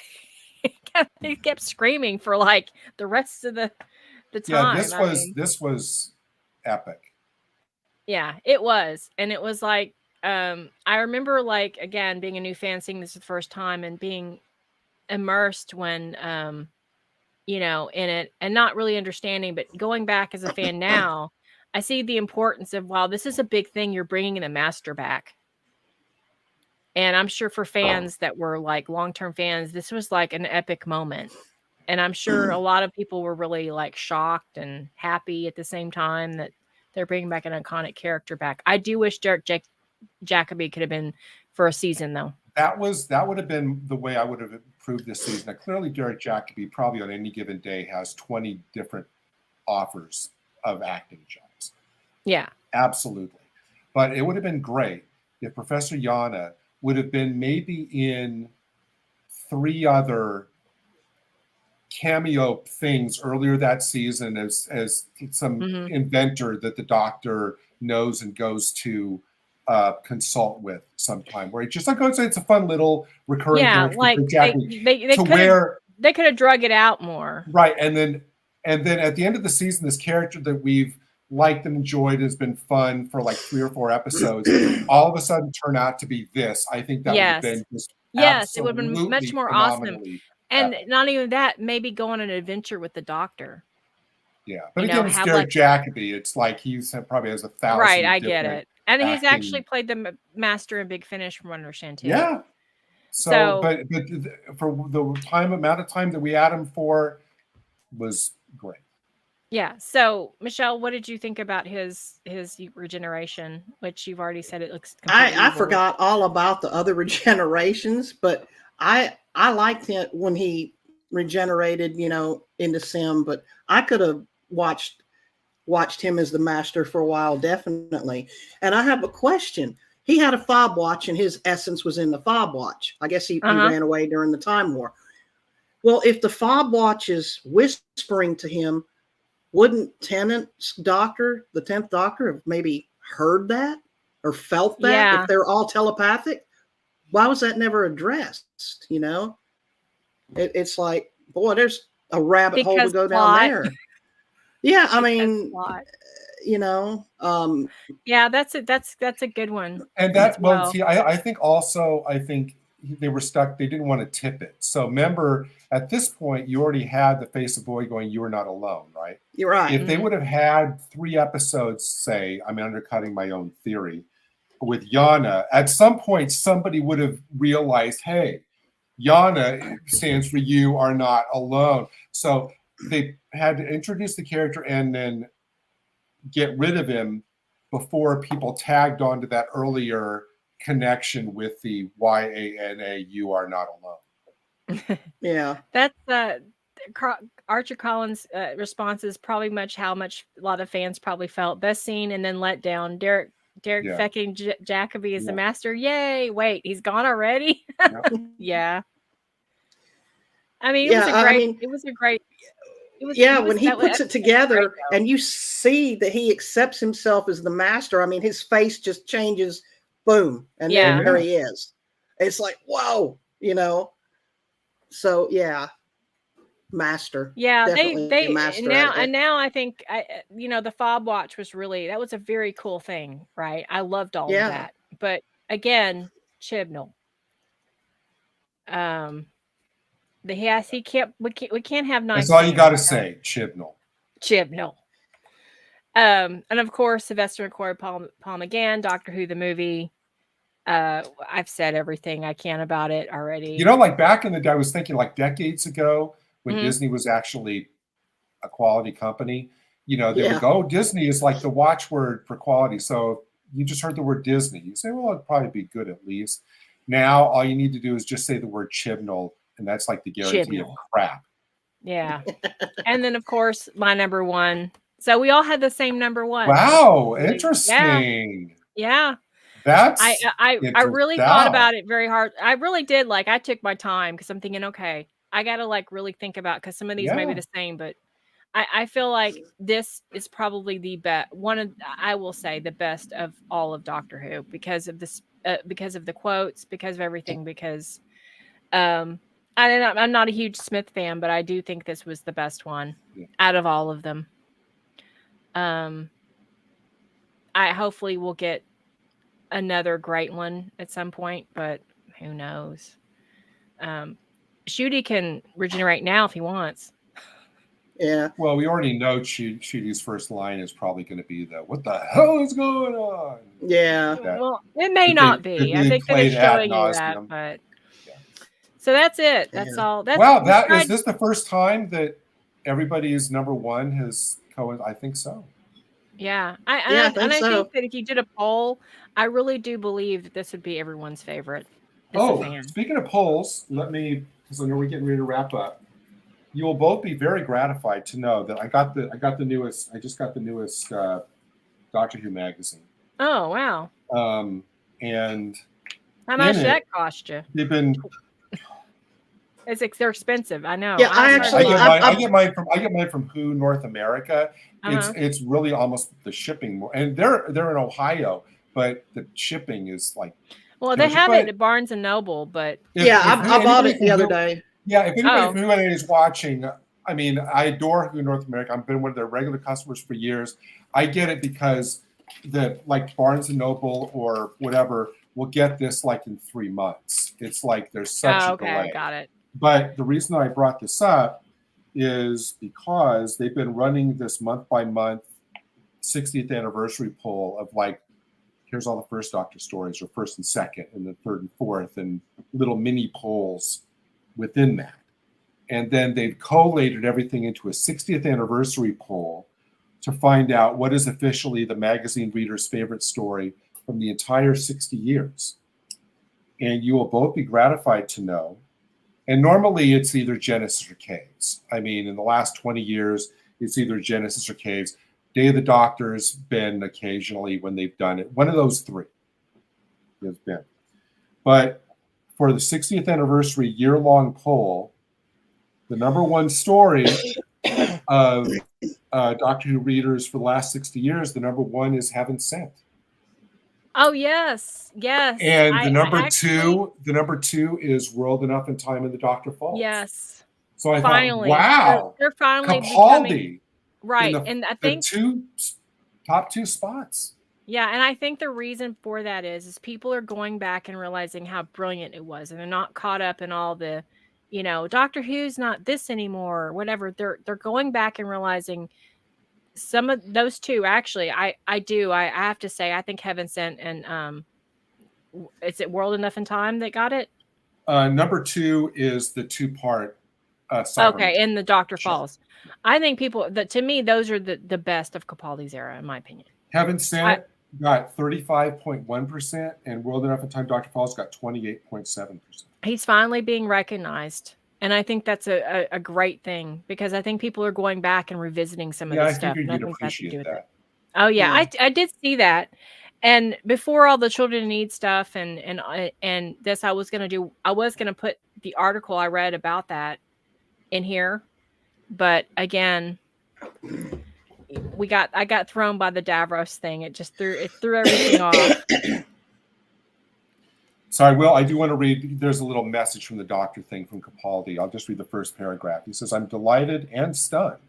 he kept screaming for like the rest of the time. Yeah, this was epic. Yeah, it was. And it was like I remember, like, again, being a new fan, seeing this for the first time and being immersed when in it, and not really understanding, but going back as a fan now, I see the importance of, wow, this is a big thing. You're bringing the Master back. And I'm sure for fans that were like long-term fans, this was like an epic moment. And I'm sure a lot of people were really like shocked and happy at the same time that they're bringing back an iconic character back. I do wish Derek Jacobi could have been for a season, though. That would have been the way I would have improved this season. Now, clearly, Derek Jacobi probably on any given day has 20 different offers of acting jobs. Yeah, absolutely. But it would have been great if Professor Yana would have been maybe in 3 other cameo things earlier that season as some inventor that the Doctor knows and goes to consult with sometime, where it just like it's a fun little recurring character, like they could have drug it out more, right? And then at the end of the season, this character that we've liked and enjoyed has been fun for like 3 or 4 episodes, all of a sudden turn out to be this. I think that would have been just it would have been much more awesome. And epic. not even that, maybe go on an adventure with the Doctor. Yeah, but again, it's Derek Jacobi. It's like probably has 1,000. Right, I get it. And he's actually played the Master in Big Finish, from what I understand too. Yeah. So but for the amount of time that we had him for was great. Yeah. So Michelle, what did you think about his regeneration, which you've already said it looks I forgot all about the other regenerations, but I liked it when he regenerated, into Sim, but I could have watched him as the Master for a while, definitely. And I have a question. He had a fob watch and his essence was in the fob watch. I guess he ran away during the Time War. Well, if the fob watch is whispering to him, wouldn't Tennant's Doctor, the 10th Doctor, have maybe heard that or felt that if they're all telepathic? Why was that never addressed? It's like, boy, there's a rabbit hole to go down there. Yeah, I mean, yeah, that's a good one. And I think they were stuck. They didn't want to tip it. So remember, at this point, you already had the face of Void going, "You are not alone," right? You're right. If they would have had 3 episodes, say, I'm undercutting my own theory, with Yana, at some point somebody would have realized, hey, Yana stands for "You are not alone." So they had to introduce the character and then get rid of him before people tagged onto that earlier connection with the YANA, "You are not alone." Yeah. That's Archer Collins' response is probably how much a lot of fans probably felt. Best scene and then let down. Derek fucking Jacobi is the Master. Yay! Wait, he's gone already. Yeah. I mean, it was Yeah, a great. I mean, it was a great. It was. yeah, It was when he that was puts it great, together though. and you see that he accepts himself as the master, I mean, his face just changes, boom, and Yeah. there he is. It's like, whoa, So yeah, master. Yeah, Definitely a they master now at it. and now I think the fob watch was really that was a very cool thing, right? I loved all of Yeah. that. But again, Chibnall. He can't we can't have nice That's all you things, got to say, Chibnall. Chibnall. And of course Sylvester McCoy, Paul McGann, Doctor Who the movie. I've said everything I can about it already. Like back in the day, I was thinking like decades ago when Mhm. Disney was actually a quality company, they Yeah. would go, Disney is like the watchword for quality. So you just heard the word Disney. You say, well, it'd probably be good at least. Now, all you need to do is just say the word Chibnall, and that's like the guarantee of Chibnall. crap. Yeah. And then, of course, my number one. So we all had the same number one. Wow, Yeah. interesting. Yeah. That's I really thought about it very hard. I really did. Like, I took my time because I'm thinking, okay, I got to like really think about because some of these may be Yeah. the same, but I feel like this is probably the best I will say the best of all of Doctor Who because of this, because of the quotes, because of everything, because I'm not a huge Smith fan, but I do think this was the best one out of all of them. I hopefully will get another great one at some point, but who knows? Shooty can regenerate now if he wants. Yeah. Well, we already know Chudi's first line is probably going to be what the hell is going on? Yeah. Well, it may not be. I think that it's showing you that, but so that's it. That's all. That's is this the first time that everybody's number one has I think so. Yeah. I think so. think that if you did a poll, I really do believe that this would be everyone's favorite. Speaking of polls, because I know we're getting ready to wrap up. You will both be very gratified to know that I just got the newest Doctor Who magazine. Oh, wow. And how much that cost you? They've been they're expensive. I know. Yeah, I get mine from Who North America. Uh-huh. It's really almost the shipping more, and they're in Ohio, but the shipping is like. Well, they have it at Barnes and Noble, but I bought it the other day. Yeah, if anybody from Who is watching, I mean, I adore Who North America. I've been one of their regular customers for years. I get it because like Barnes and Noble or whatever will get this like in 3 months. It's like there's such a delay. Got it. But the reason I brought this up is because they've been running this month by month 60th anniversary poll of like, here's all the first Doctor stories, or first and second, and the third and fourth, and little mini polls within that. And then they've collated everything into a 60th anniversary poll to find out what is officially the magazine reader's favorite story from the entire 60 years. And you will both be gratified to know. And normally it's either Genesis or Caves. I mean, in the last 20 years, it's either Genesis or Caves. Day of the Doctor's been occasionally when they've done it. One of those three has been. But for the 60th anniversary year-long poll, the number one story of Doctor Who readers for the last 60 years, the number one is Heaven Sent. Oh, yes. And the number two is World Enough and Time in the Doctor Falls. Yes. So I finally, thought, wow, they're finally Capaldi, right. And I think the top two spots. Yeah, and I think the reason for that is people are going back and realizing how brilliant it was, and they're not caught up in all the, Doctor Who's not this anymore, or whatever. They're going back and realizing some of those two. Actually, I have to say, I think Heaven Sent and is it World Enough in Time that got it? Number two is the 2-part. Okay, in the Doctor Falls. I think to me, those are the best of Capaldi's era, in my opinion. Heaven Sent got 35.1%, and World Enough in Time Dr. Falls got 28.7%. He's finally being recognized, and I think that's a great thing, because I think people are going back and revisiting some of this stuff. I figured you'd appreciate that. Oh yeah, I did see that. And before all the Children in Need stuff and this, I was gonna put the article I read about that in here, but again, I got thrown by the Davros thing. It threw everything off. Sorry, Will, I do want to read. There's a little message from the doctor thing from Capaldi. I'll just read the first paragraph. He says, I'm delighted and stunned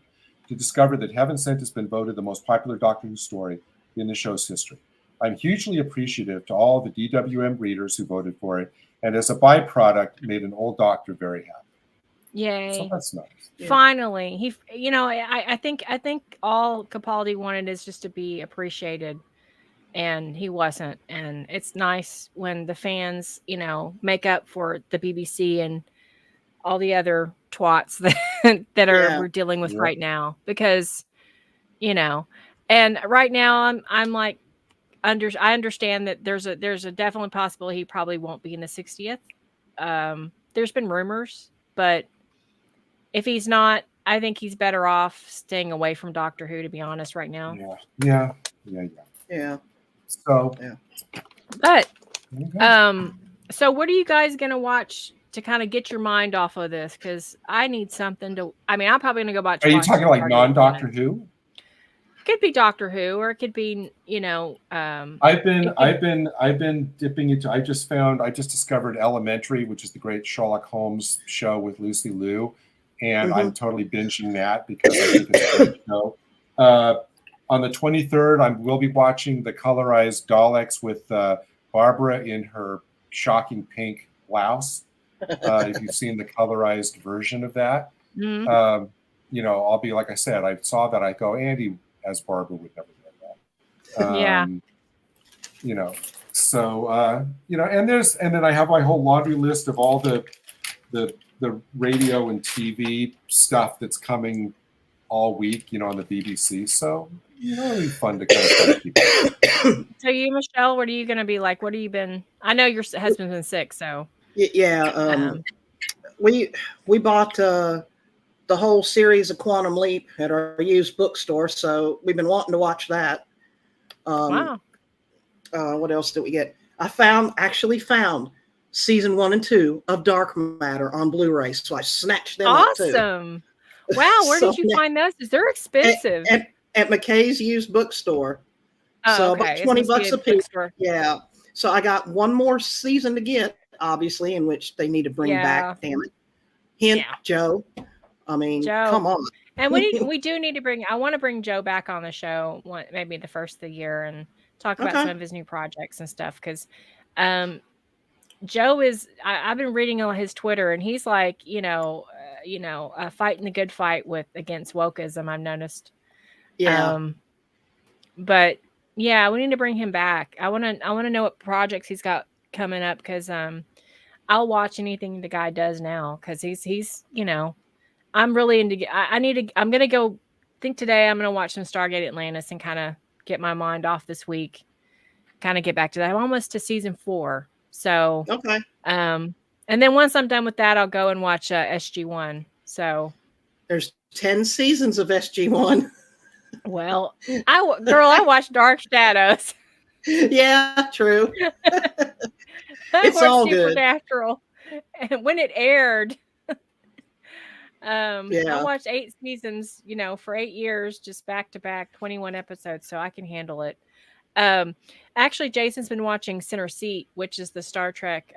to discover that Heaven Sent has been voted the most popular Doctor Who story in the show's history. I'm hugely appreciative to all the DWM readers who voted for it, and as a byproduct, made an old doctor very happy. Yay. So that's nice. Yeah. Finally, I think all Capaldi wanted is just to be appreciated, and he wasn't. And it's nice when the fans, make up for the BBC and all the other twats that we're dealing with right now, because, and right now I'm like, I understand that there's a definitely possibility he probably won't be in the 60th. There's been rumors, but if he's not, I think he's better off staying away from Doctor Who, to be honest, right now. Yeah. So, but, so what are you guys going to watch to kind of get your mind off of this? Because I need something to, I'm probably going to go watch. Are you talking like non-Doctor Who? Could be Doctor Who, or it could be, I've been dipping into. I just discovered Elementary, which is the great Sherlock Holmes show with Lucy Liu, and I'm totally binging that because I think it's a great show. On the 23rd, we'll be watching the colorized Daleks with Barbara in her shocking pink blouse. If you've seen the colorized version of that, I'll be, like I said, I saw that. I go, Andy as Barbara would never know that. So and then I have my whole laundry list of all the radio and TV stuff that's coming all week, on the BBC. So it'll be fun to kind of keep it. So you, Michelle, what are you going to be like? What have you been? I know your husband's been sick, so we bought the whole series of Quantum Leap at our used bookstore, so we've been wanting to watch that. Wow. What else did we get? I actually found season 1 and 2 of Dark Matter on Blu-ray, so I snatched them up too. Awesome. Wow, where did you find those? They're expensive. At McKay's used bookstore. So about $20 a piece. Yeah. So I got one more season to get, obviously, in which they need to bring back. Damn it. Hint, Joe. Joe. Come on. And we do need to bring. I want to bring Joe back on the show, maybe the first of the year, and talk about some of his new projects and stuff. Because Joe is. I've been reading on his Twitter, and he's like, fighting the good fight against wokeism. I've noticed. Yeah. But yeah, we need to bring him back. I want to know what projects he's got coming up, because I'll watch anything the guy does now, because he's I'm really into. I'm gonna go think today. I'm gonna watch some Stargate Atlantis and kind of get my mind off this week. Kind of get back to that. I'm almost to season 4. So okay. And then once I'm done with that, I'll go and watch SG1. So there's 10 seasons of SG1. Well, I watched Dark Shadows. Yeah, true. It's all good. Supernatural. And when it aired, I watched 8 seasons, for 8 years, just back to back, 21 episodes, so I can handle it. Actually, Jason's been watching Center Seat, which is the Star Trek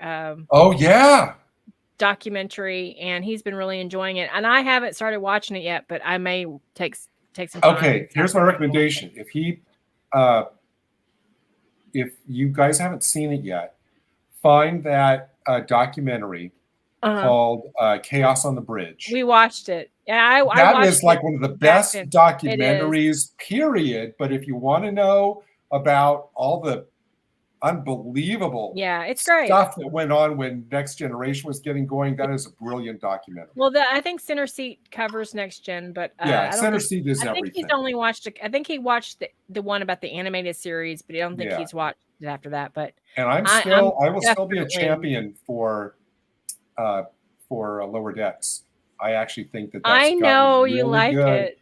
documentary, and he's been really enjoying it. And I haven't started watching it yet, but I may take some time. Okay, here's my recommendation. If you guys haven't seen it yet, find that documentary called Chaos on the Bridge. We watched it. Yeah, that is like one of the best documentaries, period. But if you want to know about all the unbelievable it's great stuff that went on when Next Generation was getting going, that is a brilliant documentary. Well, I think Center Seat covers Next Gen, but Center Seat is everything. I think he's only watched. I think he watched the one about the animated series, but I don't think he's watched it after that. But I will still be a champion for Lower Decks. I actually think that's I know really you like good.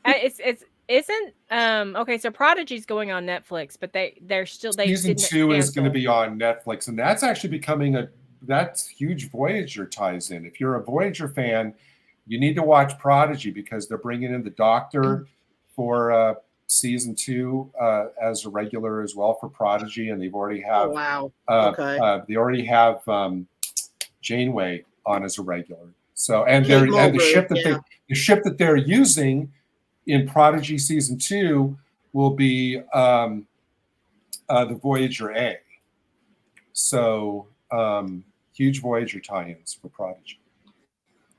it. Isn't okay, so Prodigy's going on Netflix, but they're still season 2 is going to be on Netflix, and that's actually becoming that's huge. Voyager ties in. If you're a Voyager fan, you need to watch Prodigy because they're bringing in the Doctor for season 2 as a regular as well for Prodigy, and they've already have. Oh wow! Okay. They already have Janeway on as a regular. So and Kate they're and the Mulgrew, ship that yeah. the ship that they're using in Prodigy season 2 will be the Voyager A. So huge Voyager tie-ins for Prodigy.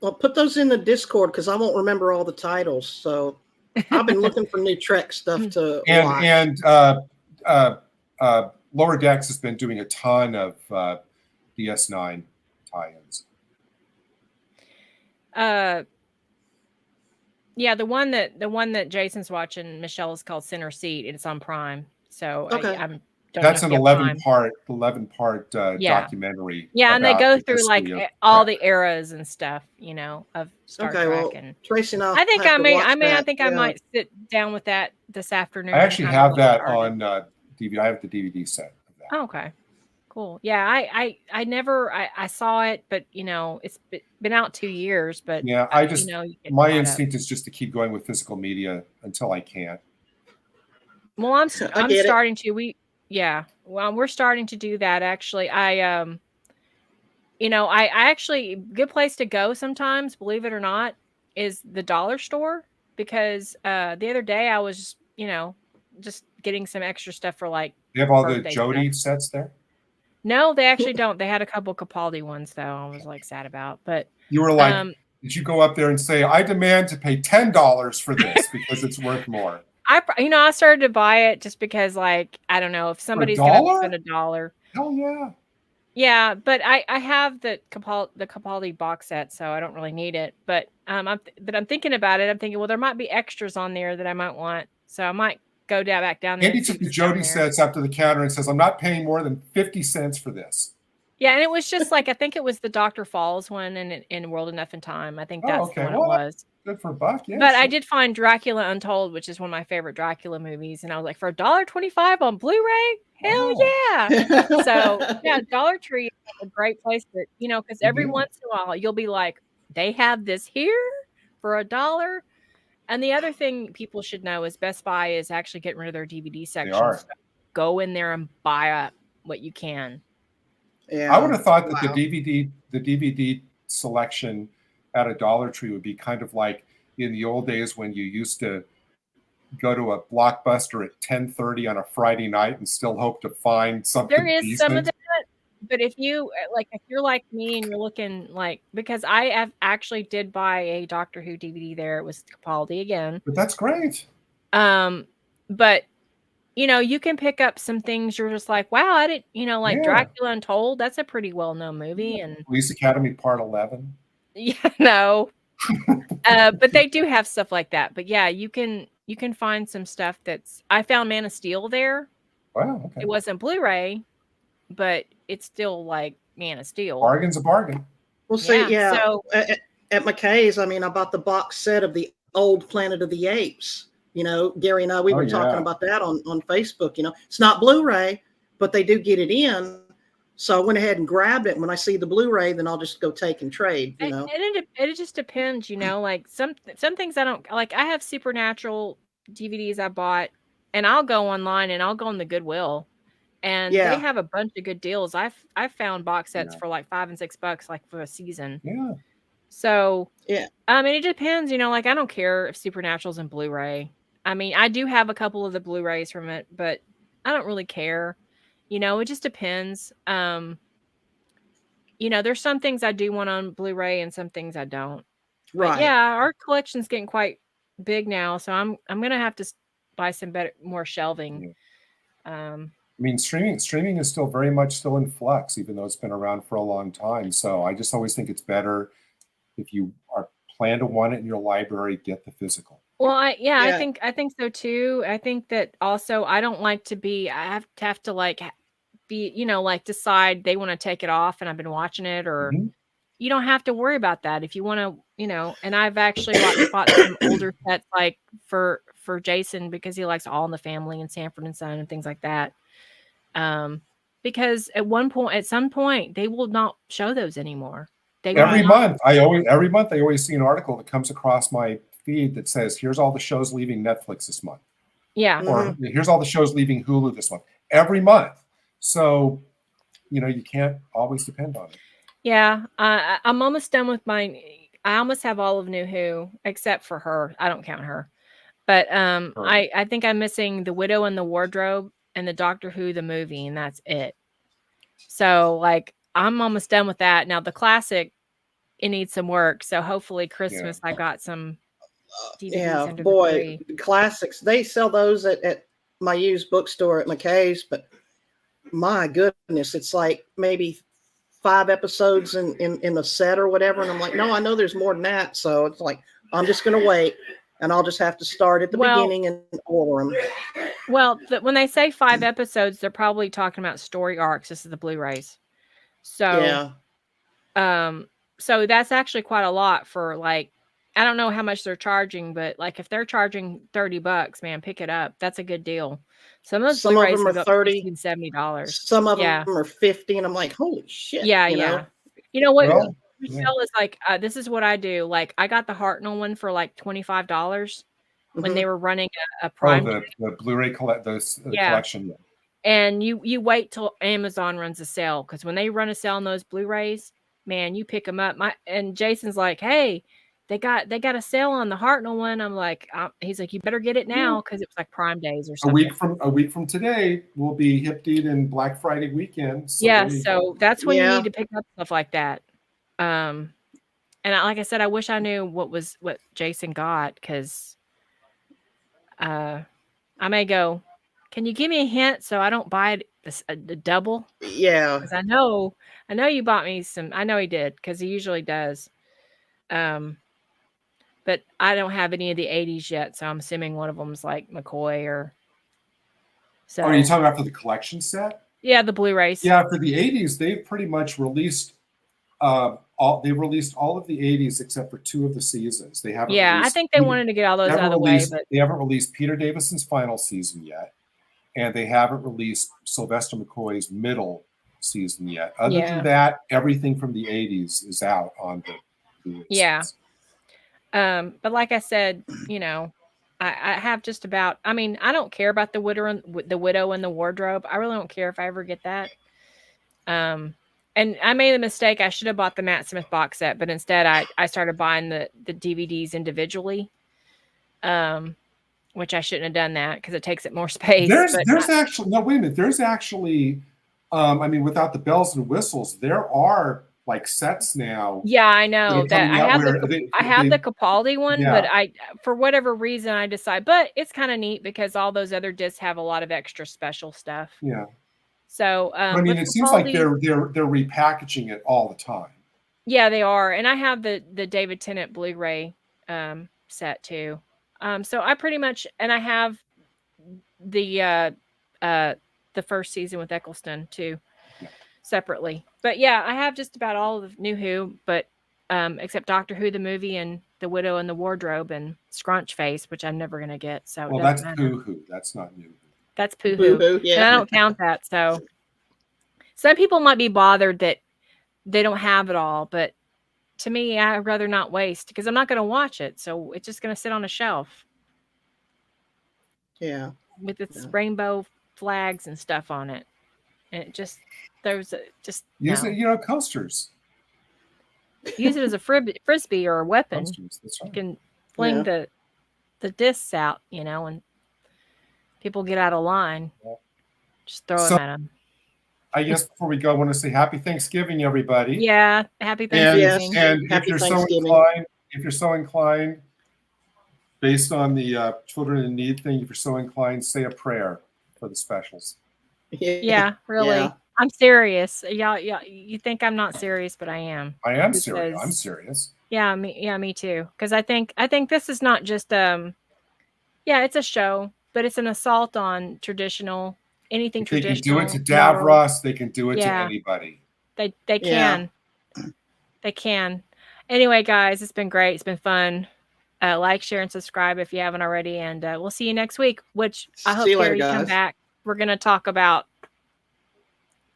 Well, put those in the Discord because I won't remember all the titles. So I've been looking for new Trek stuff to watch. And Lower Decks has been doing a ton of DS9 tie-ins. Yeah, the one that Jason's watching, Michelle, is called Center Seat. It's on Prime. So Okay. That's an 11-part documentary. Yeah, and they about go the through history like of all Trek. the eras and stuff, of Star Okay, Trek. well, And Tracy and I think I might sit down with that this afternoon. I actually have that on on DVD. I have the DVD set of that. Oh, okay. Cool. Yeah, I never saw it, but it's been out 2 years. But Yeah, I just you get my caught up. instinct is just to keep going with physical media until I can't. Well, I'm get it. starting to. We're starting to do that actually. I actually, good place to go sometimes, believe it or not, is the dollar store, because the other day I was just getting some extra stuff for like You have all the birthday Jody stuff. sets there? No, they actually don't. They had a couple Capaldi ones though. I was like sad about, but You were like, did you go up there and say, I demand to pay $10 for this because it's worth more? I started to buy it just because, like, I don't know if somebody's going to spend $1. Hell yeah. Yeah, but I have the Capaldi box set, so I don't really need it. But I'm thinking about it. I'm thinking, well, there might be extras on there that I might want, so I might go back down there. Andy took the Jody sets up to the counter and says, I'm not paying more than 50 cents for this. Yeah, and it was just like, I think it was the Dr. Falls one in World Enough in Time. I think that's the one it was. Good for $1, yeah. But I did find Dracula Untold, which is one of my favorite Dracula movies, and I was like, for $1.25 on Blu-ray? Hell yeah! So yeah, Dollar Tree is a great place to, because every once in a while you'll be like, they have this here for $1. And the other thing people should know is Best Buy is actually getting rid of their DVD section. So go in there and buy up what you can. Yeah, I would have thought that the DVD selection at a Dollar Tree would be kind of like in the old days when you used to go to a Blockbuster at 10:30 on a Friday night and still hope to find something There is decent. some of that, but if you're like me and you're looking because I have actually did buy a Doctor Who DVD there. It was Capaldi again. But that's great. But you can pick up some things you're just like, wow, I didn't, Dracula Untold. That's a pretty well-known movie. And Police Academy Part 11. Yeah, no. But they do have stuff like that. But yeah, you can find some stuff I found Man of Steel there. Wow. Okay. It wasn't Blu-ray, but it's still like Man of Steel. Bargain's a bargain. Well, see, So at McKay's, I bought the box set of the old Planet of the Apes. Gary and I, we were talking about that on Facebook. It's not Blu-ray, but they do get it in. So I went ahead and grabbed it. When I see the Blu-ray, then I'll just go take and trade. And it just depends, like some things I don't like. I have Supernatural DVDs I bought, and I'll go online and I'll go on the Goodwill, and they have a bunch of good deals. I've found box sets for like $5 and $6, like for a season. Yeah. So it depends, like I don't care if Supernatural's in Blu-ray. I do have a couple of the Blu-rays from it, but I don't really care. It just depends. There's some things I do want on Blu-ray and some things I don't. Right. But yeah, our collection's getting quite big now, so I'm gonna have to buy some more shelving. Streaming is still very much in flux, even though it's been around for a long time. So I just always think it's better if you plan to want it in your library, get the physical. Well, I think so too. I think that also I don't like to be. I have to be decide they want to take it off and I've been watching it, or you don't have to worry about that if you want to. And I've actually bought some older sets like for Jason because he likes All in the Family and Sanford and Son and things like that. Because at some point they will not show those anymore. They Every want- month, I always see an article that comes across my feed that says, "Here's all the shows leaving Netflix this month," Yeah. or "Here's all the shows leaving Hulu this month." Every month, so you can't always depend on it. Yeah. I'm almost done with mine. I almost have all of New Who except for her. I don't count her. But I think I'm missing The Widow and the Wardrobe and the Doctor Who the movie, and that's it. So like I'm almost done with that. Now the classic, it needs some work. So hopefully Christmas I got some DVDs under the tree. Classics. They sell those at my used bookstore at McKay's, but my goodness, it's like maybe 5 episodes in the set or whatever. And I'm like, no, I know there's more than that. So it's like, I'm just going to wait. And I'll just have to start at the beginning and order them. Well, when they say 5 episodes, they're probably talking about story arcs. This is the Blu-rays. So, so that's actually quite a lot for like, I don't know how much they're charging, but like if they're charging $30, man, pick it up. That's a good deal. Some of those Blu-rays are $30 and $70. Some of them are $50, and I'm like, holy shit. Yeah, you You know what? Well, Michelle is like, this is what I do. Like, I got the Hartnell one for like $25 when they were running a Prime. The Blu-ray collection. And you wait till Amazon runs a sale, because when they run a sale on those Blu-rays, man, you pick them up. And Jason's like, hey, they got a sale on the Hartnell one. I'm like, he's like, you better get it now, because it was like Prime Days or something. A week from today will be Hip Deed and Black Friday weekend. So that's when you need to pick up stuff like that. And like I said, I wish I knew what Jason got, because I may go, can you give me a hint so I don't buy a double? Yeah. Because I know you bought me some. I know he did, because he usually does. But I don't have any of the 80s yet, so I'm assuming one of them's like McCoy or. So. Are you talking about for the collection set? Yeah, the Blu-rays. Yeah, for the 80s, they've pretty much released. They released all of the 80s except for 2 of the seasons. They haven't. Yeah, I think they wanted to get all those out of the way, but they haven't released Peter Davison's final season yet, and they haven't released Sylvester McCoy's middle season yet. Other than that, everything from the 80s is out on the. Yeah. But like I said, I have just about. I mean, I don't care about the Widow and the Wardrobe. I really don't care if I ever get that. And I made a mistake. I should have bought the Matt Smith box set, but instead I started buying the DVDs individually, which I shouldn't have done that, because it takes up more space. There's actually no, wait a minute. There's actually, I mean, without the bells and whistles, there are like sets now. Yeah, I know that I have the Capaldi one, but for whatever reason I decide. But it's kind of neat because all those other discs have a lot of extra special stuff. Yeah. So I mean, it seems like they're repackaging it all the time. Yeah, they are, and I have the David Tennant Blu-ray set too. So I pretty much, and I have the first season with Eccleston too, separately. But yeah, I have just about all of New Who, but except Doctor Who the movie and The Widow and the Wardrobe and Scrunch Face, which I'm never gonna get. So that's Pooh Who. That's not New Who. That's Pooh-Hoo. Yeah. And I don't count that. So some people might be bothered that they don't have it all, but to me, I'd rather not waste, because I'm not going to watch it. So it's just going to sit on a shelf. Yeah. With its rainbow flags and stuff on it. And it just, use it, coasters. Use it as a frisbee or a weapon. Coasters, that's right. You can fling the discs out, and people get out of line. Just throw them at them. I guess before we go, I want to say Happy Thanksgiving, everybody. Yeah, Happy Thanksgiving. And if you're so inclined, based on the Children in Need thing, if you're so inclined, say a prayer for the specials. Yeah, really. Yeah. I'm serious. Yeah, you think I'm not serious, but I am. I am serious. I'm serious. Yeah, me too. Because I think this is not just it's a show, but it's an assault on traditional anything traditional. They can do it to Davros. They can do it to anybody. They can. They can. Anyway, guys, it's been great. It's been fun. Like, share, and subscribe if you haven't already. And we'll see you next week, which I hope Gary come back. We're going to talk about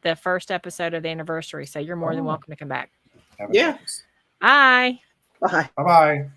the first episode of the anniversary. So you're more than welcome to come back. Have a Yeah. nice. Bye. Bye. Bye-bye.